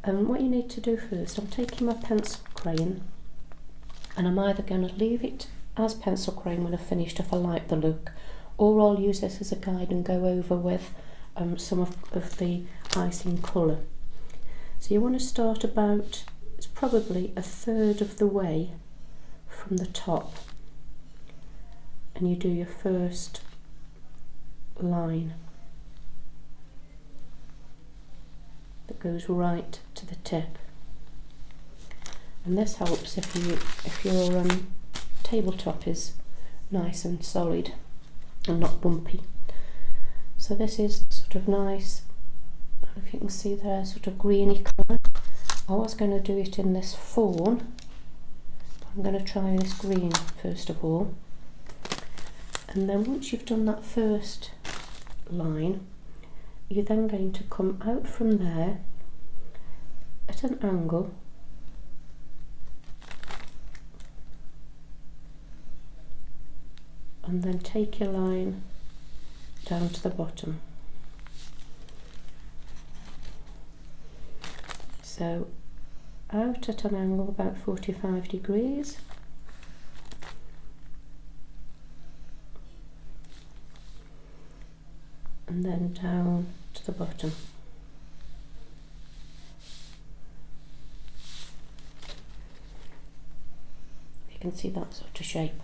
And what you need to do first, I'm taking my pencil crayon, and I'm either going to leave it as pencil crayon when I've finished if I like the look, or I'll use this as a guide and go over with some of the icing colour. So you want to start about probably a third of the way from the top, and you do your first line that goes right to the tip. And this helps if your tabletop is nice and solid and not bumpy. So this is sort of nice, I don't know if you can see there, sort of greeny colour. I was going to do it in this fawn, but I'm going to try this green first of all. And then once you've done that first line, you're then going to come out from there at an angle and then take your line down to the bottom. So out at an angle about 45 degrees, and then down to the bottom. You can see that sort of shape.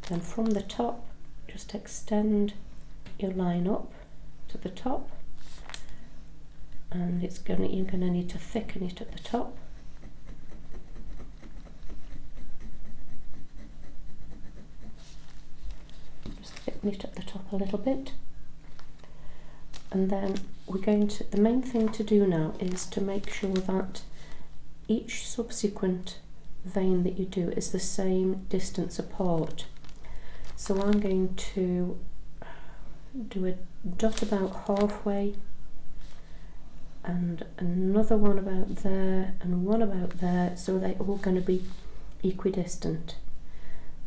Then from the top, just extend your line up to the top, and you're going to need to thicken it at the top. Just thicken it at the top a little bit. And then the main thing to do now is to make sure that each subsequent vein that you do is the same distance apart. So I'm going to do a dot about halfway, and another one about there, and one about there, so they're all going to be equidistant.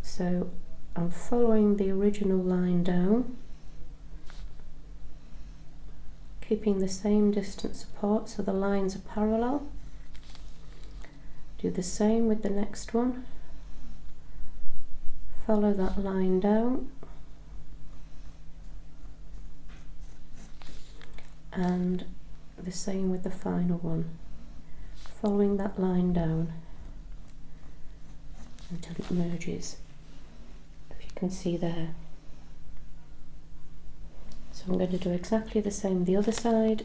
So I'm following the original line down, keeping the same distance apart so the lines are parallel. Do the same with the next one. Follow that line down, and the same with the final one, following that line down until it merges, if you can see there. So I'm going to do exactly the same the other side.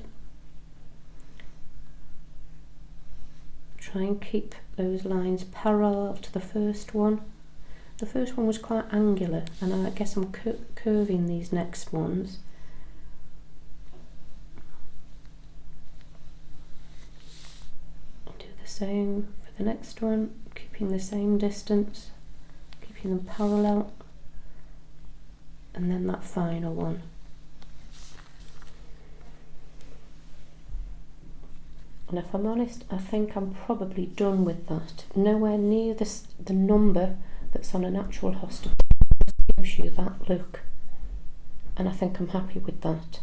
Try and keep those lines parallel to the first one. The first one was quite angular, and I guess I'm curving these next ones. Do the same for the next one, keeping the same distance, keeping them parallel, and then that final one. And if I'm honest, I think I'm probably done with that. Nowhere near the number that's on an actual hosta gives you that look, and I think I'm happy with that.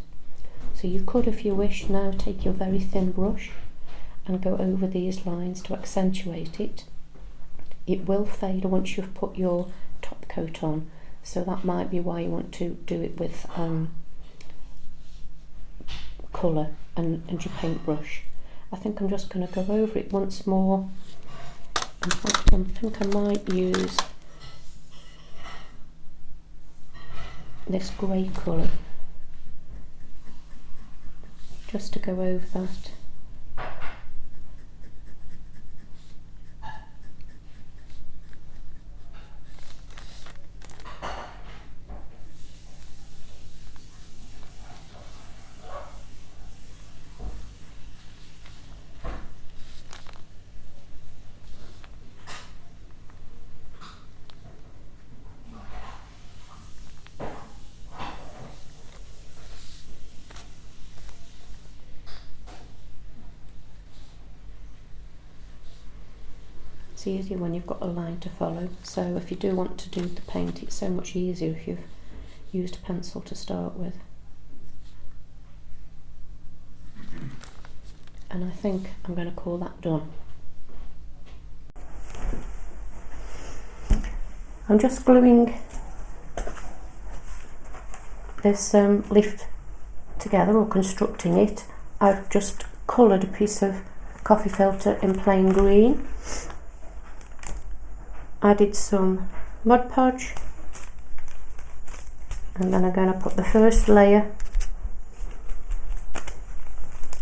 So you could, if you wish, now take your very thin brush and go over these lines to accentuate it. It will fade once you've put your top coat on, so that might be why you want to do it with colour and your paintbrush. I think I'm just going to go over it once more. In fact, I think I might use this grey colour just to go over that. It's easier when you've got a line to follow, so if you do want to do the paint, it's so much easier if you've used a pencil to start with. And I think I'm going to call that done. I'm just gluing this leaf together, or constructing it. I've just coloured a piece of coffee filter in plain green. Added some Mod Podge, and then I'm going to put the first layer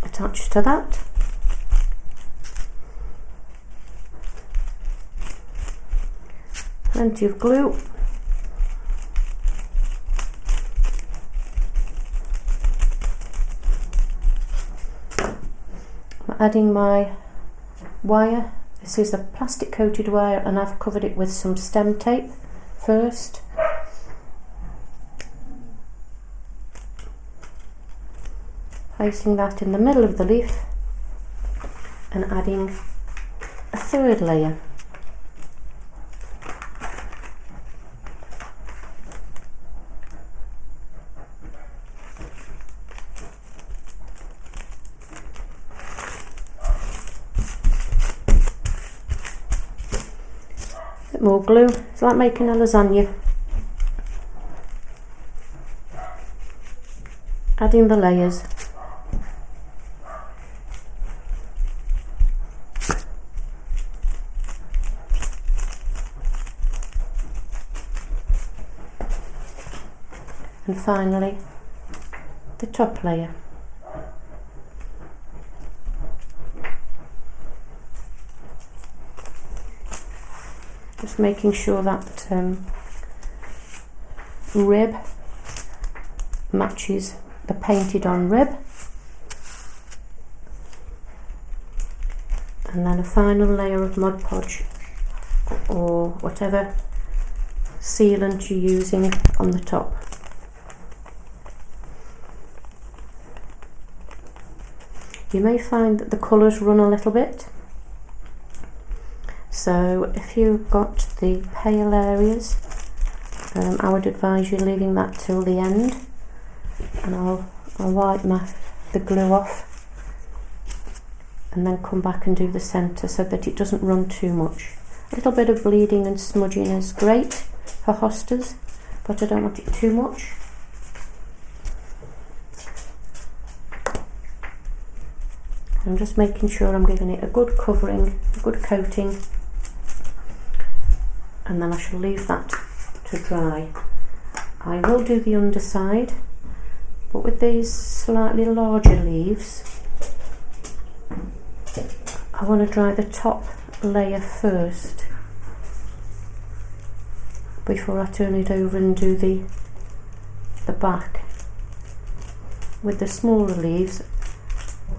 attached to that. Plenty of glue. I'm adding my wire. This is a plastic coated wire and I've covered it with some stem tape first. Placing that in the middle of the leaf and adding a third layer. Bit more glue. It's like making a lasagna. Adding the layers. And finally, the top layer. Just making sure that rib matches the painted on rib. And then a final layer of Mod Podge or whatever sealant you're using on the top. You may find that the colours run a little bit, so if you've got the pale areas, I would advise you leaving that till the end, and I'll wipe the glue off and then come back and do the centre so that it doesn't run too much. A little bit of bleeding and smudging is great for hostas, but I don't want it too much. I'm just making sure I'm giving it a good covering, a good coating, and then I shall leave that to dry. I will do the underside, but with these slightly larger leaves, I want to dry the top layer first before I turn it over and do the back. With the smaller leaves,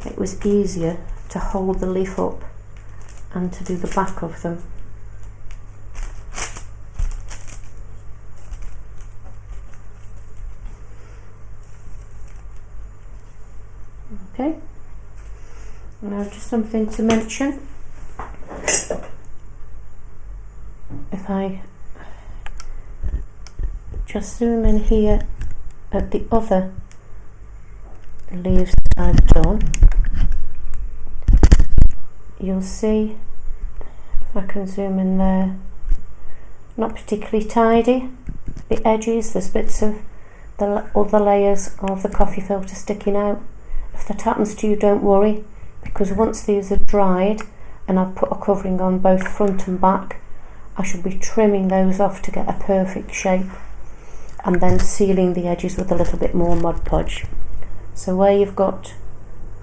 it was easier to hold the leaf up and to do the back of them. Okay, now just something to mention. If I just zoom in here at the other leaves I've done, you'll see, if I can zoom in there, not particularly tidy. The edges, there's bits of the other layers of the coffee filter sticking out. If that happens to you, don't worry, because once these are dried and I've put a covering on both front and back, I shall be trimming those off to get a perfect shape and then sealing the edges with a little bit more Mod Podge. So where you've got,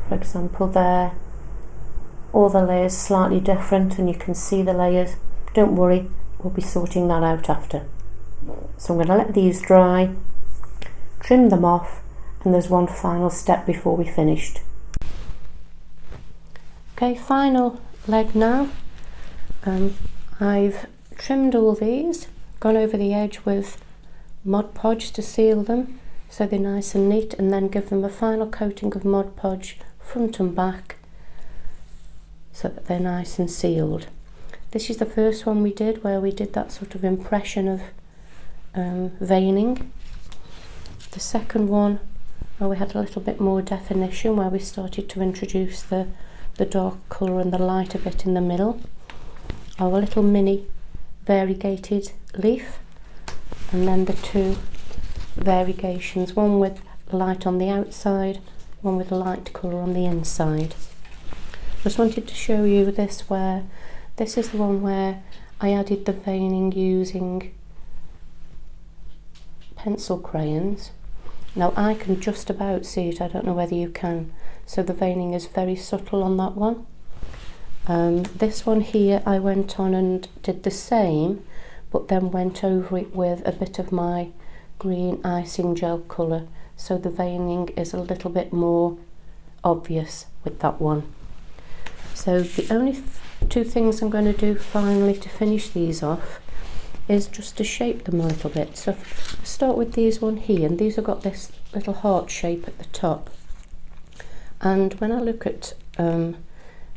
for example there, all the layers slightly different and you can see the layers, don't worry, we'll be sorting that out after. So I'm going to let these dry, trim them off, and there's one final step before we finished. Okay, final leg now. I've trimmed all these, gone over the edge with Mod Podge to seal them so they're nice and neat, and then give them a final coating of Mod Podge front and back so that they're nice and sealed. This is the first one we did, where we did that sort of impression of veining. The second one, where we had a little bit more definition, where we started to introduce the dark colour and the lighter bit in the middle. Our little mini variegated leaf, and then the two variegations, one with light on the outside, one with light colour on the inside. Just wanted to show you this, where this is the one where I added the veining using pencil crayons. Now I can just about see it, I don't know whether you can, so the veining is very subtle on that one. This one here I went on and did the same, but then went over it with a bit of my green icing gel colour, so the veining is a little bit more obvious with that one. So the only two things I'm going to do finally to finish these off is just to shape them a little bit. So start with these one here, and these have got this little heart shape at the top, and when I look at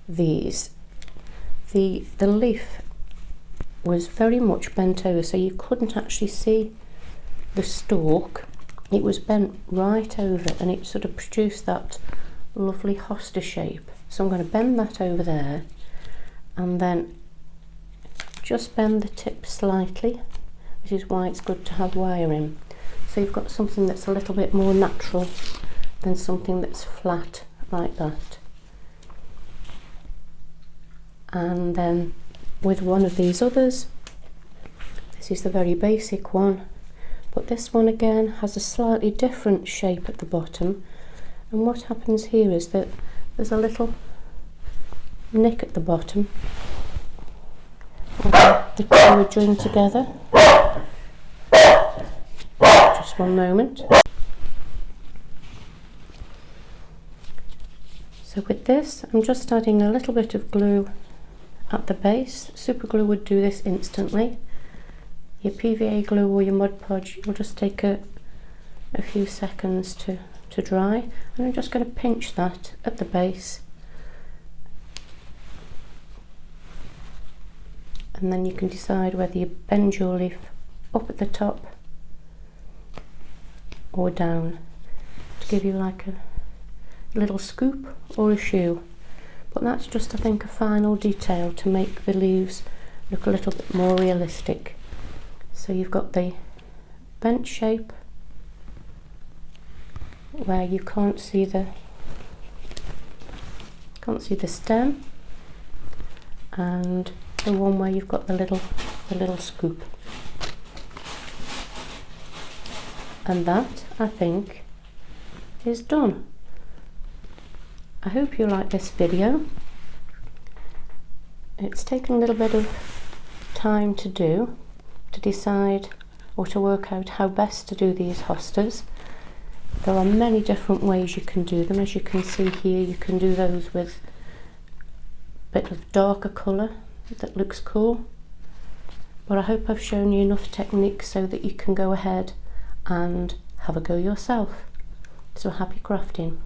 these, the leaf was very much bent over, so you couldn't actually see the stalk. It was bent right over, and it sort of produced that lovely hosta shape. So I'm going to bend that over there, and then just bend the tip slightly. This is why it's good to have wire in. So you've got something that's a little bit more natural than something that's flat like that. And then with one of these others, this is the very basic one, but this one again has a slightly different shape at the bottom. And what happens here is that there's a little nick at the bottom where the two are joined together. Just one moment. So with this, I'm just adding a little bit of glue at the base. Super glue would do this instantly. Your PVA glue or your Mod Podge, you'll just take a few seconds to dry, and I'm just going to pinch that at the base, and then you can decide whether you bend your leaf up at the top or down to give you like a little scoop or a shoe. But that's just, I think, a final detail to make the leaves look a little bit more realistic. So you've got the bent shape where you can't see the stem, and the one where you've got the little scoop. And that, I think, is done. I hope you like this video. It's taken a little bit of time to decide or to work out how best to do these hostas. There are many different ways you can do them. As you can see here, you can do those with a bit of darker colour that looks cool. But I hope I've shown you enough techniques so that you can go ahead and have a go yourself. So happy crafting.